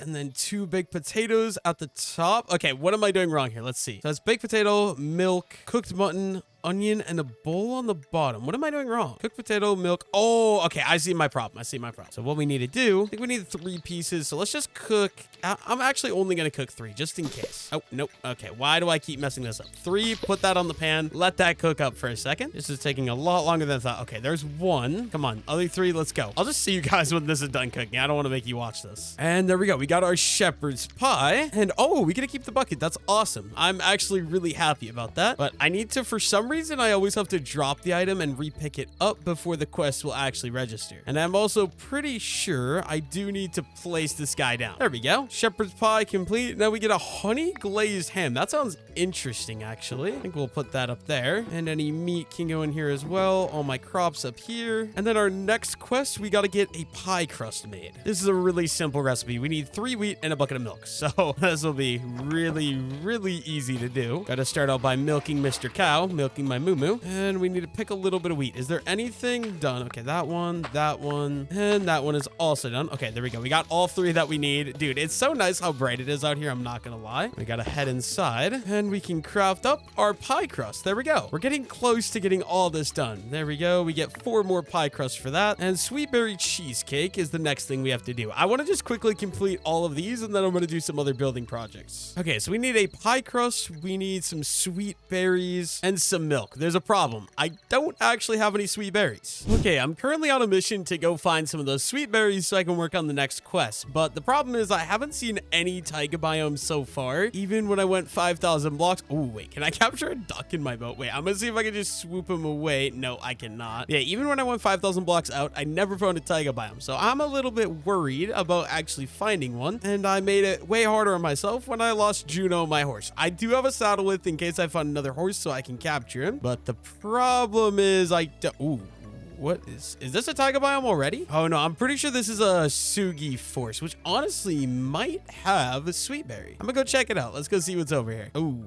and then 2 baked potatoes at the top. Okay, what am I doing wrong here? Let's see. So that's baked potato, milk, cooked mutton, onion, and a bowl on the bottom. What am I doing wrong? Cooked potato, milk. Oh, okay. I see my problem. So what we need to do, I think we need 3 pieces. So let's just cook. I'm actually only going to cook 3 just in case. Oh, nope. Okay. Why do I keep messing this up? 3, put that on the pan. Let that cook up for a second. This is taking a lot longer than I thought. Okay, there's 1. Come on. Other 3, let's go. I'll just see you guys when this is done cooking. I don't want to make you watch this. And there we go. We got our shepherd's pie. And oh, we get to keep the bucket. That's awesome. I'm actually really happy about that. But I need to, for some reason, I always have to drop the item and repick it up before the quest will actually register. And I'm also pretty sure I do need to place this guy down. There we go. Shepherd's pie complete. Now we get a honey glazed ham. That sounds interesting, actually. I think we'll put that up there. And any meat can go in here as well. All my crops up here. And then our next quest, we got to get a pie crust made. This is a really simple recipe. We need 3 wheat and a bucket of milk. So this will be really, really easy to do. Got to start out by milking Mr. Cow, milking my moo. And we need to pick a little bit of wheat. Is there anything done? Okay, that one, and that one is also done. Okay, there we go. We got all 3 that we need. Dude, it's so nice how bright it is out here. I'm not gonna lie. We gotta head inside and we can craft up our pie crust. There we go. We're getting close to getting all this done. There we go. We get 4 more pie crusts for that. And sweet berry cheesecake is the next thing we have to do. I want to just quickly complete all of these and then I'm gonna do some other building projects. Okay, so we need a pie crust. We need some sweet berries and some milk. There's a problem. I don't actually have any sweet berries. Okay, I'm currently on a mission to go find some of those sweet berries so I can work on the next quest. But the problem is I haven't seen any taiga biomes so far, even when I went 5,000 blocks. Oh, wait, can I capture a duck in my boat? Wait, I'm gonna see if I can just swoop him away. No, I cannot. Yeah, even when I went 5,000 blocks out, I never found a taiga biome. So I'm a little bit worried about actually finding one. And I made it way harder on myself when I lost Juno, my horse. I do have a saddle with in case I find another horse so I can capture him. But the problem is ooh, what is this a taiga biome already? Oh no, I'm pretty sure this is a Sugi forest, which honestly might have a sweet berry. I'm gonna go check it out. Let's go see what's over here. Oh,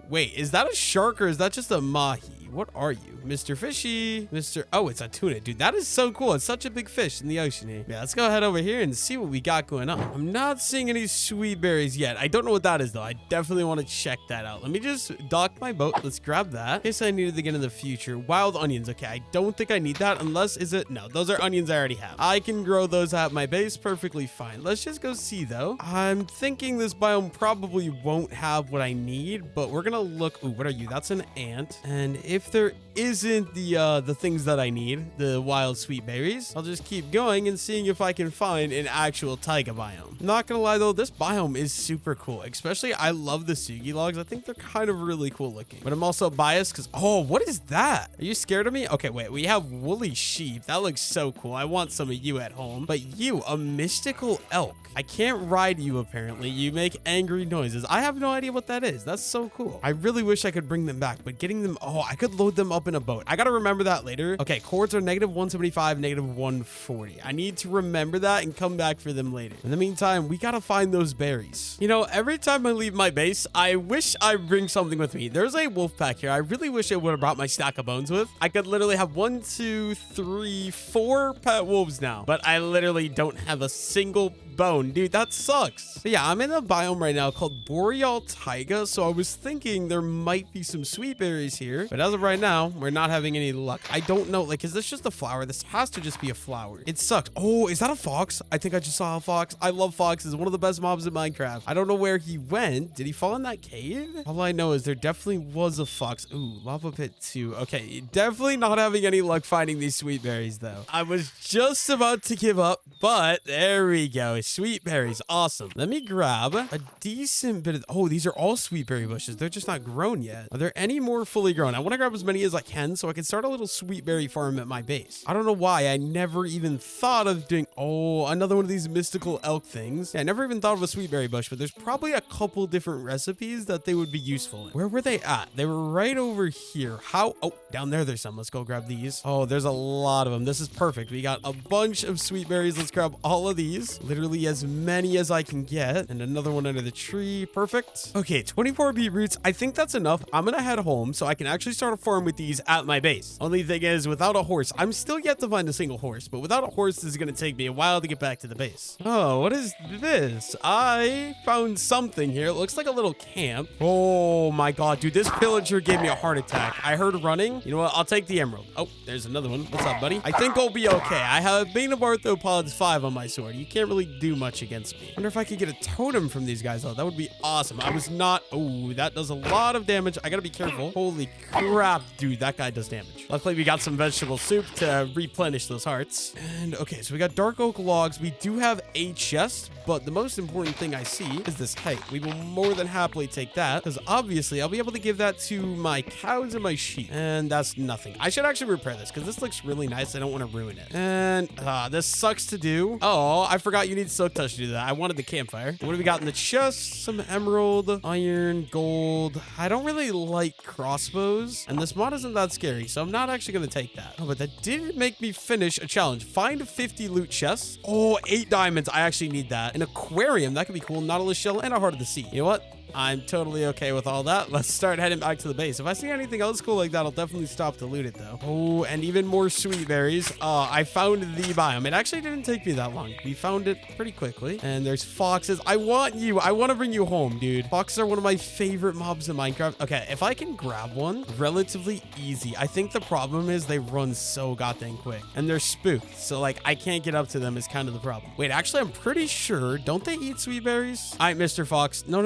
wait, is that a shark or is that just a mahi? What are you? Mr. Fishy, Oh, it's a tuna. Dude, that is so cool. It's such a big fish in the ocean here. Yeah, let's go head over here and see what we got going on. I'm not seeing any sweet berries yet. I don't know what that is, though. I definitely want to check that out. Let me just dock my boat. Let's grab that. In case I need it again in the future. Wild onions. Okay, I don't think I need that unless, no, those are onions I already have. I can grow those at my base perfectly fine. Let's just go see, though. I'm thinking this biome probably won't have what I need, but we're going to look. Ooh, what are you? That's an ant. And if there isn't the things that I need, the wild sweet berries, I'll just keep going and seeing if I can find an actual taiga biome. Not gonna lie though, this biome is super cool. Especially, I love the Sugi logs. I think they're kind of really cool looking. But I'm also biased because, oh, what is that? Are you scared of me? Okay, wait, we have woolly sheep. That looks so cool. I want some of you at home. But you, a mystical elk. I can't ride you, apparently. You make angry noises. I have no idea what that is. That's so cool. I really wish I could bring them back, but getting them, oh, I could load them up in a boat. I gotta remember that later. Okay, cords are -175, -140. I need to remember that and come back for them later. In the meantime, we gotta find those berries. You know, every time I leave my base, I wish I bring something with me. There's a wolf pack here. I really wish I would have brought my stack of bones with. I could literally have 1, 2, 3, 4 pet wolves now, but I literally don't have a single bone. Dude, that sucks. But yeah, I'm in a biome right now called Boreal Taiga, so I was thinking there might be some sweet berries here, but as of right now, we're not having any luck. I don't know, like, is this just a flower? This has to just be a flower. It sucks. Oh, is that a fox? I think I just saw a fox. I love foxes. One of the best mobs in Minecraft. I don't know where he went. Did he fall in that cave? All I know is there definitely was a fox. Ooh, lava pit too. Okay, definitely not having any luck finding these sweet berries though. I was just about to give up, but there we go. Sweet berries. Awesome. Let me grab a decent bit of... Oh, these are all sweet berry bushes. They're just not grown yet. Are there any more fully grown? I want to grab grab as many as I can so I can start a little sweet berry farm at my base. I don't know why I never even thought of doing, oh, another one of these mystical elk things. Yeah, I never even thought of a sweet berry bush, but there's probably a couple different recipes that they would be useful in. Where were they at? They were right over here. How? Oh, down there's some. Let's go grab these. Oh, there's a lot of them. This is perfect. We got a bunch of sweet berries. Let's grab all of these. Literally as many as I can get. And another one under the tree. Perfect. Okay, 24 beetroots. I think that's enough. I'm gonna head home so I can actually start a farm with these at my base. Only thing is, without a horse, I'm still yet to find a single horse, but without a horse, this is gonna take me a while to get back to the base. Oh, what is this? I found something here. It looks like a little camp. Oh my god, dude, this pillager gave me a heart attack. I heard running. You know what? I'll take the emerald. Oh, there's another one. What's up, buddy? I think I'll be okay. I have Bane of Arthropods 5 on my sword. You can't really do much against me. I wonder if I could get a totem from these guys, though. That would be awesome. I was not... Oh, that does a lot of damage. I gotta be careful. Holy crap, dude. That guy does damage. Luckily, we got some vegetable soup to replenish those hearts. And, okay, so we got dark oak logs. We do have a chest, but the most important thing I see is this height. We will more than happily take that, because obviously, I'll be able to give that to my cows and my sheep. And that's nothing. I should actually repair this, because this looks really nice. I don't want to ruin it. And this sucks to do. Oh, I forgot you need silk touch to do that. I wanted the campfire. What do we got in the chest? Some emerald, iron, gold. I don't really like crossbows, and this mod isn't that scary, so I'm not actually going to take that. Oh, but that did make me finish a challenge. Find 50 loot chests. Oh, 8 diamonds. I actually need that. An aquarium. That could be cool. Nautilus shell and a heart of the sea. You know what? I'm totally okay with all that. Let's start heading back to the base. If I see anything else cool like that, I'll definitely stop to loot it, though. Oh, and even more sweet berries. I found the biome. It actually didn't take me that long. We found it pretty quickly. And there's foxes. I want you. I want to bring you home, dude. Foxes are one of my favorite mobs in Minecraft. Okay, if I can grab one, relatively easy. I think the problem is they run so goddamn quick. And they're spooked. So, like, I can't get up to them is kind of the problem. Wait, actually, I'm pretty sure. Don't they eat sweet berries? All right, Mr. Fox. No.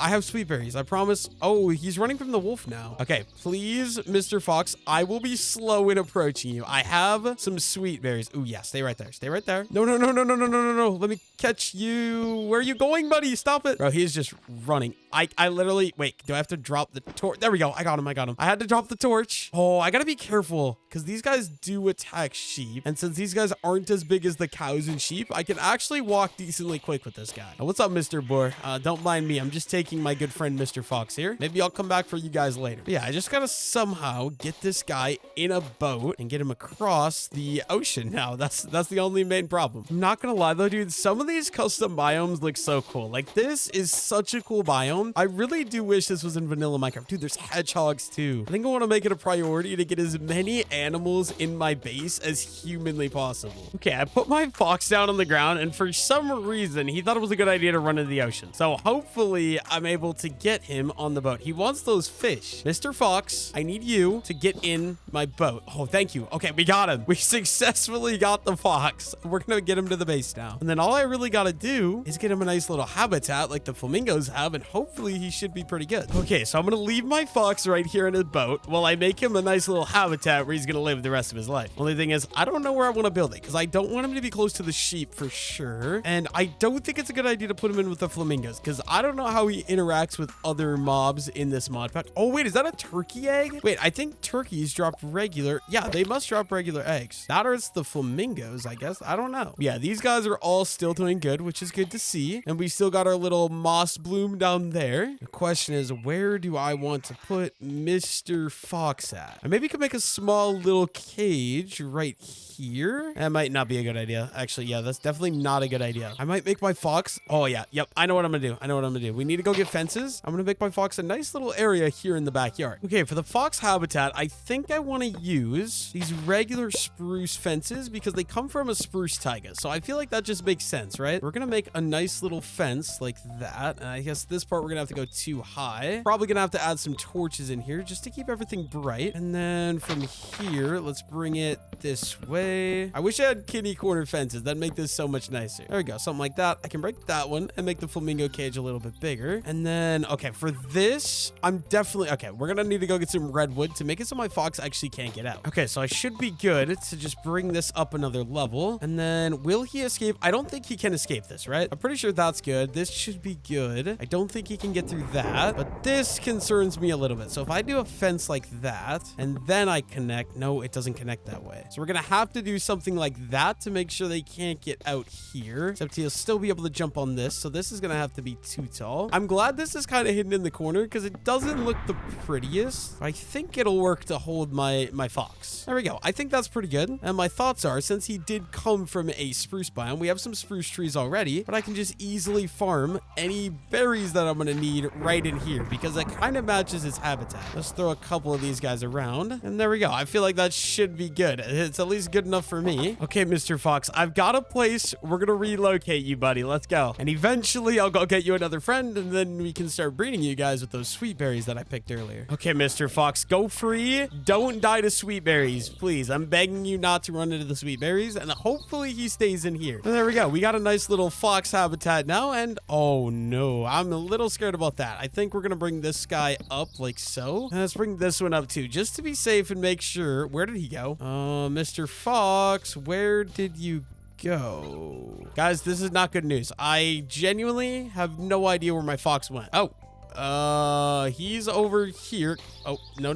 I have sweet berries. I promise. Oh, he's running from the wolf now. Okay, please, Mr. Fox. I will be slow in approaching you. I have some sweet berries. Oh, yeah. Stay right there. Stay right there. No. Let me catch you. Where are you going, buddy? Stop it. Bro, he's just running. I literally... Wait, do I have to drop the torch? There we go. I got him. I had to drop the torch. Oh, I gotta be careful because these guys do attack sheep. And since these guys aren't as big as the cows and sheep, I can actually walk decently quick with this guy. Now, what's up, Mr. Boar? Don't mind me. I'm just taking my good friend, Mr. Fox here. Maybe I'll come back for you guys later. But yeah, I just gotta somehow get this guy in a boat and get him across the ocean now. That's the only main problem. I'm not gonna lie though, dude. Some of these custom biomes look so cool. Like, this is such a cool biome. I really do wish this was in vanilla Minecraft. Dude, there's hedgehogs too. I think I want to make it a priority to get as many animals in my base as humanly possible. Okay, I put my fox down on the ground, and for some reason, he thought it was a good idea to run into the ocean. So hopefully, I'm able to get him on the boat. He wants those fish. Mr. Fox, I need you to get in my boat. Oh, thank you. Okay, we got him. We successfully got the fox. We're going to get him to the base now. And then all I really got to do is get him a nice little habitat like the flamingos have, and hopefully he should be pretty good. Okay, so I'm going to leave my fox right here in his boat while I make him a nice little habitat where he's going to live the rest of his life. Only thing is, I don't know where I want to build it because I don't want him to be close to the sheep for sure. And I don't think it's a good idea to put him in with the flamingos because I don't know how he interacts with other mobs in this mod pack. Oh, wait, is that a turkey egg? Wait, I think turkeys drop regular. Yeah, they must drop regular eggs. That or it's the flamingos, I guess. I don't know. Yeah, these guys are all still doing good, which is good to see. And we still got our little moss bloom down there. The question is, where do I want to put Mr. Fox at? I maybe could make a small little cage right here. That might not be a good idea. Actually, yeah, that's definitely not a good idea. I might make my fox. Oh, yeah. Yep. I know what I'm going to do. We need to go get fences. I'm going to make my fox a nice little area here in the backyard. Okay, for the fox habitat, I think I want to use these regular spruce fences because they come from a spruce taiga. So I feel like that just makes sense, right? We're going to make a nice little fence like that. And I guess this part we're going to have to go too high. Probably going to have to add some torches in here just to keep everything bright. And then from here, let's bring it this way. I wish I had kitty corner fences. That'd make this so much nicer. There we go. Something like that. I can break that one and make the flamingo cage a little bit bigger. And then, okay, for this, I'm definitely, okay, we're gonna need to go get some redwood to make it so my fox actually can't get out. Okay, so I should be good to just bring this up another level. And then will he escape? I don't think he can escape this, right? I'm pretty sure that's good. This should be good. I don't think he can get through that, but this concerns me a little bit. So if I do a fence like that, and then I connect, no, it doesn't connect that way. So we're gonna have to do something like that to make sure they can't get out here, except he'll still be able to jump on this. So this is gonna have to be too tall. I'm glad this is kind of hidden in the corner because it doesn't look the prettiest. I think it'll work to hold my fox. There we go. I think that's pretty good. And my thoughts are, since he did come from a spruce biome, we have some spruce trees already, but I can just easily farm any berries that I'm gonna need right in here because that kind of matches his habitat. Let's throw a couple of these guys around, and there we go. I feel like that should be good. It's at least good enough for me. Okay, Mr. Fox, I've got a place. We're gonna relocate you, buddy. Let's go. And eventually I'll go get you another friend, and then we can start breeding you guys with those sweet berries that I picked earlier. Okay, Mr. Fox, go free. Don't die to sweet berries, please. I'm begging you not to run into the sweet berries, and hopefully he stays in here. And there we go. We got a nice little fox habitat now, and oh no, I'm a little scared about that. I think we're gonna bring this guy up like so. And let's bring this one up too, just to be safe and make sure. Where did he go? Mr. Fox, where did you go? Guys, this is not good news. I genuinely have no idea where my fox went. Oh, he's over here. Oh, no.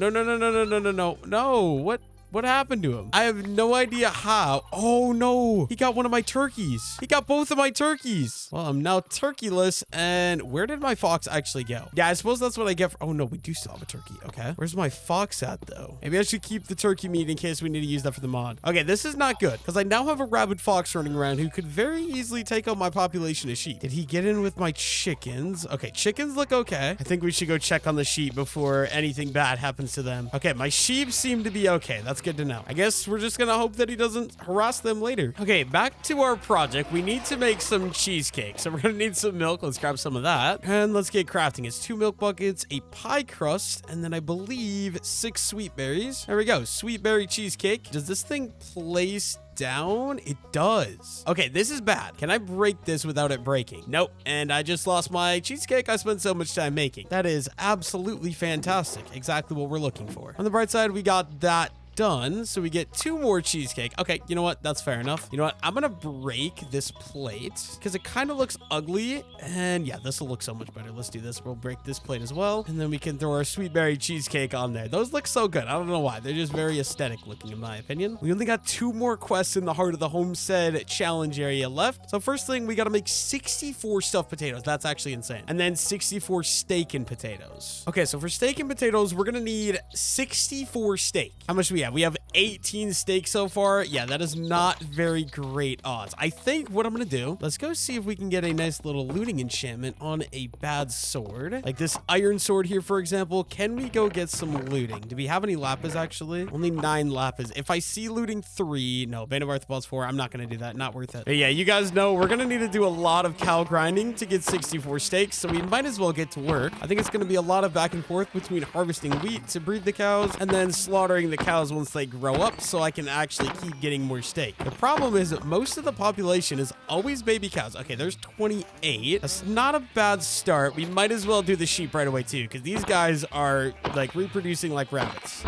What happened to him? I have no idea how. Oh no, he got one of my turkeys. He got both of my turkeys. Well, I'm now turkeyless. And where did my fox actually go? Yeah, I suppose that's what I get for, oh no, we do still have a turkey. Okay, where's my fox at though? Maybe I should keep the turkey meat in case we need to use that for the mod. Okay, this is not good because I now have a rabid fox running around who could very easily take out my population of sheep. Did he get in with my chickens? Okay, chickens look okay. I think we should go check on the sheep before anything bad happens to them. Okay, my sheep seem to be okay. That's good to know. I guess we're just gonna hope that he doesn't harass them later. Okay, back to our project. We need to make some cheesecake. So we're gonna need some milk. Let's grab some of that. And let's get crafting. It's 2 milk buckets, a pie crust, and then I believe 6 sweet berries. There we go. Sweet berry cheesecake. Does this thing place down? It does. Okay, this is bad. Can I break this without it breaking? Nope. And I just lost my cheesecake I spent so much time making. That is absolutely fantastic. Exactly what we're looking for. On the bright side, we got that done, so we get 2 more cheesecake. Okay, you know what, that's fair enough. You know what, I'm gonna break this plate because it kind of looks ugly, and yeah, this will look so much better. Let's do this. We'll break this plate as well, and then we can throw our sweet berry cheesecake on there. Those look so good. I don't know why. They're just very aesthetic looking in my opinion. We only got 2 more quests in the heart of the Homestead challenge area left. So first thing, we got to make 64 stuffed potatoes. That's actually insane. And then 64 steak and potatoes. Okay, so for steak and potatoes, we're gonna need 64 steak. How much do we have? We have 18 steak so far. Yeah, that is not very great odds. I think what I'm gonna do, let's go see if we can get a nice little looting enchantment on a bad sword. Like this iron sword here, for example. Can we go get some looting? Do we have any lapis actually? Only 9 lapis. If I see looting 3, no, Bane of Arthropods 4, I'm not gonna do that. Not worth it. But yeah, you guys know we're gonna need to do a lot of cow grinding to get 64 steaks, so we might as well get to work. I think it's gonna be a lot of back and forth between harvesting wheat to breed the cows and then slaughtering the cows once they grow up so I can actually keep getting more steak. The problem is that most of the population is always baby cows. Okay, there's 28. That's not a bad start. We might as well do the sheep right away too, because these guys are like reproducing like rabbits.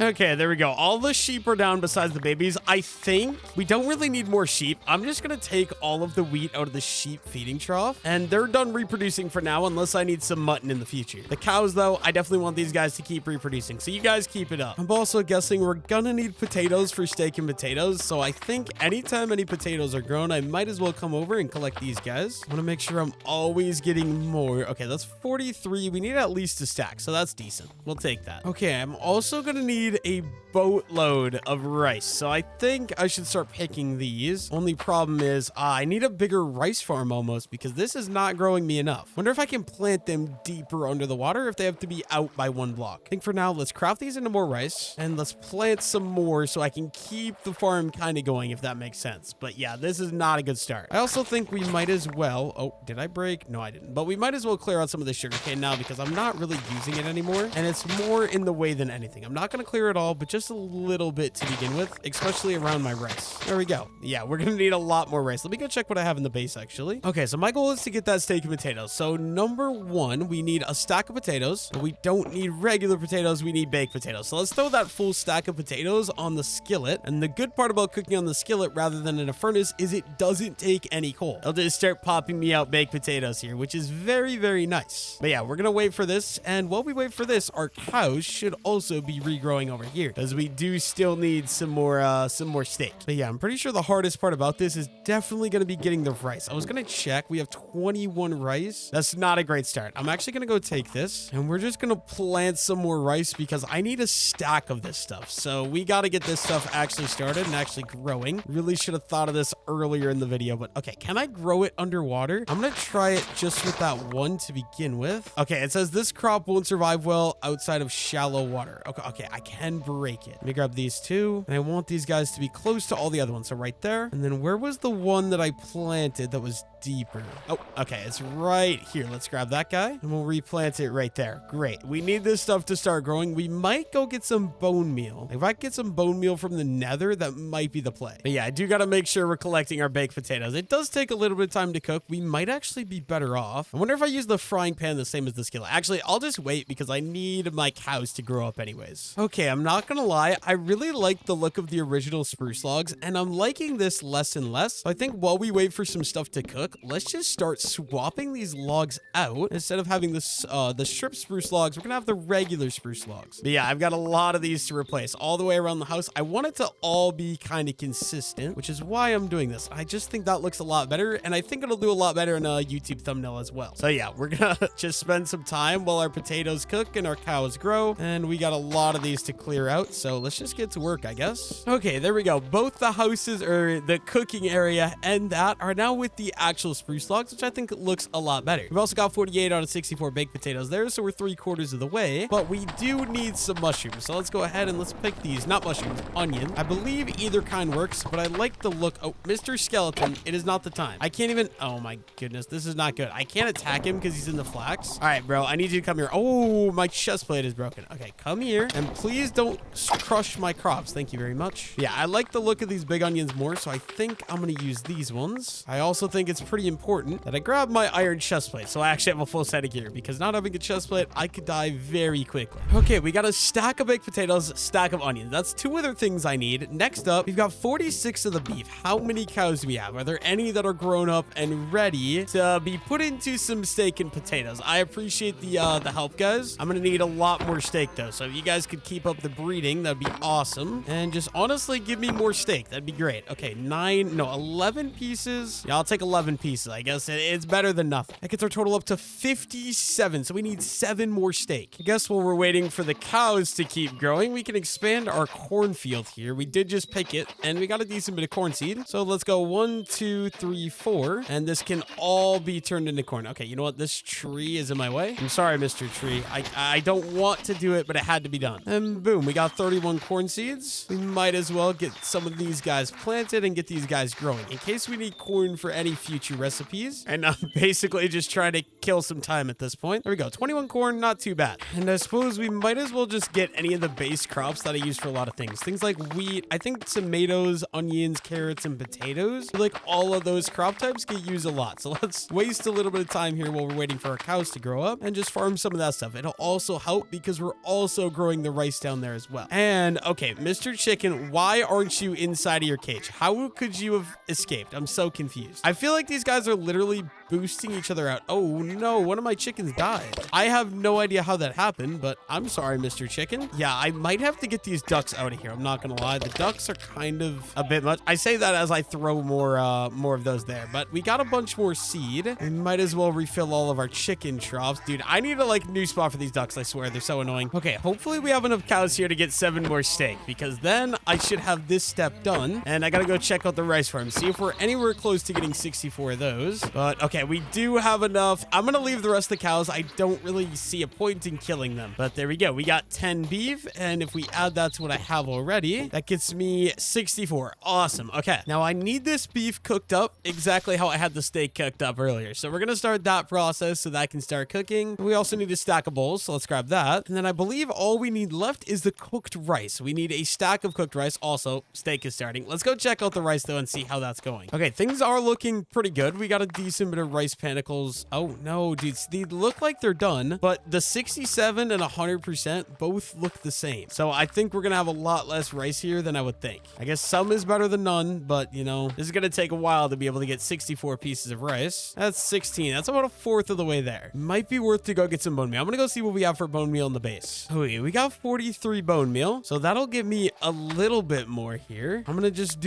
Okay, there we go. All the sheep are down besides the babies. I think we don't really need more sheep. I'm just going to take all of the wheat out of the sheep feeding trough, and they're done reproducing for now unless I need some mutton in the future. The cows, though, I definitely want these guys to keep reproducing, so you guys keep it up. I'm also guessing we're going to need potatoes for steak and potatoes, so I think anytime any potatoes are grown, I might as well come over and collect these guys. I want to make sure I'm always getting more. Okay, that's 43. We need at least a stack, so that's decent. We'll take that. Okay, I'm also going to need a boatload of rice, so I think I should start picking these. Only problem is I need a bigger rice farm almost because this is not growing me enough. Wonder if I can plant them deeper under the water, if they have to be out by 1 block. I think for now, let's craft these into more rice and let's plant some more so I can keep the farm kind of going, if that makes sense. But yeah, this is not a good start. I also think we might as well, oh, did I break? No, I didn't. But we might as well clear out some of the sugarcane now because I'm not really using it anymore and it's more in the way than anything. I'm not going to clear it all, but just a little bit to begin with, especially around my rice. There we go. Yeah, we're gonna need a lot more rice. Let me go check what I have in the base, actually. Okay, so my goal is to get that steak and potatoes. So number one, we need a stack of potatoes. We don't need regular potatoes, we need baked potatoes. So let's throw that full stack of potatoes on the skillet. And the good part about cooking on the skillet rather than in a furnace is it doesn't take any coal. It'll just start popping me out baked potatoes here, which is very, very nice. But yeah, we're gonna wait for this. And while we wait for this, our cows should also be regrowing over here, because we do still need some more steak. But yeah, I'm pretty sure the hardest part about this is definitely gonna be getting the rice. I was gonna check. We have 21 rice. That's not a great start. I'm actually gonna go take this, and we're just gonna plant some more rice because I need a stack of this stuff. So we gotta get this stuff actually started and actually growing. Really should have thought of this earlier in the video, but okay, can I grow it underwater? I'm gonna try it just with that one to begin with. Okay, it says this crop won't survive well outside of shallow water. Okay, I can break it. Let me grab these two, and I want these guys to be close to all the other ones. So right there, and then where was the one that I planted that was deeper? Oh, okay, it's right here. Let's grab that guy, and we'll replant it right there. Great. We need this stuff to start growing. We might go get some bone meal. If I get some bone meal from the nether, that might be the play. But yeah, I do got to make sure we're collecting our baked potatoes. It does take a little bit of time to cook. We might actually be better off. I wonder if I use the frying pan the same as the skillet. Actually, I'll just wait because I need my cows to grow up anyways. Okay, I'm not gonna lie. I really like the look of the original spruce logs, and I'm liking this less and less. So I think while we wait for some stuff to cook, let's just start swapping these logs out. Instead of having this, the strip spruce logs, we're gonna have the regular spruce logs. But yeah, I've got a lot of these to replace all the way around the house. I want it to all be kind of consistent, which is why I'm doing this. I just think that looks a lot better, and I think it'll do a lot better in a YouTube thumbnail as well. So yeah, we're gonna just spend some time while our potatoes cook and our cows grow, and we got a lot of these to clear out, so let's just get to work, I guess. Okay, there we go. Both the houses, or the cooking area, and that are now with the actual spruce logs, which I think looks a lot better. We've also got 48 out of 64 baked potatoes there, so we're 3/4 of the way, but we do need some mushrooms. So let's go ahead and let's pick these, not mushrooms, onion. I believe either kind works, but I like the look. Oh, Mr. Skeleton, it is not the time. I can't even, oh my goodness, this is not good. I can't attack him because he's in the flax. All right, bro, I need you to come here. Oh, my chest plate is broken. Okay, come here, and please don't crush my crops. Thank you very much. Yeah, I like the look of these big onions more, so I think I'm gonna use these ones. I also think it's pretty important that I grab my iron chest plate, so I actually have a full set of gear, because not having a chest plate, I could die very quickly. Okay, we got a stack of baked potatoes, stack of onions. That's two other things I need. Next up, we've got 46 of the beef. How many cows do we have? Are there any that are grown up and ready to be put into some steak and potatoes? I appreciate the help, guys. I'm gonna need a lot more steak though, so if you guys could keep up the breeding, that'd be awesome. And just honestly give me more steak. That'd be great. Okay, 11 pieces. Yeah, I'll take 11 pieces. I guess it's better than nothing. That gets our total up to 57, so we need 7 more steak. I guess while we're waiting for the cows to keep growing, we can expand our cornfield here. We did just pick it, and we got a decent bit of corn seed. So let's go 1, 2, 3, 4, and this can all be turned into corn. Okay, you know what? This tree is in my way. I'm sorry, Mr. Tree. I don't want to do it, but it had to be done. And boom, we got 31 corn seeds. We might as well get some of these guys planted and get these guys growing in case we need corn for any future recipes. And I'm basically just trying to kill some time at this point. There we go. 21 corn, not too bad. And I suppose we might as well just get any of the base crops that I use for a lot of things. Things like wheat, I think tomatoes, onions, carrots, and potatoes. Like all of those crop types get used a lot. So let's waste a little bit of time here while we're waiting for our cows to grow up and just farm some of that stuff. It'll also help because we're also growing the rice down there as well. And okay, Mr. Chicken, why aren't you inside of your cage? How could you have escaped? I'm so confused. I feel like these guys are literally boosting each other out. Oh no, one of my chickens died. I have no idea how that happened, but I'm sorry, Mr. Chicken. Yeah, I might have to get these ducks out of here. I'm not gonna lie. The ducks are kind of a bit much. I say that as I throw more of those there, but we got a bunch more seed. We might as well refill all of our chicken troughs. Dude, I need a new spot for these ducks. I swear, they're so annoying. Okay, hopefully we have enough cows here to get 7 more steak, because then I should have this step done, and I gotta go check out the rice farm, see if we're anywhere close to getting 64 of those. But okay, Okay, we do have enough. I'm gonna leave the rest of the cows. I don't really see a point in killing them, but there we go. We got 10 beef, and if we add that to what I have already, that gets me 64. Awesome. Okay, now I need this beef cooked up exactly how I had the steak cooked up earlier. So we're gonna start that process so that I can start cooking. We also need a stack of bowls, so let's grab that. And then I believe all we need left is the cooked rice. We need a stack of cooked rice. Also, steak is starting. Let's go check out the rice though and see how that's going. Okay, things are looking pretty good. We got a decent bit of rice panicles. Oh no, dudes, they look like they're done, but the 67 and 100% both look the same. So I think we're gonna have a lot less rice here than I would think. I guess some is better than none, but you know, this is gonna take a while to be able to get 64 pieces of rice. That's 16. That's about a fourth of the way there. Might be worth to go get some bone meal. I'm gonna go see what we have for bone meal in the base. Okay, we got 43 bone meal, so that'll give me a little bit more here. I'm gonna just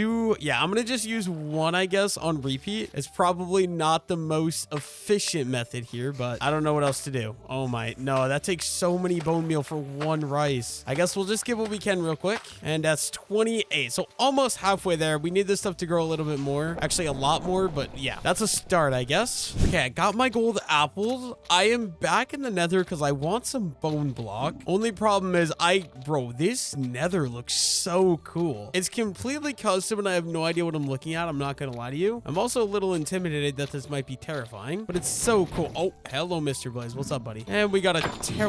use one, I guess, on repeat. It's probably not the most efficient method here, but I don't know what else to do. Oh my, no, that takes so many bone meal for one rice. I guess we'll just get what we can real quick, and that's 28, so almost halfway there. We need this stuff to grow a little bit more, actually a lot more, but yeah, that's a start, I guess. Okay, I got my gold apples. I am back in the nether because I want some bone block. Only problem is bro, this nether looks so cool. It's completely custom and I have no idea what I'm looking at. I'm not gonna lie to you. I'm also a little intimidated that this might be terrifying, but it's so cool. Oh, hello, Mr. Blaze. What's up, buddy? And we got a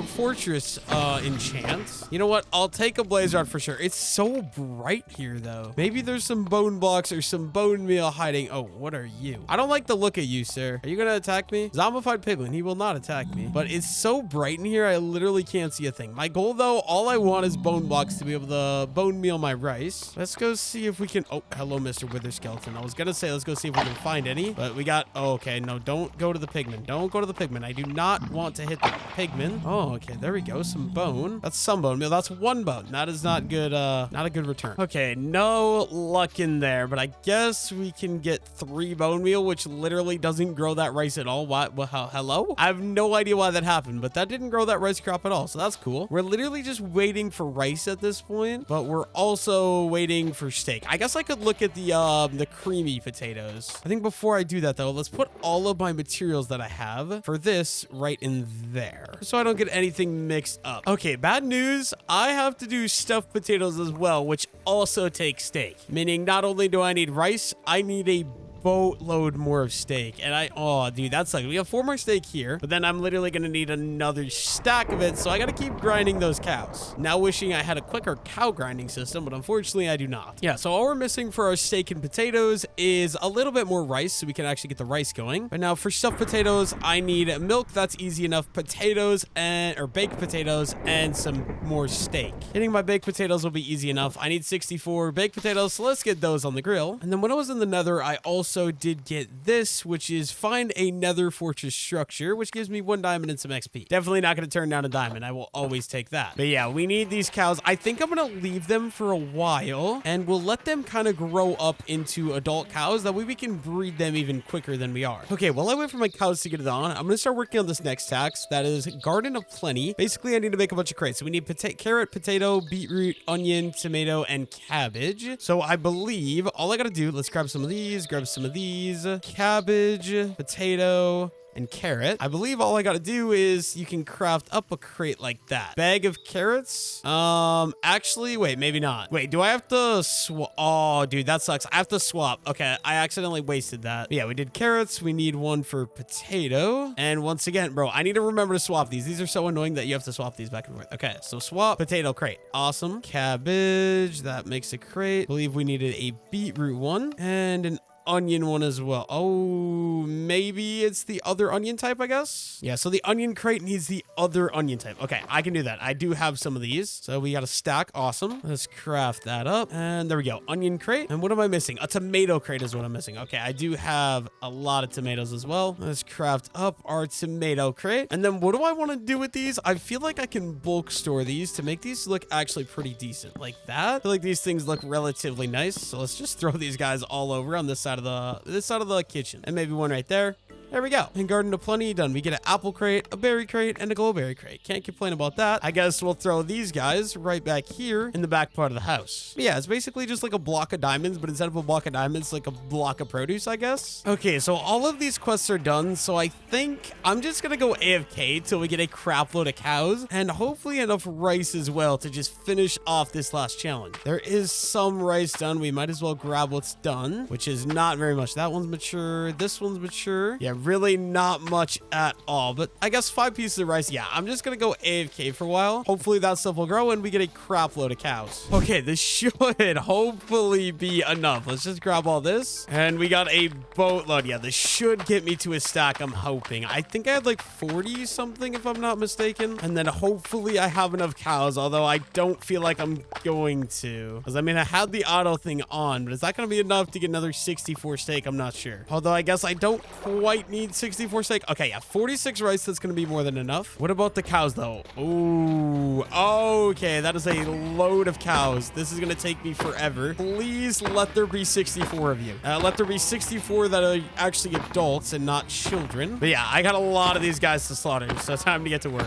fortress enchant. You know what? I'll take a blaze rod for sure. It's so bright here though. Maybe there's some bone blocks or some bone meal hiding. Oh, what are you? I don't like the look of you, sir. Are you gonna attack me? Zombified piglin. He will not attack me, but it's so bright in here. I literally can't see a thing. My goal though, all I want is bone blocks to be able to bone meal my rice. Let's go see if we can. Oh, hello, Mr. Wither Skeleton. I was gonna say, let's go see if we can find any, but we got, oh, okay. No, don't go to the pigman. Don't go to the pigman. I do not want to hit the pigman. Oh, okay. There we go. Some bone. That's some bone meal. That's one bone. That is not good. Not a good return. Okay. No luck in there, but I guess we can get 3 bone meal, which literally doesn't grow that rice at all. What? Well, hello? I have no idea why that happened, but that didn't grow that rice crop at all. So that's cool. We're literally just waiting for rice at this point, but we're also waiting for steak. I guess I could look at the creamy potatoes. I think before I do that though, let's put all of my materials that I have for this right in there, so I don't get anything mixed up. Okay, bad news. I have to do stuffed potatoes as well, which also takes steak, meaning not only do I need rice, I need a boatload more of steak. And oh dude, that's like, we have 4 more steak here, but then I'm literally gonna need another stack of it, so I gotta keep grinding those cows. Now wishing I had a quicker cow grinding system, but unfortunately I do not. Yeah, so all we're missing for our steak and potatoes is a little bit more rice, so we can actually get the rice going. But now for stuffed potatoes, I need milk. That's easy enough. Potatoes or baked potatoes and some more steak. Getting my baked potatoes will be easy enough. I need 64 baked potatoes, so let's get those on the grill. And then when I was in the nether, I also did get this, which is find a nether fortress structure, which gives me 1 diamond and some XP. Definitely not going to turn down a diamond. I will always take that. But yeah, we need these cows. I think I'm going to leave them for a while and we'll let them kind of grow up into adult cows. That way we can breed them even quicker than we are. Okay, while I wait for my cows to get it on, I'm going to start working on this next task. That is Garden of Plenty. Basically, I need to make a bunch of crates. So we need carrot, potato, beetroot, onion, tomato, and cabbage. So I believe all I got to do, let's grab some of these, grab some of these, cabbage, potato, and carrot. I believe all I gotta do is you can craft up a crate like that. Bag of carrots. Actually, wait, maybe not. Wait, do I have to swap? Oh, dude, that sucks. I have to swap. Okay, I accidentally wasted that. But yeah, we did carrots. We need one for potato. And once again, bro, I need to remember to swap these. These are so annoying that you have to swap these back and forth. Okay, so swap potato crate. Awesome. Cabbage. That makes a crate. I believe we needed a beetroot one and an onion one as well. Oh, maybe it's the other onion type, I guess. Yeah, so the onion crate needs the other onion type. Okay, I can do that. I do have some of these. So we got a stack. Awesome. Let's craft that up. And there we go. Onion crate. And what am I missing? A tomato crate is what I'm missing. Okay, I do have a lot of tomatoes as well. Let's craft up our tomato crate. And then what do I want to do with these? I feel like I can bulk store these to make these look actually pretty decent. Like that. I feel like these things look relatively nice. So let's just throw these guys all over on this side of the kitchen, and maybe one right there. There we go. And garden of plenty done. We get an apple crate, a berry crate, and a glowberry crate. Can't complain about that. I guess we'll throw these guys right back here in the back part of the house. But yeah, it's basically just like a block of diamonds, but instead of a block of diamonds, like a block of produce, I guess. Okay, so all of these quests are done. So I think I'm just gonna go AFK till we get a crap load of cows and hopefully enough rice as well to just finish off this last challenge. There is some rice done. We might as well grab what's done, which is not very much. That one's mature. This one's mature. Yeah, really not much at all. But I guess 5 pieces of rice. Yeah, I'm just gonna go AFK for a while. Hopefully that stuff will grow and we get a crap load of cows. Okay, this should hopefully be enough. Let's just grab all this. And we got a boatload. Yeah, this should get me to a stack, I'm hoping. I think I had like 40 something if I'm not mistaken. And then hopefully I have enough cows, although I don't feel like I'm going to. Because I mean, I had the auto thing on, but is that going to be enough to get another 64 steak? I'm not sure. Although I guess I don't quite need 64 steak. Okay, yeah, 46 rice. That's going to be more than enough. What about the cows though? Ooh, okay. That is a load of cows. This is going to take me forever. Please let there be 64 of you. Let there be 64 that are actually adults and not children. But yeah, I got a lot of these guys to slaughter, so it's time to get to work.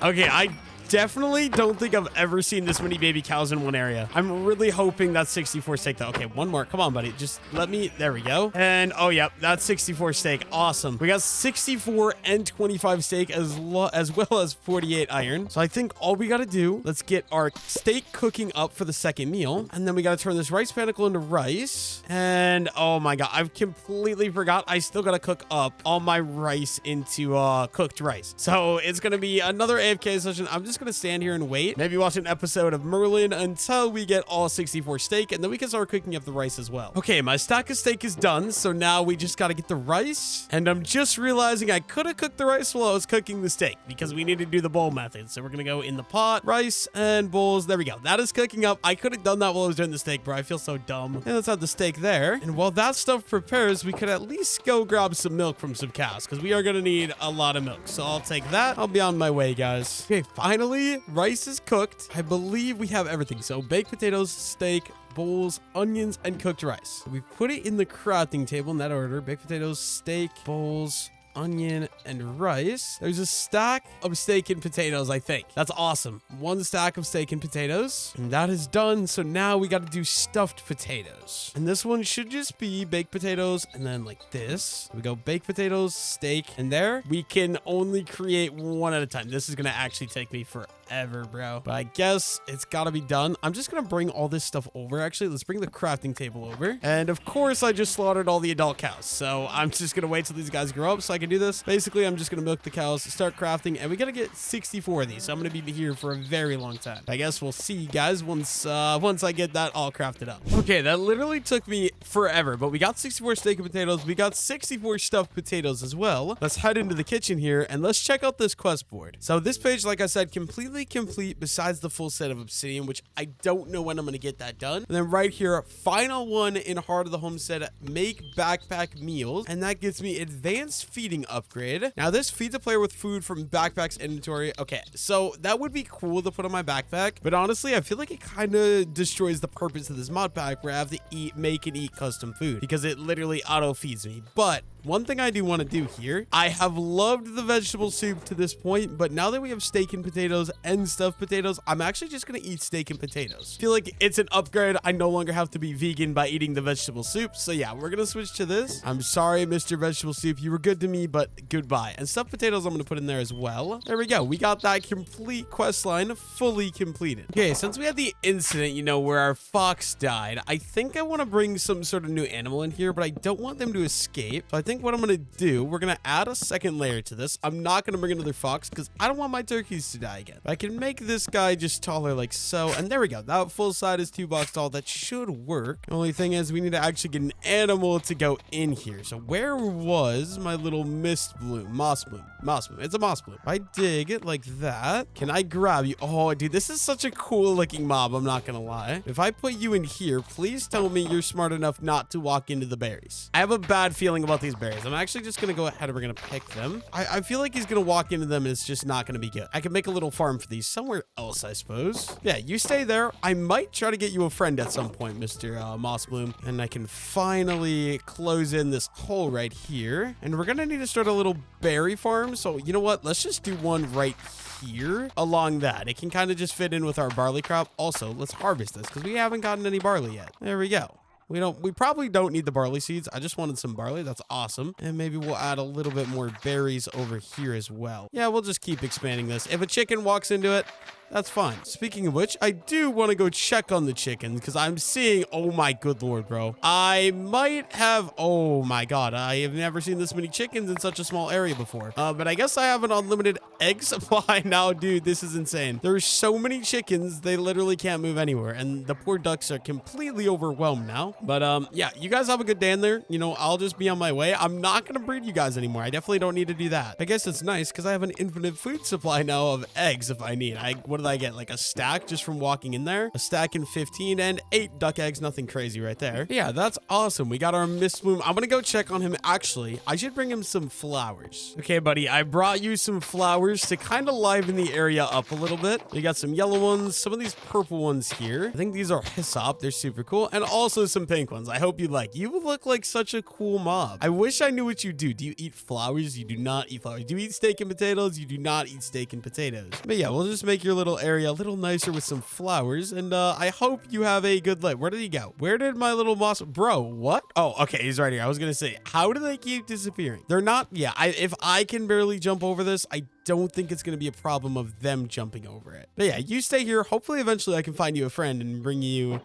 Okay, I definitely don't think I've ever seen this many baby cows in one area. I'm really hoping that's 64 steak though. Okay, one more. Come on, buddy. Just let me. There we go. And oh, yeah, that's 64 steak. Awesome. We got 64 and 25 steak as well as 48 iron. So I think all we got to do, let's get our steak cooking up for the second meal. And then we got to turn this rice panicle into rice. And oh my God, I've completely forgot. I still got to cook up all my rice into cooked rice. So it's going to be another AFK session. I'm just gonna stand here and wait, maybe watch an episode of Merlin until we get all 64 steak, and then we can start cooking up the rice as well. Okay, my stack of steak is done, so now we just got to get the rice, and I'm just realizing I could have cooked the rice while I was cooking the steak because we need to do the bowl method. So we're gonna go in the pot, rice and bowls. There we go. That is cooking up. I could have done that while I was doing the steak, bro. I feel so dumb. And let's have the steak there, and while that stuff prepares, we could at least go grab some milk from some cows because we are gonna need a lot of milk. So I'll take that. I'll be on my way, guys. Okay, finally rice is cooked. I believe we have everything. So baked potatoes, steak, bowls, onions, and cooked rice. We put it in the crafting table in that order. Baked potatoes, steak, bowls, onion, and rice. There's a stack of steak and potatoes, I think. That's awesome. One stack of steak and potatoes. And that is done. So now we got to do stuffed potatoes. And this one should just be baked potatoes and then like this. We go baked potatoes, steak, and there. We can only create one at a time. This is going to actually take me forever, bro. But I guess it's got to be done. I'm just going to bring all this stuff over. Actually, let's bring the crafting table over. And of course, I just slaughtered all the adult cows. So I'm just going to wait till these guys grow up so I can do this. Basically, I'm just going to milk the cows, start crafting, and we got to get 64 of these. So I'm going to be here for a very long time. I guess we'll see, guys, once I get that all crafted up. Okay, that literally took me forever, but we got 64 steak and potatoes. We got 64 stuffed potatoes as well. Let's head into the kitchen here, and let's check out this quest board. So this page, like I said, completely complete besides the full set of obsidian, which I don't know when I'm going to get that done. And then right here, final one in Heart of the Homestead, make backpack meals, and that gets me advanced feeding upgrade. Now this feeds a player with food from backpack's inventory. Okay, so that would be cool to put on my backpack, but honestly, I feel like it kind of destroys the purpose of this mod pack where I have to make and eat custom food because it literally auto feeds me. But one thing I do want to do here, I have loved the vegetable soup to this point, but now that we have steak and potatoes and stuffed potatoes, I'm actually just going to eat steak and potatoes. I feel like it's an upgrade. I no longer have to be vegan by eating the vegetable soup. So yeah, we're going to switch to this. I'm sorry, Mr. Vegetable Soup. You were good to me, but goodbye. And stuffed potatoes I'm going to put in there as well. There we go. We got that complete quest line fully completed. Okay, since we had the incident, you know, where our fox died, I think I want to bring some sort of new animal in here, but I don't want them to escape. So I think what I'm going to do, we're going to add a second layer to this. I'm not going to bring another fox because I don't want my turkeys to die again. But I can make this guy just taller like so. And there we go. That full side is 2 blocks tall. That should work. The only thing is we need to actually get an animal to go in here. So where was my little mist bloom? Moss bloom. Moss bloom. It's a moss bloom. If I dig it like that, can I grab you? Oh, dude, this is such a cool looking mob. I'm not going to lie. If I put you in here, please tell me you're smart enough not to walk into the berries. I have a bad feeling about these berries. I'm actually just going to go ahead and we're going to pick them. I feel like he's going to walk into them and it's just not going to be good. I can make a little farm for these somewhere else, I suppose. Yeah, you stay there. I might try to get you a friend at some point, Mr. Mossbloom. And I can finally close in this hole right here. And we're going to need to start a little berry farm. So you know what? Let's just do one right here along that. It can kind of just fit in with our barley crop. Also, let's harvest this because we haven't gotten any barley yet. There we go. We probably don't need the barley seeds. I just wanted some barley. That's awesome. And maybe we'll add a little bit more berries over here as well. Yeah, we'll just keep expanding this. If a chicken walks into it, that's fine. Speaking of which, I do want to go check on the chicken because I'm seeing, oh my good lord, bro. I might have, oh my god, I have never seen this many chickens in such a small area before. But I guess I have an unlimited egg supply now, dude. This is insane. There's so many chickens, they literally can't move anywhere. And the poor ducks are completely overwhelmed now. But yeah, you guys have a good day in there. You know, I'll just be on my way. I'm not going to breed you guys anymore. I definitely don't need to do that. I guess it's nice because I have an infinite food supply now of eggs if I need. What did I get? Like a stack just from walking in there? A stack and 15 and 8 duck eggs. Nothing crazy right there. Yeah, that's awesome. We got our Mist Bloom. I'm gonna go check on him. Actually, I should bring him some flowers. Okay, buddy, I brought you some flowers to kind of liven the area up a little bit. We got some yellow ones, some of these purple ones here. I think these are hyssop. They're super cool. And also some pink ones. I hope you like. You look like such a cool mob. I wish I knew what you do. Do you eat flowers? You do not eat flowers. Do you eat steak and potatoes? You do not eat steak and potatoes. But yeah, we'll just make your little area a little nicer with some flowers. And I hope you have a good life. Where did he go? Where did my little moss... Bro, what? Oh, okay. He's right here. I was going to say, how do they keep disappearing? They're not... Yeah, if I can barely jump over this, I don't think it's going to be a problem of them jumping over it. But yeah, you stay here. Hopefully, eventually I can find you a friend and bring you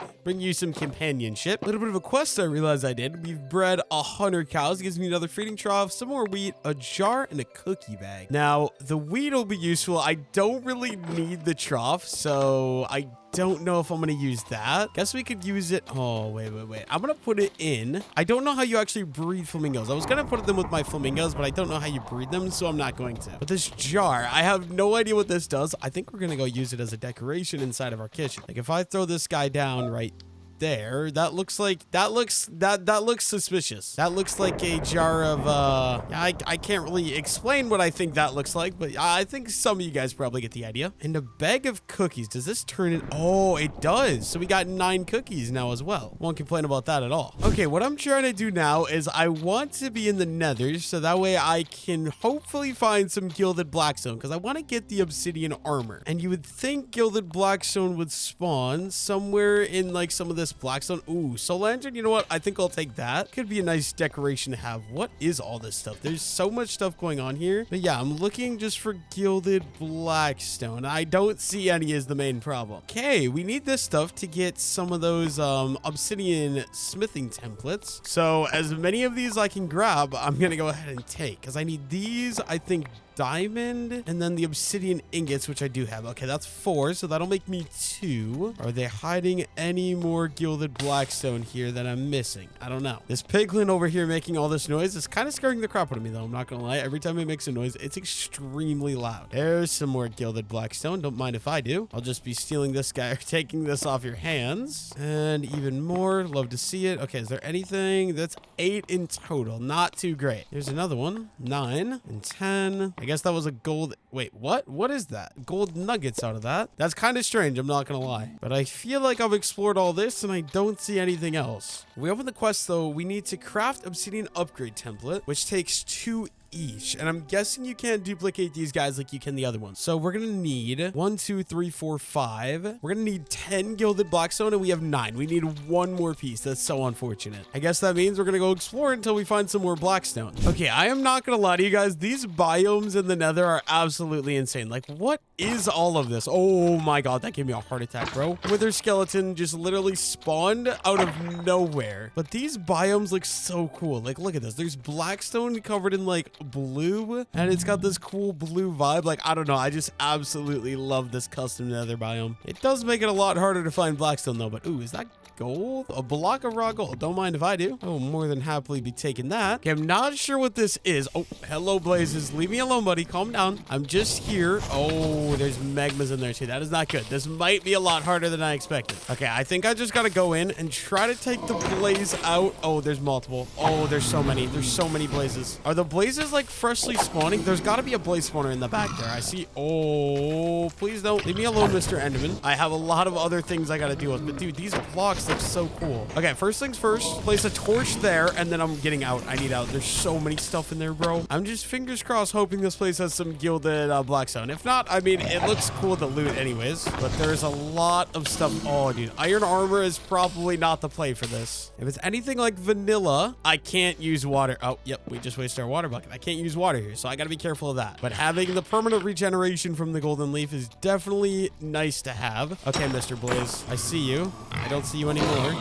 some companionship. A little bit of a quest I realized I did. We've bred 100 cows. It gives me another feeding trough, some more wheat, a jar, and a cookie bag. Now, the wheat will be useful. I don't really need the trough, so I don't know if I'm going to use that. Guess we could use it. Oh, wait. I'm going to put it in. I don't know how you actually breed flamingos. I was going to put them with my flamingos, but I don't know how you breed them, so I'm not going to. But this jar, I have no idea what this does. I think we're going to go use it as a decoration inside of our kitchen. Like if I throw this guy down right there, that looks suspicious. That looks like a jar of I can't really explain what I think that looks like, but I think some of you guys probably get the idea. And a bag of cookies. Does this turn it? Oh, it does. So we got 9 cookies now as well. Won't complain about that at all. Okay, what I'm trying to do now is I want to be in the nether so that way I can hopefully find some gilded blackstone because I want to get the obsidian armor. And you would think gilded blackstone would spawn somewhere in like some of this blackstone. Ooh, soul lantern. You know what? I think I'll take that. Could be a nice decoration to have. What is all this stuff? There's so much stuff going on here. But yeah, I'm looking just for gilded blackstone. I don't see any is the main problem. Okay, we need this stuff to get some of those obsidian smithing templates. So as many of these I can grab, I'm gonna go ahead and take because I need these. I think diamond and then the obsidian ingots, which I do have. Okay, that's 4, so that'll make me 2. Are they hiding any more gilded blackstone here that I'm missing? I don't know. This piglin over here making all this noise is kind of scaring the crap out of me though. I'm not gonna lie. Every time it makes a noise, it's extremely loud. There's some more gilded blackstone. Don't mind if I do. I'll just be stealing this guy or taking this off your hands. And even more. Love to see it. Okay, is there anything? That's 8 in total. Not too great. There's another one. 9 and 10. I guess that was a gold. Wait, what? What is that? Gold nuggets out of that? That's kind of strange. I'm not going to lie. But I feel like I've explored all this and I don't see anything else. We open the quest though. We need to craft obsidian upgrade template, which takes 2 each. And I'm guessing you can't duplicate these guys like you can the other ones. So we're going to need 1, 2, 3, 4, 5. We're going to need 10 gilded blackstone and we have 9. We need 1 more piece. That's so unfortunate. I guess that means we're going to go explore until we find some more blackstone. Okay, I am not going to lie to you guys. These biomes in the nether are absolutely insane. Like, what is all of this? Oh my god, that gave me a heart attack, bro. Wither skeleton just literally spawned out of nowhere. But these biomes look so cool. Like, look at this. There's blackstone covered in like blue, and it's got this cool blue vibe. Like, I don't know. I just absolutely love this custom nether biome. It does make it a lot harder to find blackstone though, but ooh, is that gold? A block of raw gold. Don't mind if I do. I will more than happily be taking that. Okay, I'm not sure what this is. Oh, hello, Blazes. Leave me alone, buddy. Calm down. I'm just here. Oh, there's magmas in there too. That is not good. This might be a lot harder than I expected. Okay, I think I just gotta go in and try to take the blaze out. Oh, there's multiple. Oh, there's so many. There's so many blazes. Are the blazes like freshly spawning? There's gotta be a blaze spawner in the back there. I see. Oh, please don't. Leave me alone, Mr. Enderman. I have a lot of other things I gotta deal with, but dude, these blocks look so cool. Okay, first things first, place a torch there, and then I'm getting out. I need out. There's so many stuff in there, bro. I'm just fingers crossed hoping this place has some gilded blackstone. If not, I mean, it looks cool to loot anyways, but there's a lot of stuff. Oh, dude, iron armor is probably not the play for this. If it's anything like vanilla, I can't use water. Oh, yep, we just wasted our water bucket. I can't use water here, so I gotta be careful of that. But having the permanent regeneration from the golden leaf is definitely nice to have. Okay, Mr. Blaze, I see you. I don't see you anymore.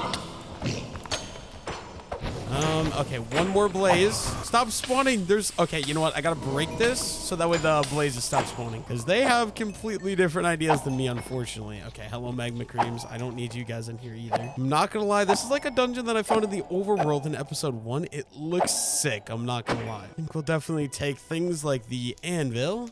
Okay, one more blaze. Stop spawning. Okay, you know what? I gotta break this so that way the blazes stop spawning, because they have completely different ideas than me, unfortunately. Okay, hello, magma creams. I don't need you guys in here either. I'm not gonna lie. This is like a dungeon that I found in the overworld in episode 1. It looks sick. I'm not gonna lie. I think we'll definitely take things like the anvil.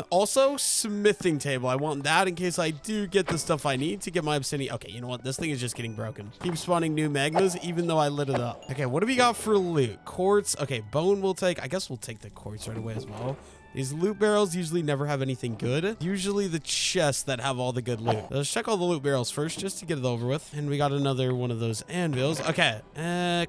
Also, smithing table. I want that in case I do get the stuff I need to get my obsidian. Okay, you know what? This thing is just getting broken. Keep spawning new magmas, even though I lit it up. Okay, what do we got for loot? Quartz. Okay, bone we'll take. I guess we'll take the quartz right away as well. These loot barrels usually never have anything good. Usually the chests that have all the good loot. Let's check all the loot barrels first just to get it over with. And we got another one of those anvils. Okay.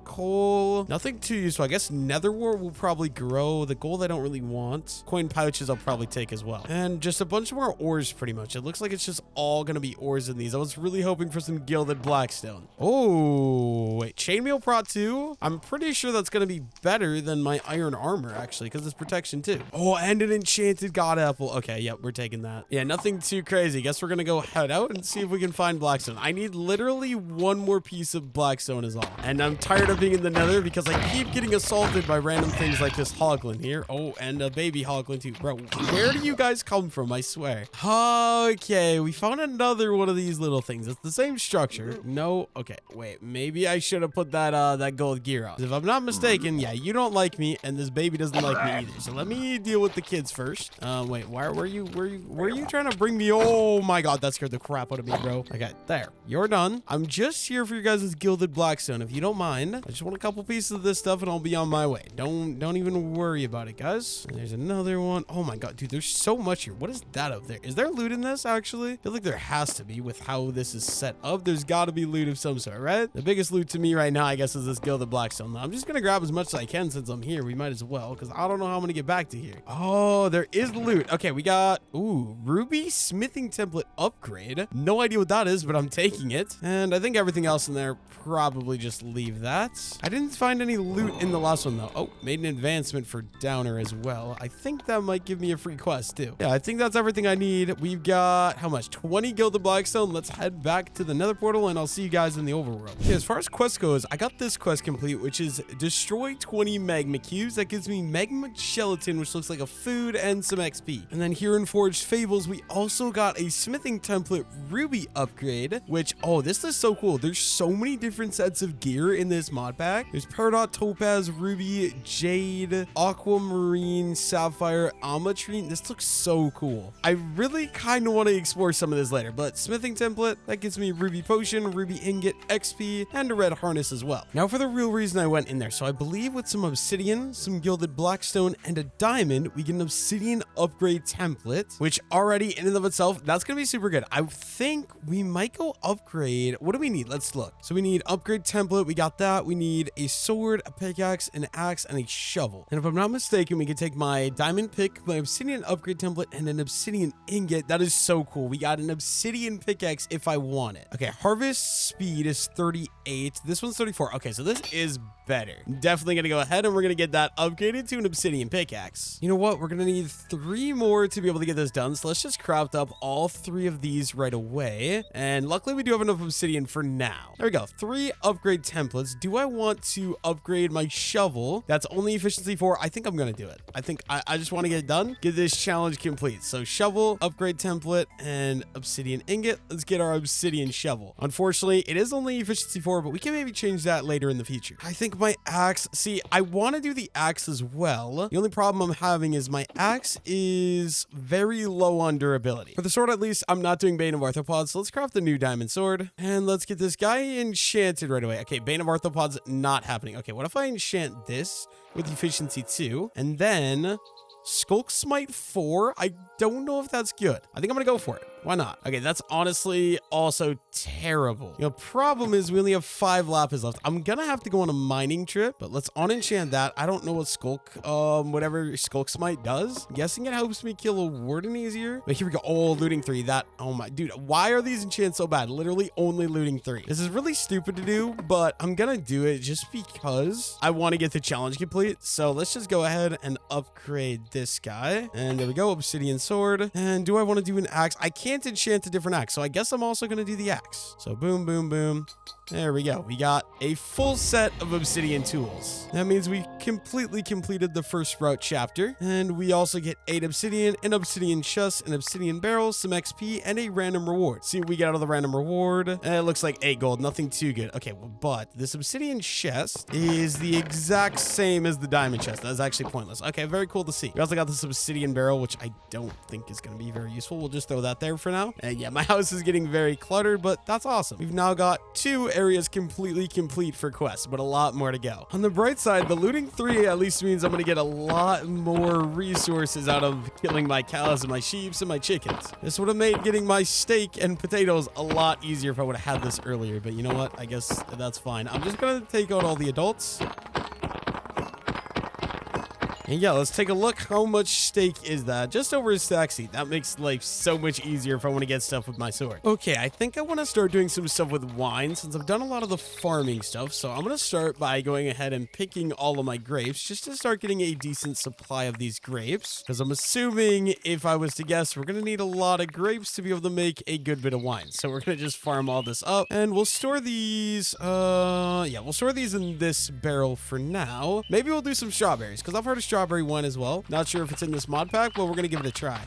Coal. Nothing too useful. I guess nether wart will probably grow. The gold I don't really want. Coin pouches I'll probably take as well. And just a bunch more ores pretty much. It looks like it's just all going to be ores in these. I was really hoping for some gilded blackstone. Oh, wait. Chainmail prot 2? I'm pretty sure that's going to be better than my iron armor actually, because it's protection too. Oh, and an enchanted god apple. Okay, yep, we're taking that. Yeah, nothing too crazy. Guess we're gonna go head out and see if we can find blackstone. I need literally one more piece of blackstone is all. And I'm tired of being in the nether because I keep getting assaulted by random things like this hoglin here. Oh, and a baby hoglin too. Bro, where do you guys come from? I swear. Okay, we found another one of these little things. It's the same structure. No, okay, wait. Maybe I should have put that that gold gear on. If I'm not mistaken, yeah, you don't like me, and this baby doesn't like me either. So let me deal with the kids first. Wait, were you trying to bring me? Oh my god, that scared the crap out of me, bro. Okay, there, you're done. I'm just here for you guys' gilded blackstone, if you don't mind. I just want a couple pieces of this stuff and I'll be on my way. Don't even worry about it, guys. And there's another one. Oh my god, dude, there's so much here. What is that up there? Is there loot in this actually? I feel like there has to be with how this is set up. There's got to be loot of some sort, right? The biggest loot to me right now, I guess, is this gilded blackstone. I'm just gonna grab as much as I can since I'm here. We might as well, because I don't know how I'm gonna get back to here. Oh, there is loot. Okay, we got, ooh, ruby smithing template upgrade. No idea what that is, but I'm taking it. And I think everything else in there, probably just leave that. I didn't find any loot in the last one though. Oh, made an advancement for downer as well. I think that might give me a free quest too. Yeah, I think that's everything I need. We've got, how much? 20 gilded blackstone. Let's head back to the nether portal and I'll see you guys in the overworld. Okay, as far as quest goes, I got this quest complete, which is destroy 20 magma cubes. That gives me magma gelatin, which looks like a food and some XP. And then here in Forged Fables, we also got a smithing template ruby upgrade, which, oh, this is so cool. There's so many different sets of gear in this mod pack. There's peridot, topaz, ruby, jade, aquamarine, sapphire, ametrine. This looks so cool. I really kind of want to explore some of this later, but smithing template, that gives me ruby potion, ruby ingot, XP, and a red harness as well. Now for the real reason I went in there. So I believe with some obsidian, some gilded blackstone, and a diamond, we get an obsidian upgrade template, which already in and of itself, that's gonna be super good. I think we might go upgrade. What do we need? Let's look. So we need upgrade template. We got that. We need a sword, a pickaxe, an axe, and a shovel. And if I'm not mistaken, we can take my diamond pick, my obsidian upgrade template, and an obsidian ingot. That is so cool. We got an obsidian pickaxe if I want it. Okay, harvest speed is 38. This one's 34. Okay, so this is better. Definitely gonna go ahead and we're gonna get that upgraded to an obsidian pickaxe. You know what? what? We're going to need 3 more to be able to get this done. So let's just craft up all 3 of these right away. And luckily we do have enough obsidian for now. There we go. 3 upgrade templates. Do I want to upgrade my shovel? That's only efficiency 4. I think I'm going to do it. I think I just want to get it done. Get this challenge complete. So shovel, upgrade template, and obsidian ingot. Let's get our obsidian shovel. Unfortunately, it is only efficiency 4, but we can maybe change that later in the future. I think my axe, see, I want to do the axe as well. The only problem I'm having is my axe is very low on durability. For the sword, at least, I'm not doing Bane of Arthropods, so let's craft the new diamond sword. And let's get this guy enchanted right away. Okay, Bane of Arthropods not happening. Okay, what if I enchant this with efficiency 2, and then Skulk Smite 4? I don't know if that's good. I think I'm gonna go for it. Why not? Okay, that's honestly also terrible. The problem is we only have 5 lapis left. I'm gonna have to go on a mining trip, but let's unenchant that. I don't know what whatever Skulk Smite does. I'm guessing it helps me kill a warden easier. But here we go. Oh, looting 3. That, oh my, dude, why are these enchants so bad? Literally only looting 3. This is really stupid to do, but I'm gonna do it just because I want to get the challenge complete. So let's just go ahead and upgrade this guy. And there we go, obsidian sword. And do I want to do an axe? I can't enchant a different axe, so I guess I'm also going to do the axe. So boom, boom, boom. There we go. We got a full set of obsidian tools. That means we completely completed the first route chapter. And we also get 8 obsidian, an obsidian chest, an obsidian barrel, some XP, and a random reward. See what we get out of the random reward. And it looks like 8 gold. Nothing too good. Okay, well, but this obsidian chest is the exact same as the diamond chest. That's actually pointless. Okay, very cool to see. We also got this obsidian barrel, which I don't think is going to be very useful. We'll just throw that there for now. And yeah, my house is getting very cluttered, but that's awesome. We've now got 2 areas completely complete for quests, but a lot more to go. On the bright side, the looting 3 at least means I'm going to get a lot more resources out of killing my cows and my sheep and my chickens. This would have made getting my steak and potatoes a lot easier if I would have had this earlier, but you know what? I guess that's fine. I'm just going to take out all the adults. And yeah, let's take a look. How much steak is that? Just over a stack seat. That makes life so much easier if I want to get stuff with my sword. Okay, I think I want to start doing some stuff with wine since I've done a lot of the farming stuff. So I'm going to start by going ahead and picking all of my grapes just to start getting a decent supply of these grapes. Because I'm assuming, if I was to guess, we're going to need a lot of grapes to be able to make a good bit of wine. So we're going to just farm all this up. And we'll store these, we'll store these in this barrel for now. Maybe we'll do some strawberries because I've heard of strawberry wine as well. Not sure if it's in this mod pack, but we're gonna give it a try.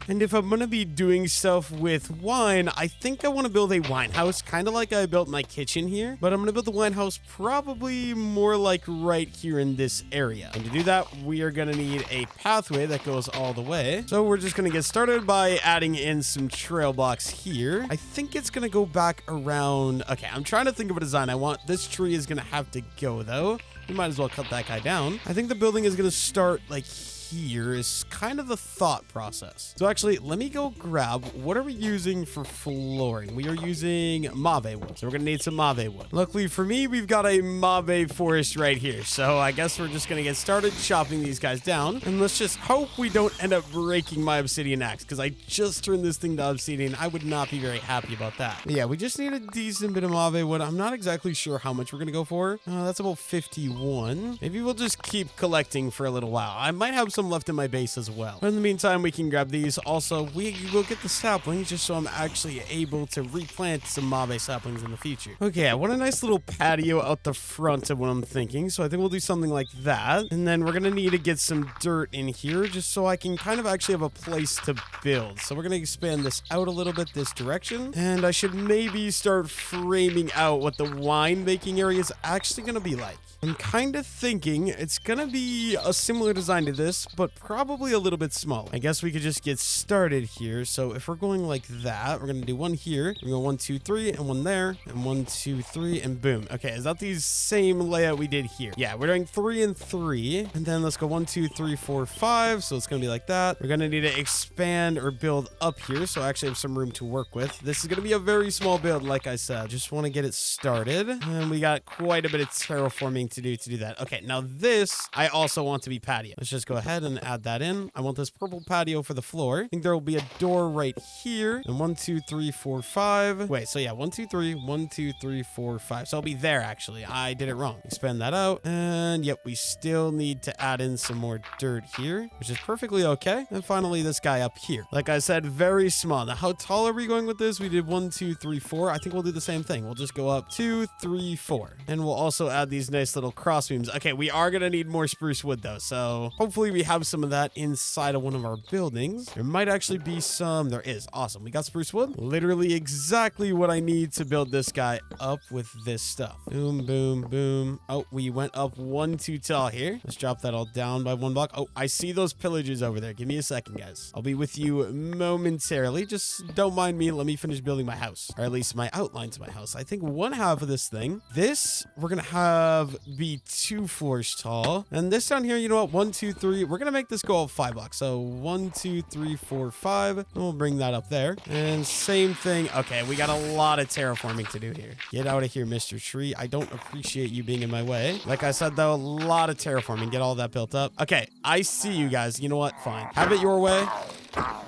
And if I'm going to be doing stuff with wine, I think I want to build a wine house, kind of like I built my kitchen here. But I'm going to build the wine house probably more like right here in this area. And to do that, we are going to need a pathway that goes all the way. So we're just going to get started by adding in some trail blocks here. I think it's going to go back around. Okay, I'm trying to think of a design I want. This tree is going to have to go, though. We might as well cut that guy down. I think the building is going to start like here is kind of the thought process. So actually, let me go grab, what are we using for flooring? We are using Mave wood. So we're gonna need some Mave wood. Luckily for me, we've got a Mave forest right here. So I guess we're just gonna get started chopping these guys down. And let's just hope we don't end up breaking my obsidian axe, because I just turned this thing to obsidian. I would not be very happy about that. But yeah, we just need a decent bit of Mave wood. I'm not exactly sure how much we're gonna go for. That's about 51. Maybe we'll just keep collecting for a little while. I might have some left in my base as well. But in the meantime, we can grab these. Also, we can go get the saplings just so I'm actually able to replant some Mave saplings in the future. Okay, I want a nice little patio out the front of what I'm thinking. So I think we'll do something like that. And then we're going to need to get some dirt in here just so I can kind of actually have a place to build. So we're going to expand this out a little bit this direction. And I should maybe start framing out what the wine making area is actually going to be like. I'm kind of thinking it's going to be a similar design to this, but probably a little bit smaller. I guess we could just get started here. So if we're going like that, we're going to do one here. We're going to go 1, 2, 3, and one there, and 1, 2, 3, and boom. Okay, is that the same layout we did here? Yeah, we're doing 3 and 3, and then let's go 1, 2, 3, 4, 5. So it's going to be like that. We're going to need to expand or build up here, so I actually have some room to work with. This is going to be a very small build, like I said. Just want to get it started, and we got quite a bit of terraforming to do that. Okay, now this I also want to be patio. Let's just go ahead ahead and add that in. I want this purple patio for the floor. I think there will be a door right here. And 1, 2, 3, 4, 5. Wait, so yeah, 1, 2, 3, 1, 2, 3, 4, 5. So I'll be there actually. I did it wrong. Expand that out. And yep, we still need to add in some more dirt here, which is perfectly okay. And finally, this guy up here. Like I said, very small. Now, how tall are we going with this? We did 1, 2, 3, 4. I think we'll do the same thing. We'll just go up 2, 3, 4. And we'll also add these nice little cross beams. Okay, we are going to need more spruce wood though. So hopefully we have some of that inside of one of our buildings. There might actually be some. There is. Awesome. We got spruce wood. Literally exactly what I need to build this guy up with this stuff. Boom, boom, boom. Oh, we went up 1 too tall here. Let's drop that all down by 1 block. Oh, I see those pillages over there. Give me a second, guys. I'll be with you momentarily. Just don't mind me. Let me finish building my house, or at least my outline to my house. I think one half of this thing, this we're gonna have be 2 floors tall, and this down here, you know what, 1, 2, 3, we're gonna make this go up 5 blocks. So 1, 2, 3, 4, 5, and we'll bring that up there. And same thing. Okay, we got a lot of terraforming to do here. Get out of here, Mr. Tree. I don't appreciate you being in my way. Like I said though, a lot of terraforming. Get all that built up. Okay, I see you guys. You know what, fine, have it your way.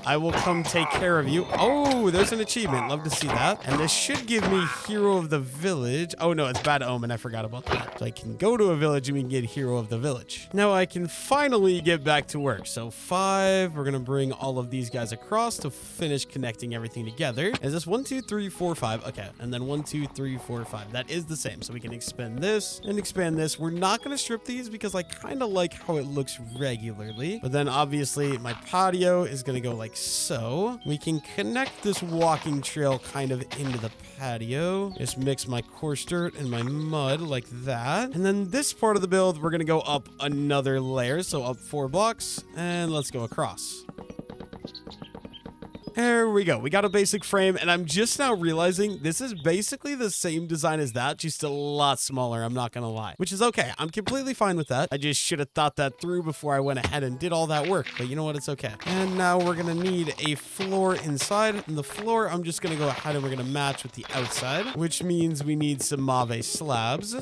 I will come take care of you. Oh, there's an achievement. Love to see that. And this should give me Hero of the Village. Oh, no, it's Bad Omen. I forgot about that. So I can go to a village and we can get Hero of the Village. Now I can finally get back to work. So 5, we're going to bring all of these guys across to finish connecting everything together. Is this 1, 2, 3, 4, 5? Okay. And then 1, 2, 3, 4, 5. That is the same. So we can expand this and expand this. We're not going to strip these because I kind of like how it looks regularly. But then obviously my patio is going to go like so. We can connect this walking trail kind of into the patio. Just mix my coarse dirt and my mud like that. And then this part of the build, we're going to go up another layer. So up 4 blocks and let's go across. There we go. We got a basic frame, and I'm just now realizing this is basically the same design as that, just a lot smaller, I'm not gonna lie. Which is okay. I'm completely fine with that. I just should have thought that through before I went ahead and did all that work, but you know what? It's okay. And now we're gonna need a floor inside, and the floor, I'm just gonna go ahead and we're gonna match with the outside, which means we need some mauve slabs.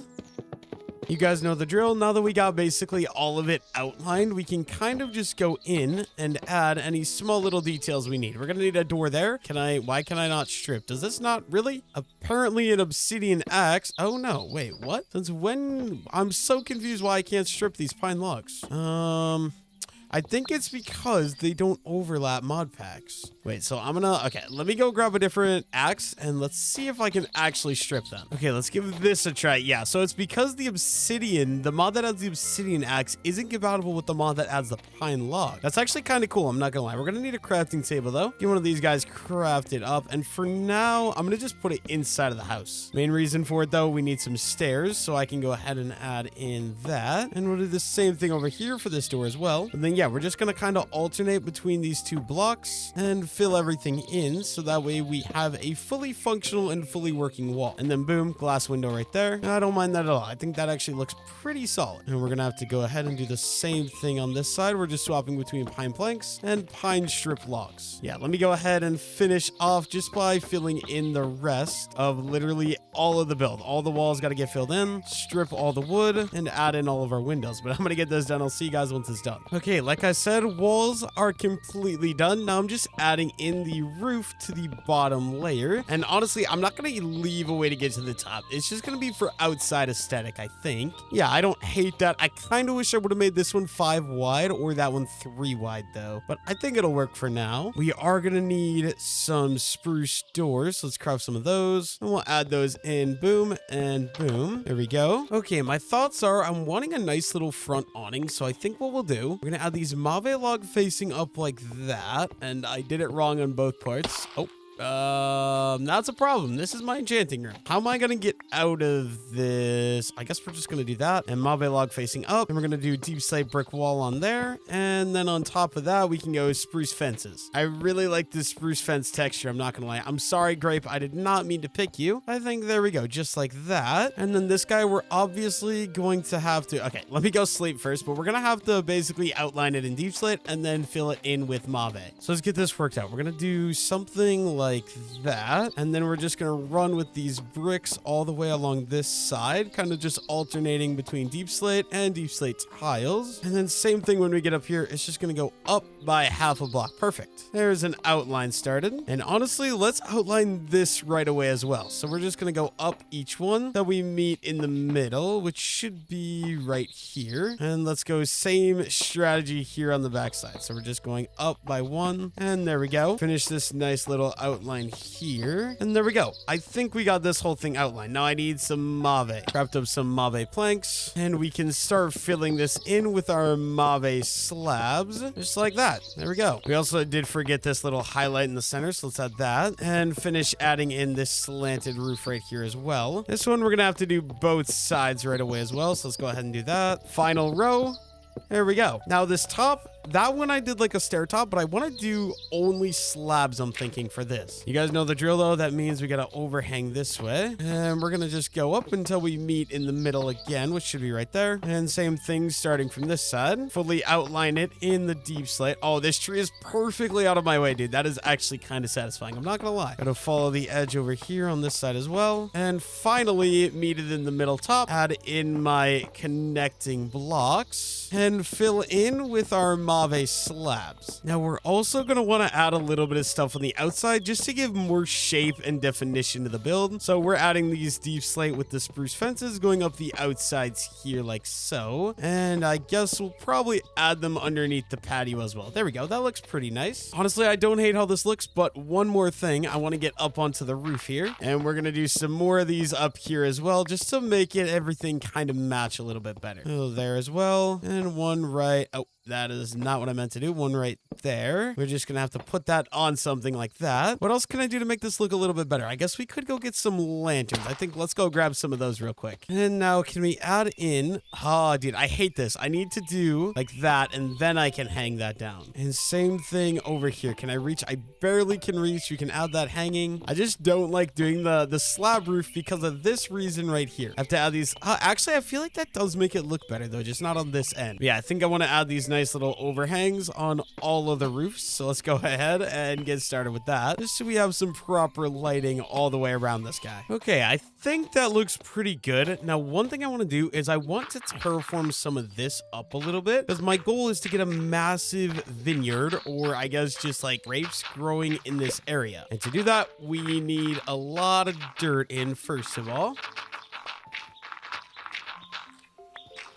You guys know the drill. Now that we got basically all of it outlined, we can kind of just go in and add any small little details we need. We're going to need a door there. Why can I not strip? Does this not really? Apparently an obsidian axe. Oh no, wait, what? Since when? I'm so confused why I can't strip these pine logs. I think it's because they don't overlap mod packs. Wait, so okay, let me go grab a different axe and let's see if I can actually strip them. Okay, let's give this a try. Yeah, so it's because the mod that adds the obsidian axe isn't compatible with the mod that adds the pine log. That's actually kind of cool, I'm not gonna lie. We're gonna need a crafting table though. Get one of these guys crafted up, and for now, I'm gonna just put it inside of the house. Main reason for it though, we need some stairs, so I can go ahead and add in that. And we'll do the same thing over here for this door as well. And then yeah, we're just gonna kind of alternate between these 2 blocks and fill everything in, so that way we have a fully functional and fully working wall. And then boom, glass window right there. And I don't mind that at all. I think that actually looks pretty solid. And we're gonna have to go ahead and do the same thing on this side. We're just swapping between pine planks and pine strip logs. Yeah, let me go ahead and finish off just by filling in the rest of literally all of the build. All the walls got to get filled in, strip all the wood, and add in all of our windows. But I'm gonna get this done. I'll see you guys once it's done. Okay, like I said, walls are completely done. Now I'm just adding in the roof to the bottom layer. And honestly, I'm not going to leave a way to get to the top. It's just going to be for outside aesthetic, I think. Yeah, I don't hate that. I kind of wish I would have made this one 5 wide or that one 3 wide though. But I think it'll work for now. We are going to need some spruce doors. So let's craft some of those. And we'll add those in. Boom and boom. There we go. Okay, my thoughts are I'm wanting a nice little front awning. So I think what we'll do, we're going to add these mauve log facing up like that. And I did it wrong on both parts. Oh. That's a problem. This is my enchanting room. How am I gonna get out of this? I guess we're just gonna do that. And mauve log facing up. And we're gonna do deep slate brick wall on there. And then on top of that, we can go spruce fences. I really like this spruce fence texture. I'm not gonna lie. I'm sorry, Grape. I did not mean to pick you. I think there we go. Just like that. And then this guy, we're obviously going to have to... Okay, let me go slate first. But we're gonna have to basically outline it in deep slate and then fill it in with mauve. So let's get this worked out. We're gonna do something like like that. And then we're just gonna run with these bricks all the way along this side, kind of just alternating between deep slate and deep slate tiles. And then same thing when we get up here, it's just gonna go up by half a block. Perfect. There's an outline started. And honestly, let's outline this right away as well. So we're just gonna go up each one that we meet in the middle, which should be right here. And let's go same strategy here on the backside. So we're just going up by one, and there we go. Finish this nice little outline here, and there we go. I think we got this whole thing outlined. Now I need some mave. Wrapped up some mave planks, and we can start filling this in with our mave slabs, just like that. There we go. We also did forget this little highlight in the center, so let's add that, and finish adding in this slanted roof right here as well. This one we're gonna have to do both sides right away as well, so let's go ahead and do that. Final row. There we go. Now this top, that one I did like a stair top, but I want to do only slabs, I'm thinking, for this. You guys know the drill though. That means we got to overhang this way, and we're going to just go up until we meet in the middle again, which should be right there. And same thing starting from this side. Fully outline it in the deep slate. Oh, this tree is perfectly out of my way, dude. That is actually kind of satisfying. I'm not going to lie. Got to follow the edge over here on this side as well. And finally meet it in the middle top. Add in my connecting blocks and fill in with our mave slabs. Now we're also going to want to add a little bit of stuff on the outside just to give more shape and definition to the build. So we're adding these deep slate with the spruce fences going up the outsides here like so. And I guess we'll probably add them underneath the patio as well. There we go. That looks pretty nice. Honestly, I don't hate how this looks, but one more thing. I want to get up onto the roof here, and we're going to do some more of these up here as well, just to make it everything kind of match a little bit better. Oh, there as well. And one right. Oh, that is not what I meant to do. One right there. We're just gonna have to put that on something like that. What else can I do to make this look a little bit better? I guess we could go get some lanterns. I think let's go grab some of those real quick. And now can we add in, oh dude, I hate this. I need to do like that, and then I can hang that down. And same thing over here. Can I reach? I barely can reach. You can add that hanging. I just don't like doing the slab roof because of this reason right here. I have to add these. Actually, I feel like that does make it look better though, just not on this end. But yeah, I think I want to add these nice little overhangs on all of the roofs. So let's go ahead and get started with that, just so we have some proper lighting all the way around this guy. Okay, I think that looks pretty good. Now, one thing I want to do is I want to terraform some of this up a little bit, because my goal is to get a massive vineyard, or I guess just like grapes growing in this area. And to do that, we need a lot of dirt in first of all.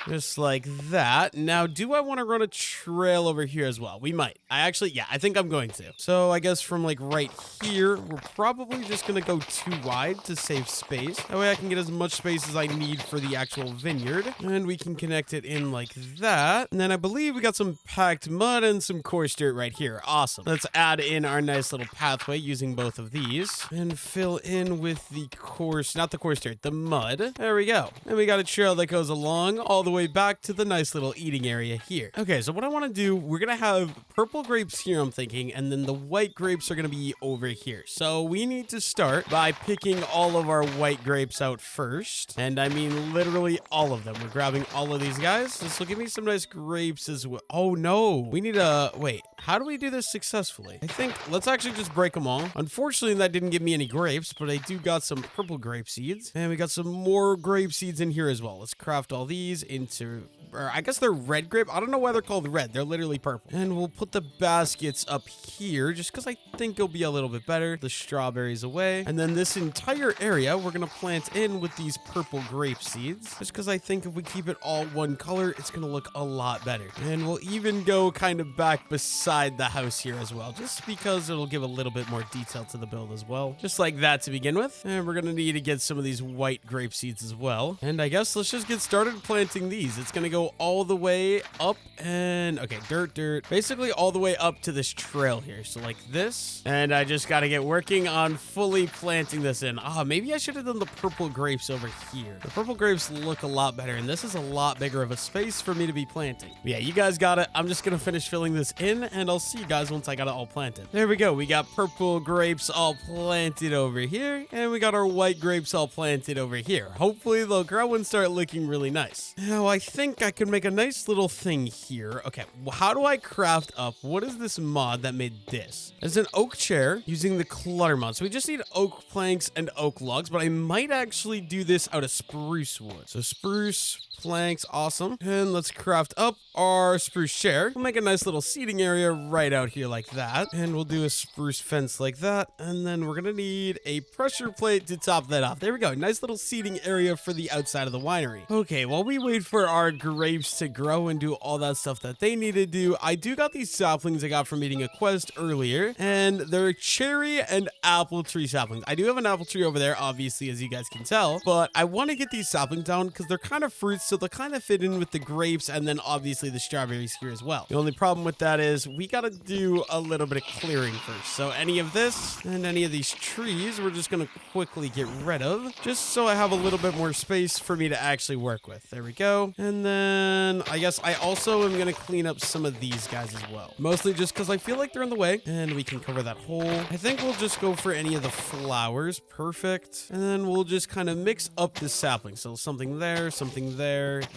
Just like that. Now, do I want to run a trail over here as well? We might. I think I'm going to. So I guess from like right here, we're probably just going to go too wide to save space. That way I can get as much space as I need for the actual vineyard. And we can connect it in like that. And then I believe we got some packed mud and some coarse dirt right here. Awesome. Let's add in our nice little pathway using both of these. And fill in with the coarse, not the coarse dirt, the mud. There we go. And we got a trail that goes along all the way back to the nice little eating area here. Okay, so what I want to do, we're gonna have purple grapes here, I'm thinking, and then the white grapes are gonna be over here. So we need to start by picking all of our white grapes out first, and I mean literally all of them. We're grabbing all of these guys. This will give me some nice grapes as well. Oh no, we need a wait. How do we do this successfully? I think let's actually just break them all. Unfortunately, that didn't give me any grapes, but I do got some purple grape seeds, and we got some more grape seeds in here as well. Let's craft all these into, or I guess they're red grape. I don't know why they're called red. They're literally purple. And we'll put the baskets up here just because I think it'll be a little bit better. The strawberries away. And then this entire area, we're going to plant in with these purple grape seeds, just because I think if we keep it all one color, it's going to look a lot better. And we'll even go kind of back beside the house here as well, just because it'll give a little bit more detail to the build as well. Just like that to begin with. And we're going to need to get some of these white grape seeds as well. And I guess let's just get started planting these. It's going to go all the way up and okay, dirt, basically all the way up to this trail here. So like this, and I just got to get working on fully planting this in. Maybe I should have done the purple grapes over here. The purple grapes look a lot better, and this is a lot bigger of a space for me to be planting. But yeah, you guys got it. I'm just going to finish filling this in, and and I'll see you guys once I got it all planted. There we go. We got purple grapes all planted over here, and we got our white grapes all planted over here. Hopefully they'll grow and start looking really nice. Now, I think I could make a nice little thing here. Okay, how do I craft up? What is this mod that made this? It's an oak chair using the clutter mod. So we just need oak planks and oak logs, but I might actually do this out of spruce wood. So spruce planks, awesome. And let's craft up our spruce chair. We'll make a nice little seating area right out here like that. And we'll do a spruce fence like that. And then we're gonna need a pressure plate to top that off. There we go. Nice little seating area for the outside of the winery. Okay, while we wait for our grapes to grow and do all that stuff that they need to do, I do got these saplings I got from eating a quest earlier, and they're cherry and apple tree saplings. I do have an apple tree over there, obviously, as you guys can tell, but I want to get these saplings down because they're kind of fruits, so they'll kind of fit in with the grapes and then obviously the strawberries here as well. The only problem with that is we got to do a little bit of clearing first. So any of this and any of these trees, we're just going to quickly get rid of, just so I have a little bit more space for me to actually work with. There we go. And then I guess I also am going to clean up some of these guys as well. Mostly just because I feel like they're in the way, and we can cover that hole. I think we'll just go for any of the flowers. Perfect. And then we'll just kind of mix up the sapling. So something there,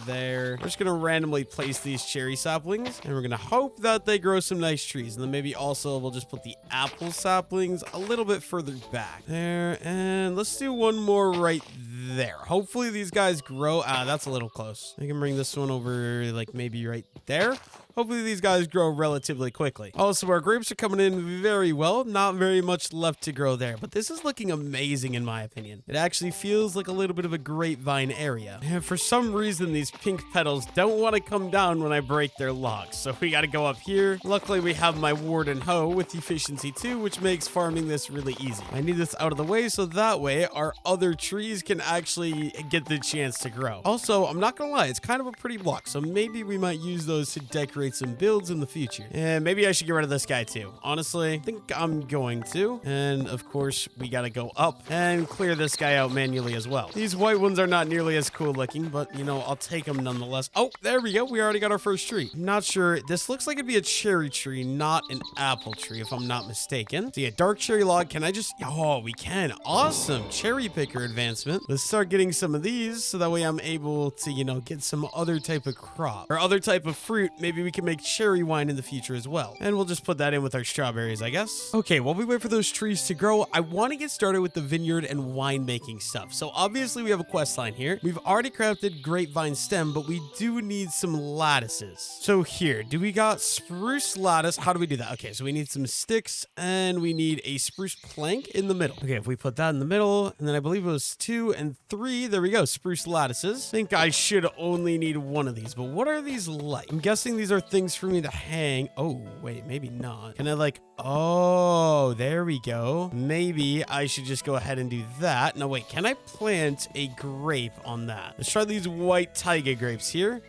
there. We're just going to randomly place these cherry saplings, and we're going to hope that they grow some nice trees. And then maybe also we'll just put the apple saplings a little bit further back there. And let's do one more right there. Hopefully these guys grow. That's a little close. I can bring this one over like maybe right there. Hopefully these guys grow relatively quickly. Also, our grapes are coming in very well. Not very much left to grow there, but this is looking amazing in my opinion. It actually feels like a little bit of a grapevine area. And for some reason, these pink petals don't want to come down when I break their logs. So we got to go up here. Luckily, we have my Warden hoe with efficiency 2, which makes farming this really easy. I need this out of the way so that way our other trees can actually get the chance to grow. Also, I'm not going to lie, it's kind of a pretty block. So maybe we might use those to decorate some builds in the future. And maybe I should get rid of this guy too. Honestly, I think I'm going to. And of course, we got to go up and clear this guy out manually as well. These white ones are not nearly as cool looking, but you know, I'll take them nonetheless. Oh, there we go. We already got our first tree. I'm not sure. This looks like it'd be a cherry tree, not an apple tree, if I'm not mistaken. So yeah, dark cherry log. Can I just... Oh, we can. Awesome. Cherry picker advancement. Let's start getting some of these so that way I'm able to, you know, get some other type of crop or other type of fruit. Maybe we can make cherry wine in the future as well. And we'll just put that in with our strawberries, I guess. Okay, while we wait for those trees to grow, I want to get started with the vineyard and winemaking stuff. So obviously we have a quest line here. We've already crafted grapevine stem, but we do need some lattices. So here, do we got spruce lattice? How do we do that? Okay, so we need some sticks and we need a spruce plank in the middle. Okay, if we put that in the middle, and then I believe it was 2 and 3, there we go, spruce lattices. I think I should only need one of these, but what are these like? I'm guessing these are things for me to hang. Oh, wait, maybe not. Can I like, oh, there we go. Maybe I should just go ahead and do that. No, wait, can I plant a grape on that? Let's try these white taiga grapes here.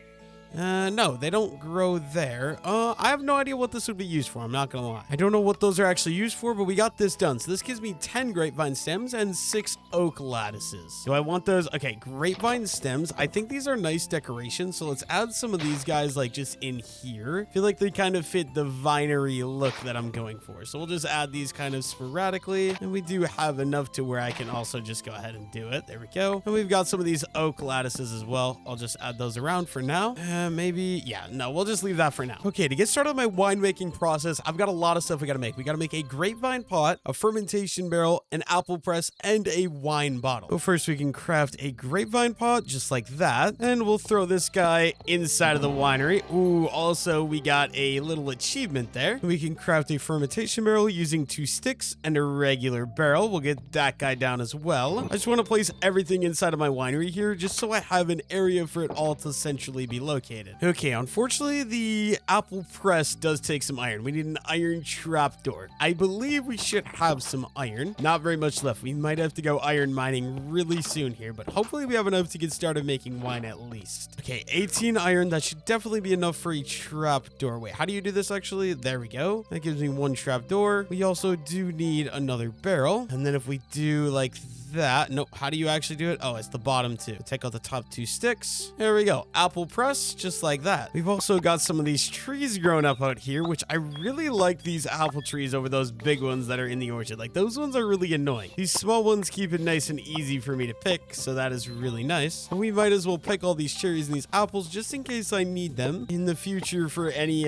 No, they don't grow there. I have no idea what this would be used for. I'm not gonna lie. I don't know what those are actually used for, but we got this done. So this gives me 10 grapevine stems and 6 oak lattices. Do I want those? Okay, grapevine stems. I think these are nice decorations. So let's add some of these guys like just in here. I feel like they kind of fit the vinery look that I'm going for. So we'll just add these kind of sporadically. And we do have enough to where I can also just go ahead and do it. There we go. And we've got some of these oak lattices as well. I'll just add those around for now. Maybe, yeah, no, we'll just leave that for now. Okay, to get started on my winemaking process, I've got a lot of stuff we gotta make. We gotta make a grapevine pot, a fermentation barrel, an apple press, and a wine bottle. So first we can craft a grapevine pot, just like that, and we'll throw this guy inside of the winery. Ooh, also we got a little achievement there. We can craft a fermentation barrel using 2 sticks and a regular barrel. We'll get that guy down as well. I just want to place everything inside of my winery here, just so I have an area for it all to centrally be located. Okay, unfortunately, the apple press does take some iron. We need an iron trapdoor. I believe we should have some iron. Not very much left. We might have to go iron mining really soon here, but hopefully we have enough to get started making wine at least. Okay, 18 iron. That should definitely be enough for a trapdoor. Wait, how do you do this actually? There we go. That gives me 1 trapdoor. We also do need another barrel. And then if we do like that, no, how do you actually do it? Oh, it's the bottom 2. Take out the top 2 sticks. There we go. Apple press, just like that. We've also got some of these trees growing up out here, which I really like these apple trees over those big ones that are in the orchard. Like, those ones are really annoying. These small ones keep it nice and easy for me to pick, so that is really nice. And we might as well pick all these cherries and these apples just in case I need them in the future for any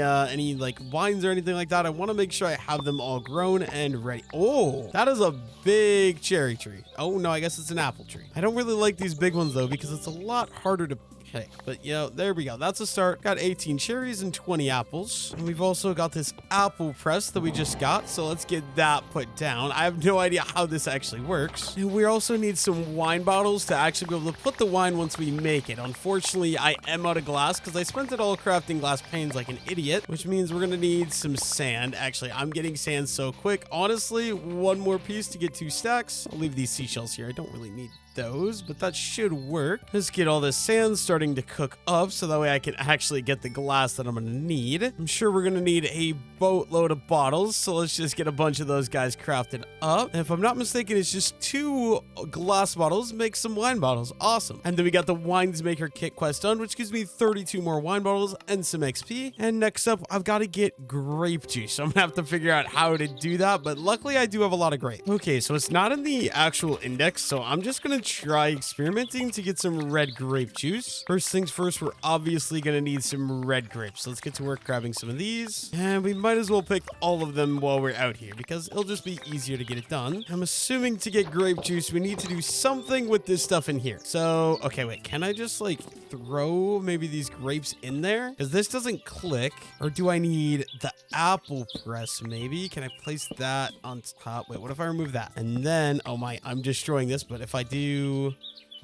like wines or anything like that. I want to make sure I have them all grown and ready. Oh, that is a big cherry tree. Oh no, I guess it's an apple tree. I don't really like these big ones though because it's a lot harder to pick, but you know, there we go. That's a start. Got 18 cherries and 20 apples. And we've also got this apple press that we just got, so let's get that put down. I have no idea how this actually works. And we also need some wine bottles to actually be able to put the wine once we make it. Unfortunately, I am out of glass because I spent it all crafting glass panes like an idiot, which means we're gonna need some sand. Actually, I'm getting sand so quick. Honestly, one more piece to get 2 stacks. I'll leave these seashells here. I don't really need those, but that should work. Let's get all this sand starting to cook up so that way I can actually get the glass that I'm gonna need. I'm sure we're gonna need a boatload of bottles, so let's just get a bunch of those guys crafted up. And if I'm not mistaken, it's just 2 glass bottles make some wine bottles. Awesome. And then we got the wines maker kit quest done, which gives me 32 more wine bottles and some XP. And next up, I've got to get grape juice. So I'm gonna have to figure out how to do that, but luckily I do have a lot of grape. Okay, so it's not in the actual index, so I'm just gonna try experimenting to get some red grape juice. First things first, we're obviously gonna need some red grapes. Let's get to work grabbing some of these, and we might as well pick all of them while we're out here because it'll just be easier to get it done. I'm assuming to get grape juice we need to do something with this stuff in here. So okay, wait, can I just like throw maybe these grapes in there because this doesn't click? Or do I need the apple press? Maybe can I place that on top? Wait, what if I remove that and then, oh my, I'm destroying this, but if I do,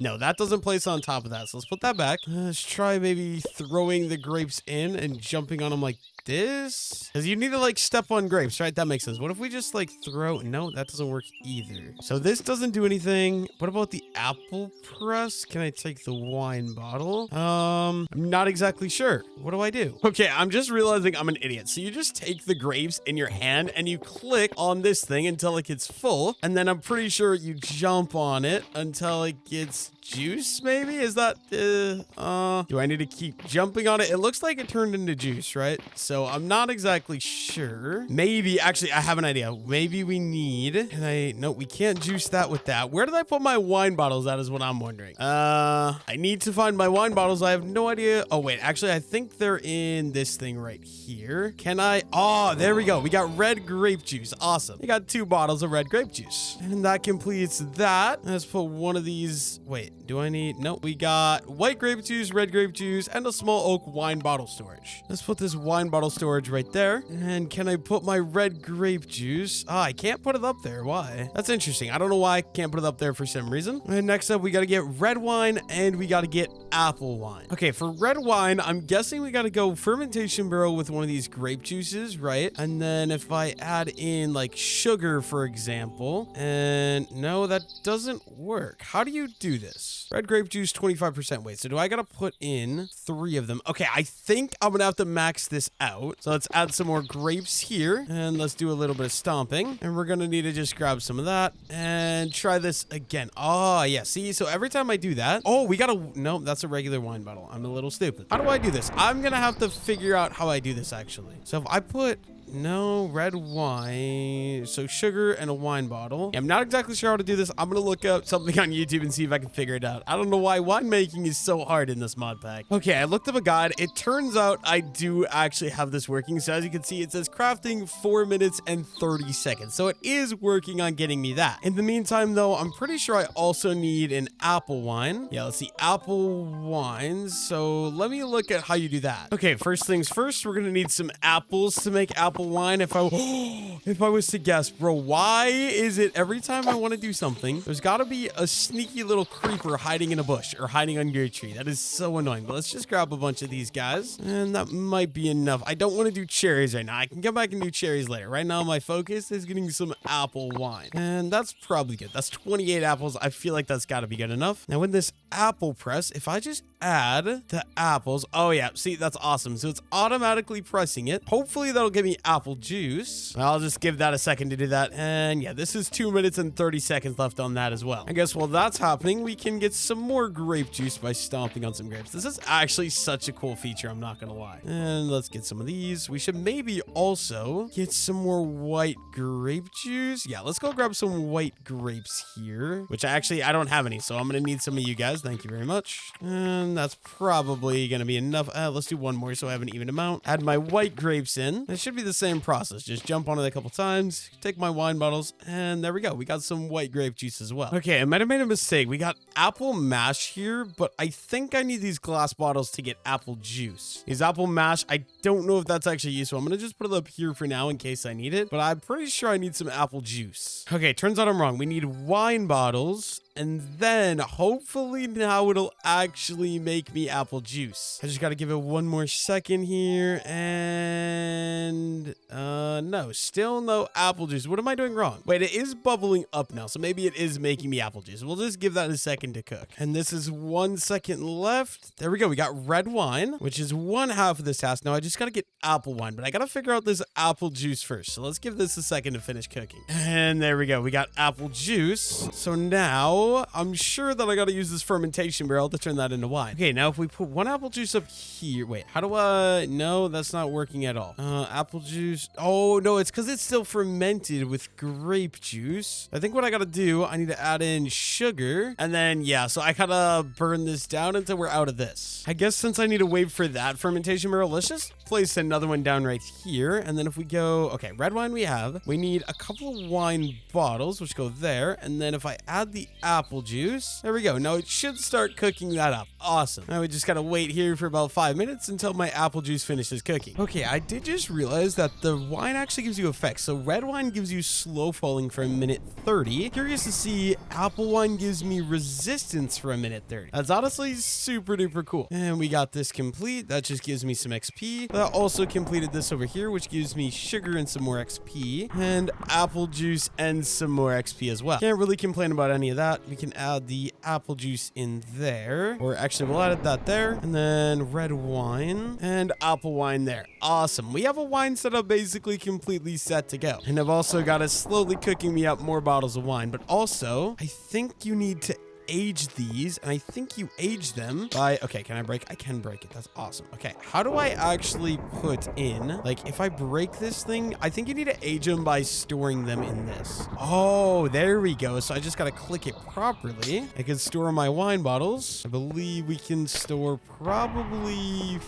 no, that doesn't place on top of that. So let's put that back. Let's try maybe throwing the grapes in and jumping on them like this, because you need to like step on grapes, right? That makes sense. What if we just like throw? No, that doesn't work either. So this doesn't do anything. What about the apple press? Can I take the wine bottle? I'm not exactly sure. What do I do? Okay, I'm just realizing I'm an idiot. So you just take the grapes in your hand and you click on this thing until it gets full, and then I'm pretty sure you jump on it until it gets juice. Maybe is that do I need to keep jumping on it? It looks like it turned into juice, right? So I'm not exactly sure. Maybe actually I have an idea. Maybe we need, no, we can't juice that with that. Where did I put my wine bottles? That is what I'm wondering. I need to find my wine bottles. I have no idea. Oh wait, actually I think they're in this thing right here. Can I? Oh, there we go. We got red grape juice. Awesome. We got 2 bottles of red grape juice, and that completes that. Let's put one of these. Wait, do I need? Nope. We got white grape juice, red grape juice, and a small oak wine bottle storage. Let's put this wine bottle storage right there. And can I put my red grape juice? Ah, I can't put it up there. Why? That's interesting. I don't know why I can't put it up there for some reason. And next up, we got to get red wine and we got to get apple wine. Okay, for red wine, I'm guessing we got to go fermentation barrel with one of these grape juices, right? And then if I add in like sugar, for example, and no, that doesn't work. How do you do this? Red grape juice, 25% weight. So do I got to put in 3 of them? Okay, I think I'm going to have to max this out. So let's add some more grapes here and let's do a little bit of stomping. And we're going to need to just grab some of that and try this again. Oh, yeah. See, so every time I do that, oh, we got to, no, that's a regular wine bottle. I'm a little stupid. How do I do this? I'm going to have to figure out how I do this actually. So if I put, no, red wine, so sugar and a wine bottle. Yeah, I'm not exactly sure how to do this. I'm gonna look up something on YouTube and see if I can figure it out. I don't know why winemaking is so hard in this mod pack. Okay, I looked up a guide. It turns out I do actually have this working. So as you can see, it says crafting 4 minutes and 30 seconds. So it is working on getting me that. In the meantime, though, I'm pretty sure I also need an apple wine. Yeah, let's see, apple wines. So let me look at how you do that. Okay, first things first, we're gonna need some apples to make apple wine. If I was to guess, bro, why is it every time I want to do something, there's got to be a sneaky little creeper hiding in a bush or hiding under a tree? That is so annoying. But let's just grab a bunch of these guys, and that might be enough. I don't want to do cherries right now. I can come back and do cherries later. Right now, my focus is getting some apple wine, and that's probably good. That's 28 apples. I feel like that's got to be good enough. Now, with this apple press, if I just add the apples, oh yeah, see, that's awesome. So it's automatically pressing it. Hopefully, that'll give me apple juice. I'll just give that a second to do that. And yeah, this is 2 minutes and 30 seconds left on that as well. I guess while that's happening, we can get some more grape juice by stomping on some grapes. This is actually such a cool feature, I'm not gonna lie. And let's get some of these. We should maybe also get some more white grape juice. Yeah, let's go grab some white grapes here, which I don't have any, so I'm gonna need some of you guys. Thank you very much. And that's probably gonna be enough. Let's do one more so I have an even amount. Add my white grapes in. It should be the same process. Just jump on it a couple times, take my wine bottles, and there we go. We got some white grape juice as well. Okay, I might have made a mistake. We got apple mash here, but I think I need these glass bottles to get apple juice. These apple mash, I don't know if that's actually useful. I'm gonna just put it up here for now in case I need it, but I'm pretty sure I need some apple juice. Okay, turns out I'm wrong. We need wine bottles, and then hopefully now it'll actually make me apple juice. I just got to give it one more second here, and no, still no apple juice. What am I doing wrong? Wait, it is bubbling up now, so maybe it is making me apple juice. We'll just give that a second to cook. And this is 1 second left. There we go. We got red wine, which is one half of this task. Now I just got to get apple wine, but I got to figure out this apple juice first. So let's give this a second to finish cooking. And there we go. We got apple juice. So now I'm sure that I got to use this fermentation barrel to turn that into wine. Okay, now if we put one apple juice up here, wait, how do I, no, that's not working at all. Apple juice. Oh no, it's because it's still fermented with grape juice. I think what I got to do, I need to add in sugar, and then yeah, so I gotta burn this down until we're out of this. I guess since I need to wait for that fermentation barrel, let's just place another one down right here. And then if we go, okay, red wine we need a couple of wine bottles, which go there. And then if I add the apple juice, there we go. Now it should start cooking that up. Awesome. Now we just gotta wait here for about 5 minutes until my apple juice finishes cooking. Okay, I did just realize that the wine actually gives you effects. So red wine gives you slow falling for a minute 30. Curious to see, apple wine gives me resistance for a minute 30. That's honestly super duper cool. And we got this complete. That just gives me some XP. That also completed this over here, which gives me sugar and some more XP, and apple juice and some more XP as well. Can't really complain about any of that. We can add the apple juice in there, or actually we'll add that there, and then red wine and apple wine there. Awesome. We have a wine setup basically completely set to go. And I've also got it slowly cooking me up more bottles of wine, but also I think you need to age these, and I think you age them by, okay, can I break? I can break it. That's awesome. Okay, how do I actually put in, like, if I break this thing, I think you need to age them by storing them in this. Oh, there we go. So I just gotta click it properly. I can store my wine bottles. I believe we can store probably,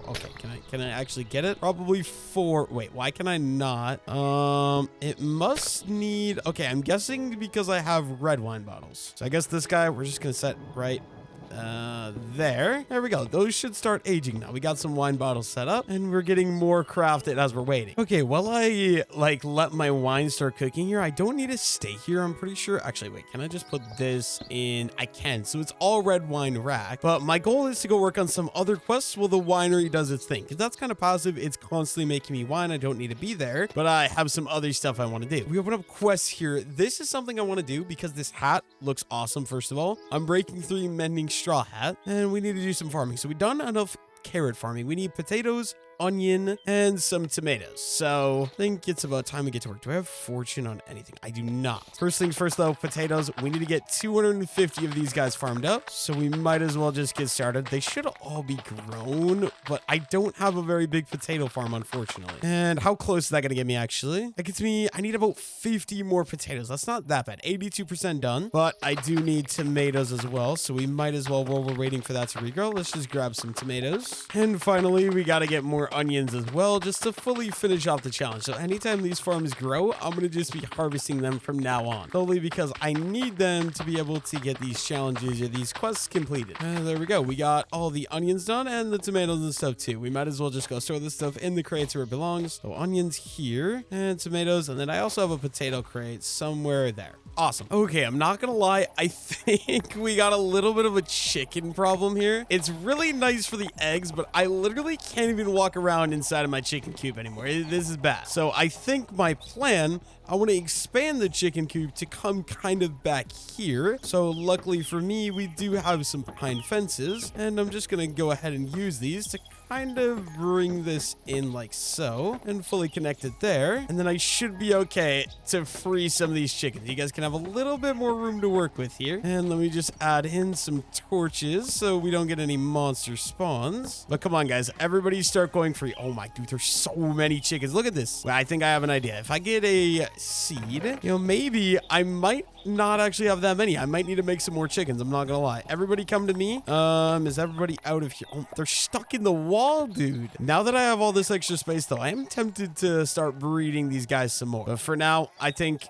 okay, can I actually get it? Probably 4. Wait, why can I not? It must need, okay, I'm guessing because I have red wine bottles. So I guess this guy, we're just gonna set right there we go. Those should start aging now. We got some wine bottles set up, and we're getting more crafted as we're waiting. Okay, while I like let my wine start cooking here, I don't need to stay here, I'm pretty sure. Actually, wait, can I just put this in? I can. So it's all red wine rack, but my goal is to go work on some other quests while the winery does its thing, because that's kind of passive. It's constantly making me wine. I don't need to be there, but I have some other stuff I want to do. We open up quests here. This is something I want to do because this hat looks awesome. First of all, I'm breaking 3 mending straw hat, and we need to do some farming. So we've done enough carrot farming. We need potatoes, onion, and some tomatoes. So I think it's about time we get to work. Do I have fortune on anything? I do not. First things first though, potatoes. We need to get 250 of these guys farmed up. So we might as well just get started. They should all be grown, but I don't have a very big potato farm, unfortunately. And how close is that going to get me actually? That gets me, I need about 50 more potatoes. That's not that bad. 82% done, but I do need tomatoes as well. So we might as well, while we're waiting for that to regrow, let's just grab some tomatoes. And finally, we got to get more onions as well, just to fully finish off the challenge. So anytime these farms grow, I'm going to just be harvesting them from now on, solely because I need them to be able to get these challenges or these quests completed. And there we go. We got all the onions done and the tomatoes and stuff too. We might as well just go store this stuff in the crates where it belongs. So onions here and tomatoes, and then I also have a potato crate somewhere there. Awesome. Okay, I'm not gonna lie, I think we got a little bit of a chicken problem here. It's really nice for the eggs, but I literally can't even walk around inside of my chicken coop anymore. This is bad. So I think my plan, I want to expand the chicken coop to come kind of back here. So luckily for me, we do have some pine fences, and I'm just gonna go ahead and use these to kind of bring this in like so and fully connect it there. And then I should be okay to free some of these chickens. You guys can have a little bit more room to work with here. And let me just add in some torches so we don't get any monster spawns. But come on, guys. Everybody start going free. Oh my, dude, there's so many chickens. Look at this. Well, I think I have an idea. If I get a seed, maybe I might not actually have that many. I might need to make some more chickens. I'm not gonna lie. Everybody come to me. Is everybody out of here? Oh, they're stuck in the wall, dude. Now that I have all this extra space, though, I am tempted to start breeding these guys some more. But for now, I think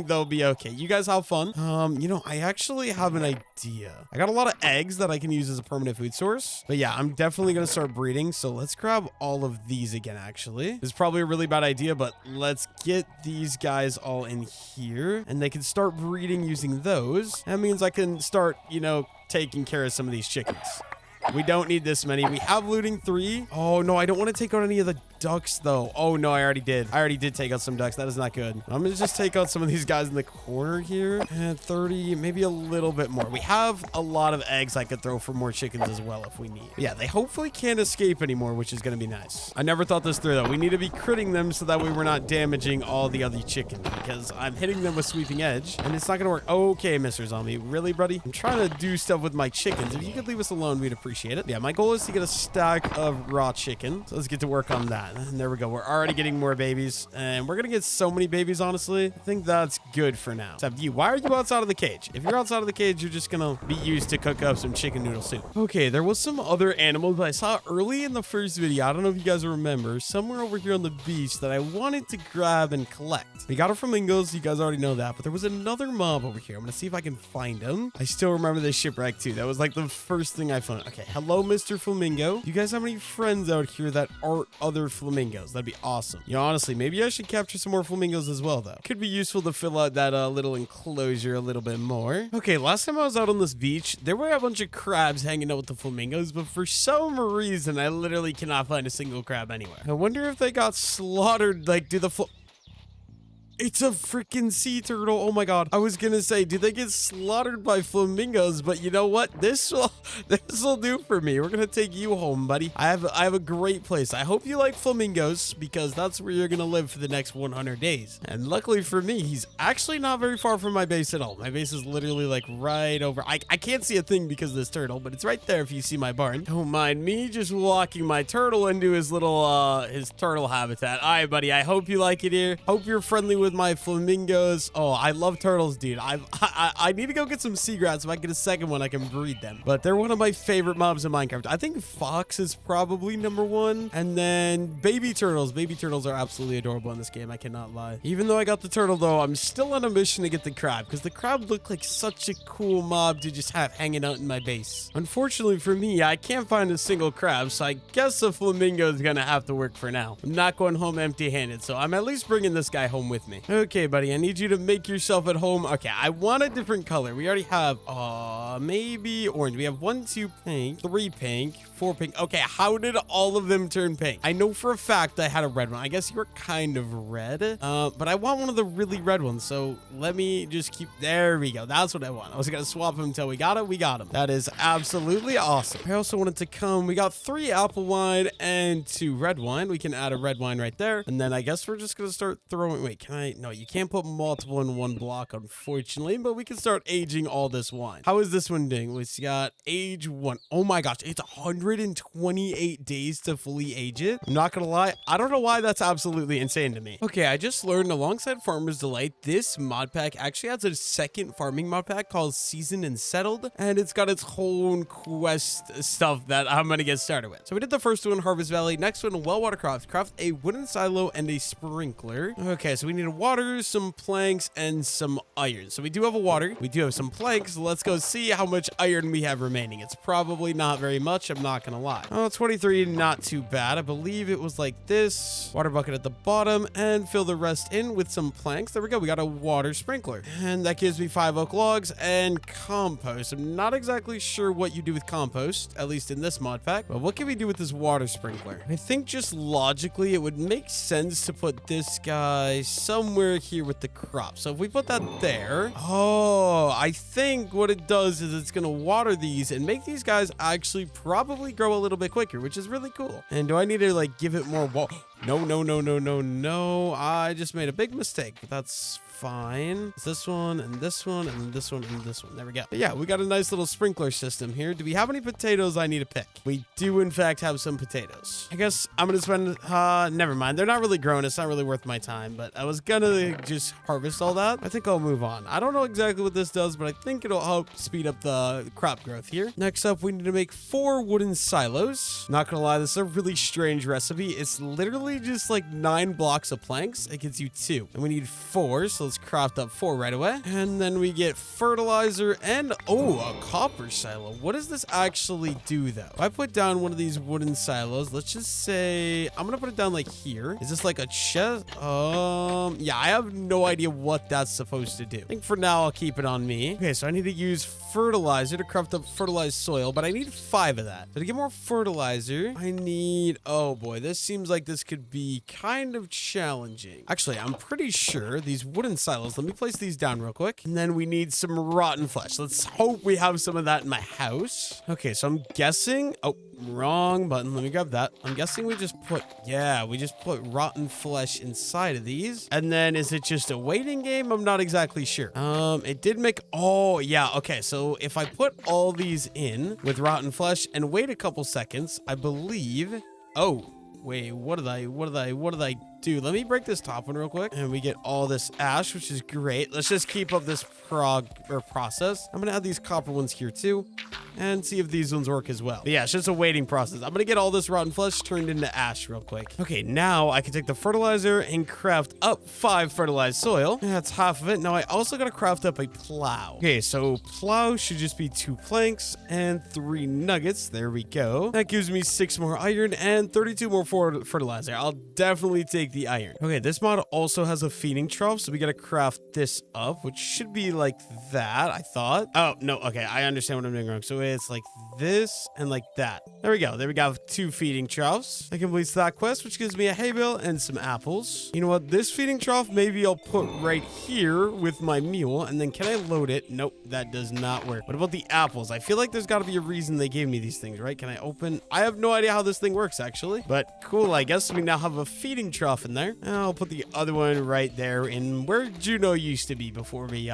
they'll be okay. You guys have fun. I actually have an idea. I got a lot of eggs that I can use as a permanent food source. But yeah, I'm definitely gonna start breeding. So let's grab all of these again, actually. This is probably a really bad idea, but let's get these guys all in here. And they can start breeding using those. That means I can start, taking care of some of these chickens. We don't need this many. We have looting 3. Oh, no, I don't want to take out any of the ducks, though. Oh, no, I already did. I already did take out some ducks. That is not good. I'm going to just take out some of these guys in the corner here. And 30, maybe a little bit more. We have a lot of eggs I could throw for more chickens as well if we need. But yeah, they hopefully can't escape anymore, which is going to be nice. I never thought this through, though. We need to be critting them so that way we're not damaging all the other chickens because I'm hitting them with sweeping edge and it's not going to work. Okay, Mr. Zombie. Really, buddy? I'm trying to do stuff with my chickens. If you could leave us alone, we'd appreciate it. Yeah, my goal is to get a stack of raw chicken. So let's get to work on that. And there we go. We're already getting more babies. And we're going to get so many babies, honestly. I think that's good for now. Except you. Why are you outside of the cage? If you're outside of the cage, you're just going to be used to cook up some chicken noodle soup. Okay, there was some other animals that I saw early in the first video. I don't know if you guys remember. Somewhere over here on the beach that I wanted to grab and collect. We got our flamingos. You guys already know that. But there was another mob over here. I'm going to see if I can find him. I still remember this shipwreck too. That was like the first thing I found. Okay, hello, Mr. Flamingo. Do you guys have any friends out here that aren't other flamingos? That'd be awesome. Honestly, maybe I should capture some more flamingos as well, though. Could be useful to fill out that little enclosure a little bit more. Okay, last time I was out on this beach, there were a bunch of crabs hanging out with the flamingos, but for some reason, I literally cannot find a single crab anywhere. I wonder if they got slaughtered, like, it's a freaking sea turtle. Oh my god. I was gonna say, did they get slaughtered by flamingos? But you know what? This will do for me. We're gonna take you home, buddy. I have a great place. I hope you like flamingos because that's where you're gonna live for the next 100 days. And luckily for me, he's actually not very far from my base at all. My base is literally like right over. I can't see a thing because of this turtle, but it's right there if you see my barn. Don't mind me just walking my turtle into his little his turtle habitat. All right, buddy. I hope you like it here. Hope you're friendly with my flamingos. Oh, I love turtles, dude. I need to go get some seagrass. If I get a second one, I can breed them. But they're one of my favorite mobs in Minecraft. I think fox is probably #1. And then baby turtles. Baby turtles are absolutely adorable in this game. I cannot lie. Even though I got the turtle, though, I'm still on a mission to get the crab because the crab looked like such a cool mob to just have hanging out in my base. Unfortunately for me, I can't find a single crab, so I guess the flamingo is gonna have to work for now. I'm not going home empty-handed, so I'm at least bringing this guy home with me. Okay, buddy, I need you to make yourself at home. Okay, I want a different color. We already have, maybe orange. We have 1, 2 pink, 3 pink, 4 pink. Okay, how did all of them turn pink? I know for a fact I had a red one. I guess you're kind of red, but I want one of the really red ones. So let me just keep, there we go. That's what I want. I was going to swap him until we got it. We got him. That is absolutely awesome. I also wanted to come, we got 3 apple wine and 2 red wine. We can add a red wine right there. And then I guess we're just going to start throwing, wait, can I, no, you can't put multiple in one block, unfortunately, but we can start aging all this wine. How is this one doing? We got age 1. Oh my gosh, it's 128 days to fully age it. I'm not gonna lie, I don't know why that's absolutely insane to me. Okay, I just learned alongside Farmer's Delight, this mod pack actually has a second farming mod pack called Seasoned and Settled, and it's got its whole quest stuff that I'm gonna get started with. So we did the first one, Harvest Valley. Next one, Well Water Craft. Craft a wooden silo and a sprinkler. Okay, so we need water, some planks, and some iron. So we do have a water. We do have some planks. Let's go see how much iron we have remaining. It's probably not very much. I'm not gonna lie. Oh, 23, not too bad. I believe it was like this. Water bucket at the bottom, and fill the rest in with some planks. There we go. We got a water sprinkler. And that gives me 5 oak logs and compost. I'm not exactly sure what you do with compost, at least in this mod pack. But what can we do with this water sprinkler? I think just logically, it would make sense to put this guy somewhere somewhere here with the crop. So if we put that there, oh, I think what it does is it's gonna water these and make these guys actually probably grow a little bit quicker, which is really cool. And do I need to like give it more wall? No, no, no, no, no, no. I just made a big mistake, but that's fine. It's this one and this one and this one and this one. There we go. But yeah, we got a nice little sprinkler system here. Do we have any potatoes I need to pick? We do in fact have some potatoes. I guess I'm gonna spend never mind. They're not really growing. It's not really worth my time, but I was gonna just harvest all that. I think I'll move on. I don't know exactly what this does, but I think it'll help speed up the crop growth here. Next up, we need to make 4 wooden silos. Not gonna lie, this is a really strange recipe. It's literally just like 9 blocks of planks. It gives you 2, and we need 4, so let's craft up 4 right away. And then we get fertilizer and a copper silo. What does this actually do though? If I put down one of these wooden silos, let's just say I'm gonna put it down like here. Is this like a chest? Yeah, I have no idea what that's supposed to do. I think for now I'll keep it on me. Okay, so I need to use fertilizer to craft up fertilized soil, but I need 5 of that. So to get more fertilizer, I need, oh boy, this seems like this could be kind of challenging. Actually, I'm pretty sure these wooden silos, let me place these down real quick. And then we need some rotten flesh. Let's hope we have some of that in my house. Okay, so I'm guessing, oh, wrong button. Let me grab that. I'm guessing we just put rotten flesh inside of these. And then is it just a waiting game? I'm not exactly sure. It did make, oh yeah, okay. So if I put all these in with rotten flesh and wait a couple seconds, I believe, oh, wait, what did I do? Let me break this top one real quick. And we get all this ash, which is great. Let's just keep up this process. I'm gonna add these copper ones here too, and see if these ones work as well. But yeah, it's just a waiting process. I'm gonna get all this rotten flesh turned into ash real quick. Okay, now I can take the fertilizer and craft up 5 fertilized soil. That's half of it. Now I also gotta craft up a plow. Okay, so plow should just be 2 planks and 3 nuggets. There we go. That gives me 6 more iron and 32 more fertilizer. I'll definitely take the iron. Okay, this mod also has a feeding trough, so we gotta craft this up, which should be like that, I thought. Oh, no, okay, I understand what I'm doing wrong. So it's like this and like that. There we go. There we got 2 feeding troughs. That completes that quest, which gives me a hay bale and some apples. You know what? This feeding trough, maybe I'll put right here with my mule, and then can I load it? Nope, that does not work. What about the apples? I feel like there's got to be a reason they gave me these things, right? Can I open? I have no idea how this thing works, actually, but cool. I guess we now have a feeding trough in there. And I'll put the other one right there in where Juno used to be before we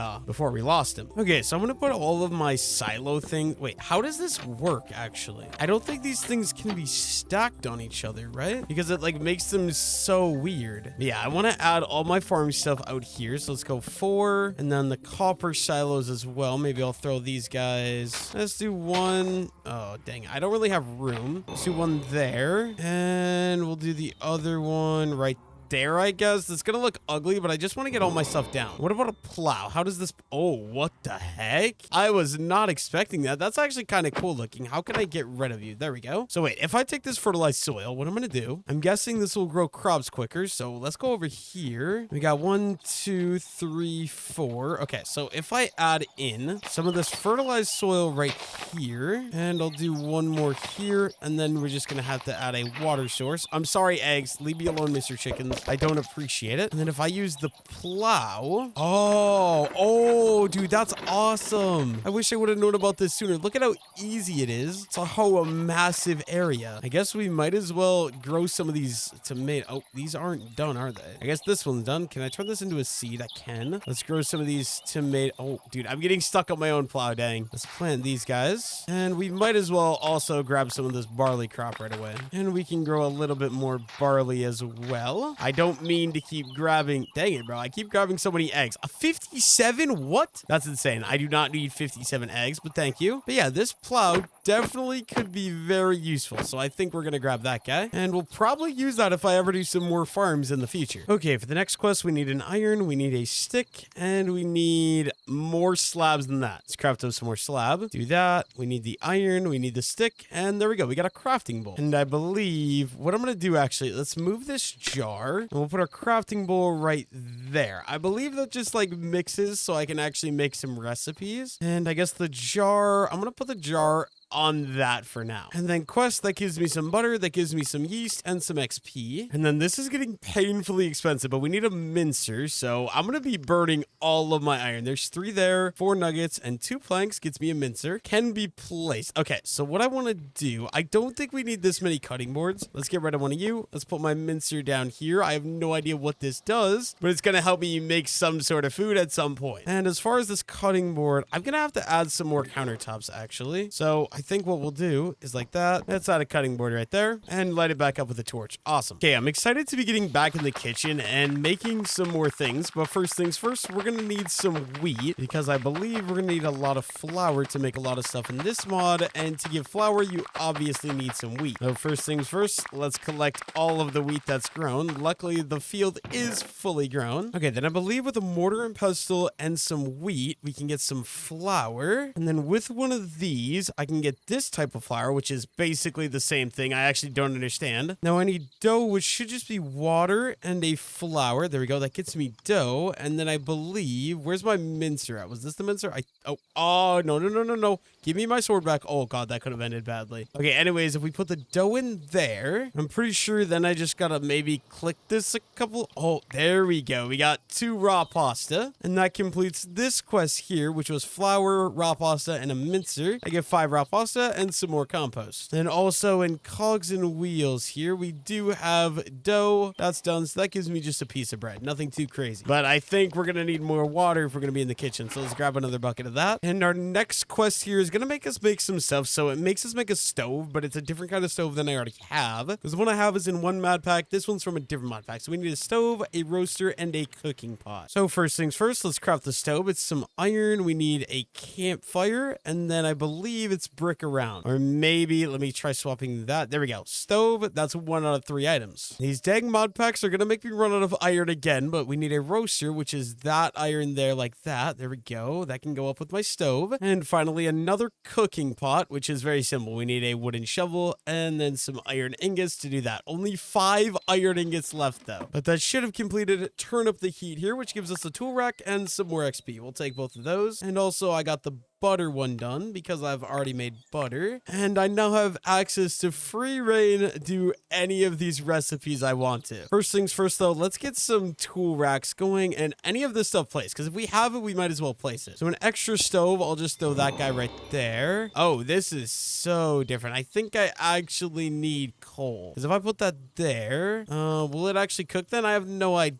lost him. Okay, so I'm gonna put all of my silo things. Wait, how does this work actually? I don't think these things can be stacked on each other, right? Because it like makes them so weird. But yeah, I want to add all my farm stuff out here. So let's go 4, and then the copper silos as well. Maybe I'll throw these guys. Let's do 1. Oh, dang. I don't really have room. Let's do 1 there, and we'll do the other one right there, I guess. It's gonna look ugly, but I just want to get all my stuff down. What about a plow? How does this... Oh, what the heck? I was not expecting that. That's actually kind of cool looking. How can I get rid of you? There we go. So wait, if I take this fertilized soil, what I'm gonna do, I'm guessing this will grow crops quicker. So let's go over here. We got 1, 2, 3, 4. Okay, so if I add in some of this fertilized soil right here, and I'll do 1 more here, and then we're just gonna have to add a water source. I'm sorry, eggs. Leave me alone, Mr. Chickens. I don't appreciate it. And then if I use the plow... Oh, dude, that's awesome. I wish I would have known about this sooner. Look at how easy it is to hoe a massive area. I guess we might as well grow some of these tomatoes. Oh, these aren't done, are they? I guess this one's done. Can I turn this into a seed? I can. Let's grow some of these tomatoes. Oh, dude, I'm getting stuck on my own plow, dang. Let's plant these guys. And we might as well also grab some of this barley crop right away. And we can grow a little bit more barley as well. I don't mean to keep grabbing... Dang it, bro. I keep grabbing so many eggs. A 57? What? That's insane. I do not need 57 eggs, but thank you. But yeah, this plow definitely could be very useful. So I think we're going to grab that guy. And we'll probably use that if I ever do some more farms in the future. Okay, for the next quest, we need an iron, we need a stick, and we need more slabs than that. Let's craft up some more slab. Do that. We need the iron, we need the stick, and there we go. We got a crafting bowl. And I believe what I'm going to do, actually, let's move this jar. And we'll put our crafting bowl right there. I believe that just like mixes so I can actually make some recipes. And I guess the jar, I'm going to put the jar on that for now. And then quest, that gives me some butter, that gives me some yeast and some XP. And then this is getting painfully expensive, but we need a mincer. So I'm going to be burning all of my iron. There's 3 there, 4 nuggets, and 2 planks gets me a mincer. Can be placed. Okay, so what I want to do, I don't think we need this many cutting boards. Let's get rid of one of you. Let's put my mincer down here. I have no idea what this does, but it's going to help me make some sort of food at some point. And as far as this cutting board, I'm going to have to add some more countertops actually. So I think what we'll do is like that. Let's add a cutting board right there and light it back up with a torch. Awesome. Okay, I'm excited to be getting back in the kitchen and making some more things. But first things first, we're going to need some wheat because I believe we're going to need a lot of flour to make a lot of stuff in this mod. And to get flour, you obviously need some wheat. So first things first, let's collect all of the wheat that's grown. Luckily, the field is fully grown. Okay, then I believe with a mortar and pestle and some wheat, we can get some flour. And then with one of these, I can get this type of flour, which is basically the same thing. I actually don't understand. Now I need dough, which should just be water and a flour. There we go. That gets me dough. And then I believe, where's my mincer at? Was this the mincer? No. Give me my sword back. Oh god, that could have ended badly. Okay, anyways, if we put the dough in there, I'm pretty sure then I just gotta maybe click this a couple. Oh, there we go. We got 2 raw pasta. And that completes this quest here, which was flour, raw pasta, and a mincer. I get 5 raw pasta and some more compost. And also in cogs and wheels here, we do have dough. That's done. So that gives me just a piece of bread. Nothing too crazy. But I think we're gonna need more water if we're gonna be in the kitchen. So let's grab another bucket of that. And our next quest here is gonna make us make some stuff. So it makes us make a stove, but it's a different kind of stove than I already have. Because the one I have is in one mod pack. This one's from a different mod pack. So we need a stove, a roaster, and a cooking pot. So first things first, let's craft the stove. It's some iron. We need a campfire, and then I believe it's brick around. Or maybe, let me try swapping that. There we go. Stove, that's 1 out of 3 items. These dang mod packs are gonna make me run out of iron again, but we need a roaster, which is that iron there like that. There we go. That can go up with my stove. And finally, another cooking pot, which is very simple. We need a wooden shovel and then some iron ingots to do that. Only 5 iron ingots left though. But that should have completed it. Turn up the heat here, which gives us a tool rack and some more XP. We'll take both of those. And also I got the butter one done because I've already made butter, and I now have access to free reign do any of these recipes I want to. First things first though, let's get some tool racks going and any of this stuff placed, because if we have it, we might as well place it. So an extra stove, I'll just throw that guy right there. Oh, this is so different. I think I actually need coal, because if I put that there, will it actually cook then? I have no idea.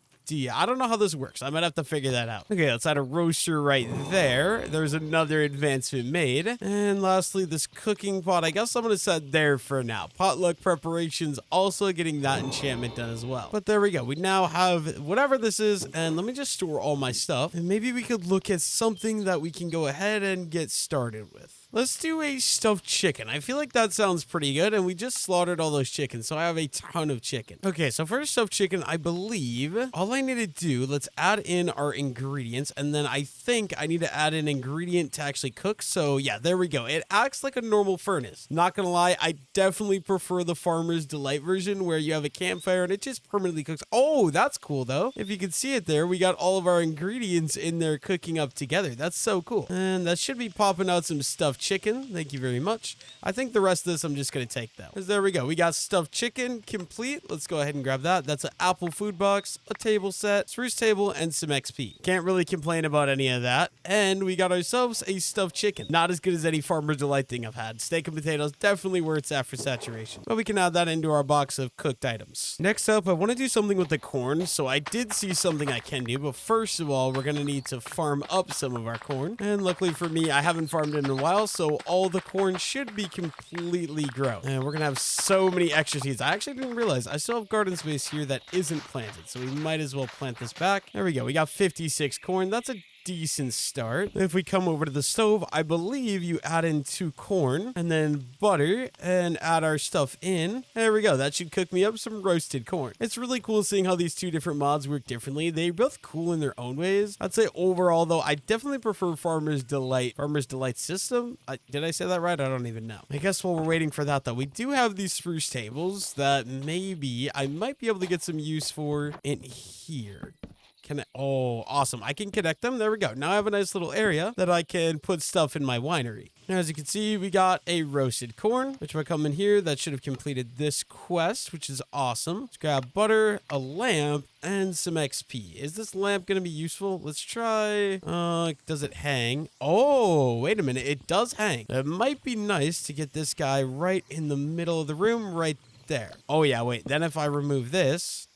I don't know how this works. I might have to figure that out. Okay, let's add a roaster right there. There's another advancement made. And lastly, this cooking pot, I guess I'm going to set there for now. Potluck preparations, also getting that enchantment done as well. But there we go. We now have whatever this is. And let me just store all my stuff. And maybe we could look at something that we can go ahead and get started with. Let's do a stuffed chicken. I feel like that sounds pretty good, and we just slaughtered all those chickens, so I have a ton of chicken. Okay, so for stuffed chicken, I believe all I need to do, let's add in our ingredients, and then I think I need to add an ingredient to actually cook. So yeah, there we go. It acts like a normal furnace. Not gonna lie, I definitely prefer the Farmer's Delight version where you have a campfire and it just permanently cooks. Oh, that's cool though. If you can see it there, we got all of our ingredients in there cooking up together. That's so cool. And that should be popping out some stuffed chicken. Thank you very much. I think the rest of this I'm just going to take though. Because there we go. We got stuffed chicken complete. Let's go ahead and grab that. That's an apple food box, a table set, spruce table, and some XP. Can't really complain about any of that. And we got ourselves a stuffed chicken. Not as good as any Farmer's Delight thing I've had. Steak and potatoes, definitely where it's at for saturation. But we can add that into our box of cooked items. Next up, I want to do something with the corn. So I did see something I can do. But first of all, we're going to need to farm up some of our corn. And luckily for me, I haven't farmed it in a while. So all the corn should be completely grown. And we're gonna have so many extra seeds. I actually didn't realize I still have garden space here that isn't planted, so we might as well plant this back. There we go. We got 56 corn. That's a decent start. If we come over to the stove, I believe you add in 2 corn and then butter and add our stuff in. There we go. That should cook me up some roasted corn. It's really cool seeing how these 2 different mods work differently. They're both cool in their own ways. I'd say overall though, I definitely prefer Farmer's Delight system. Did I say that right? I don't even know. I guess while we're waiting for that though, we do have these spruce tables that maybe I might be able to get some use for in here. Oh, awesome. I can connect them. There we go. Now I have a nice little area that I can put stuff in my winery. Now, as you can see, we got a roasted corn, which if I come in here, that should have completed this quest, which is awesome. Let's grab butter, a lamp, and some XP. Is this lamp going to be useful? Let's try. Does it hang? Oh, wait a minute. It does hang. It might be nice to get this guy right in the middle of the room, right there. Oh, yeah, wait. Then if I remove this...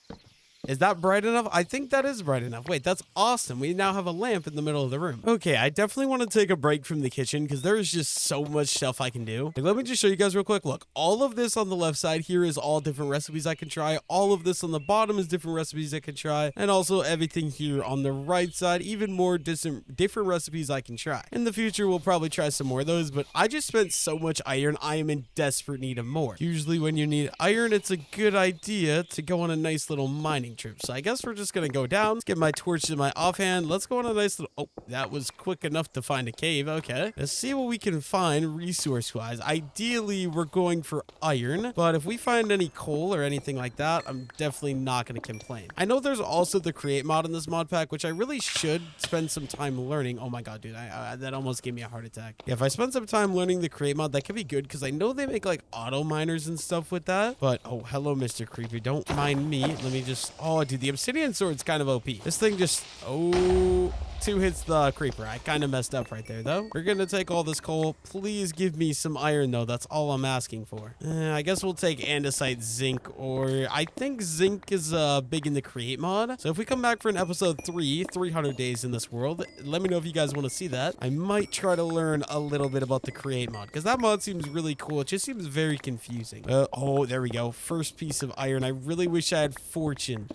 Is that bright enough? I think that is bright enough. Wait, that's awesome. We now have a lamp in the middle of the room. Okay, I definitely want to take a break from the kitchen because there's just so much stuff I can do. Let me just show you guys real quick. Look, all of this on the left side here is all different recipes I can try. All of this on the bottom is different recipes I can try. And also everything here on the right side, even more different recipes I can try. In the future, we'll probably try some more of those, but I just spent so much iron. I am in desperate need of more. Usually when you need iron, it's a good idea to go on a nice little mining trip. So I guess we're just going to go down. Let's get my torch in my offhand. Let's go on a nice little... Oh, that was quick enough to find a cave. Okay. Let's see what we can find resource-wise. Ideally, we're going for iron. But if we find any coal or anything like that, I'm definitely not going to complain. I know there's also the create mod in this mod pack, which I really should spend some time learning. Oh my god, dude. That almost gave me a heart attack. Yeah, if I spend some time learning the create mod, that could be good because I know they make like auto miners and stuff with that. But, oh, hello, Mr. Creepy. Don't mind me. Let me just... Oh, dude. The obsidian sword's kind of OP. This thing just... Oh... 2 hits the creeper. I kind of messed up right there, though. We're going to take all this coal. Please give me some iron, though. That's all I'm asking for. I guess we'll take andesite, zinc, or... I think zinc is big in the create mod. So if we come back for an episode 300 days in this world, let me know if you guys want to see that. I might try to learn a little bit about the create mod, because that mod seems really cool. It just seems very confusing. Oh, there we go. First piece of iron. I really wish I had fortune.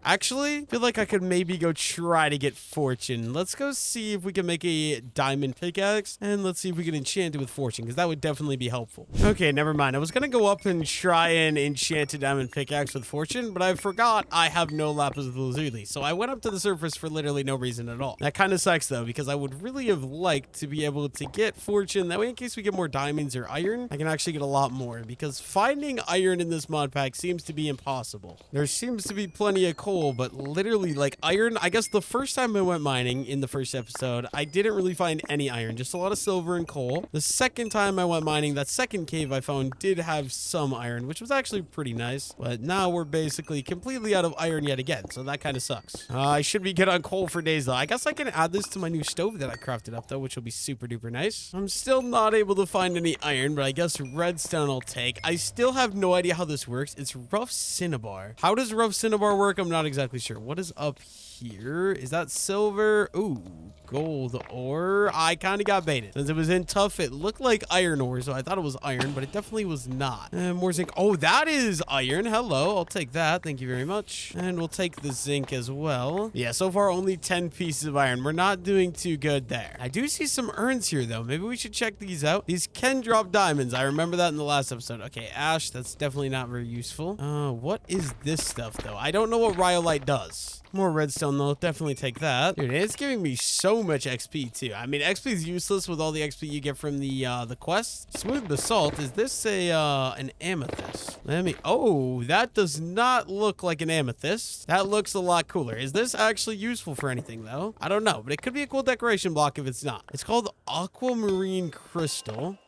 Actually, I feel like I could maybe go try to get fortune. Let's go see if we can make a diamond pickaxe, and let's see if we can enchant it with fortune, because that would definitely be helpful. Okay, never mind. I was going to go up and try and enchant a diamond pickaxe with fortune, but I forgot I have no lapis lazuli, so I went up to the surface for literally no reason at all. That kind of sucks, though, because I would really have liked to be able to get fortune. That way, in case we get more diamonds or iron, I can actually get a lot more, because finding iron in this mod pack seems to be impossible. There seems to be plenty of coal, but literally like iron, I guess the first time I went mining in the first episode, I didn't really find any iron, just a lot of silver and coal. The second time I went mining, that second cave I found did have some iron, which was actually pretty nice, but now we're basically completely out of iron yet again, so that kind of sucks. I should be good on coal for days though. I guess I can add this to my new stove that I crafted up though, which will be super duper nice. I'm still not able to find any iron, but I guess redstone I'll take. I still have no idea how this works. It's rough cinnabar. How does rough cinnabar work? I'm not exactly sure. What is up here? Is that silver? Ooh, gold ore. I kind of got baited. Since it was in tough, it looked like iron ore, so I thought it was iron, but it definitely was not. And more zinc. Oh, that is iron. Hello. I'll take that. Thank you very much. And we'll take the zinc as well. Yeah, so far only 10 pieces of iron. We're not doing too good there. I do see some urns here, though. Maybe we should check these out. These can drop diamonds. I remember that in the last episode. Okay, ash. That's definitely not very useful. What is this stuff, though? I don't know what rhyolite does. More redstone, though. Definitely take that. Dude, it's giving me so much XP, too. I mean, XP is useless with all the XP you get from the quest. Smooth basalt. Is this an amethyst? Oh, that does not look like an amethyst. That looks a lot cooler. Is this actually useful for anything, though? I don't know, but it could be a cool decoration block if it's not. It's called aquamarine crystal.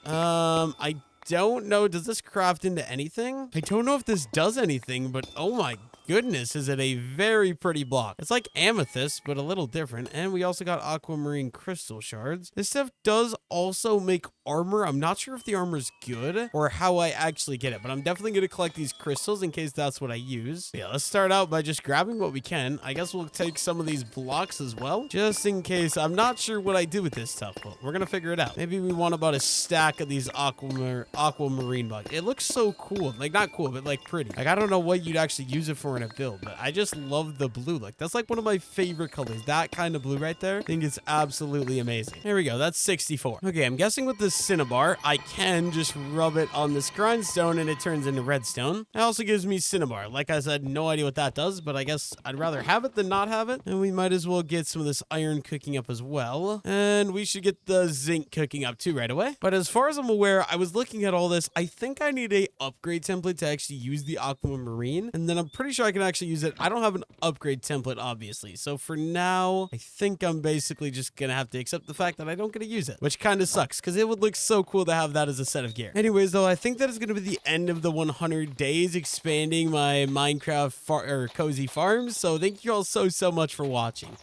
I don't know. Does this craft into anything? I don't know if this does anything, but oh my goodness, is it a very pretty block. It's like amethyst, but a little different. And we also got aquamarine crystal shards. This stuff does also make armor. I'm not sure if the armor is good or how I actually get it, but I'm definitely going to collect these crystals in case that's what I use. Yeah, let's start out by just grabbing what we can. I guess we'll take some of these blocks as well, just in case. I'm not sure what I do with this stuff, but we're going to figure it out. Maybe we want about a stack of these aquamarine blocks. It looks so cool. Like, not cool, but like pretty. Like, I don't know what you'd actually use it for in a build, but I just love the blue look. That's like one of my favorite colors. That kind of blue right there. I think it's absolutely amazing. Here we go. That's 64. Okay, I'm guessing with this cinnabar, I can just rub it on this grindstone and it turns into redstone. It also gives me cinnabar. Like I said, no idea what that does, but I guess I'd rather have it than not have it. And we might as well get some of this iron cooking up as well. And we should get the zinc cooking up too right away. But as far as I'm aware, I was looking at all this. I think I need a upgrade template to actually use the aquamarine. And then I'm pretty sure I can actually use it. I don't have an upgrade template, obviously. So for now, I think I'm basically just gonna have to accept the fact that I don't get to use it, which kind of sucks because it would look so cool to have that as a set of gear. Anyways, though, I think that is gonna be the end of the 100 days expanding my Minecraft cozy farms. So thank you all so much for watching.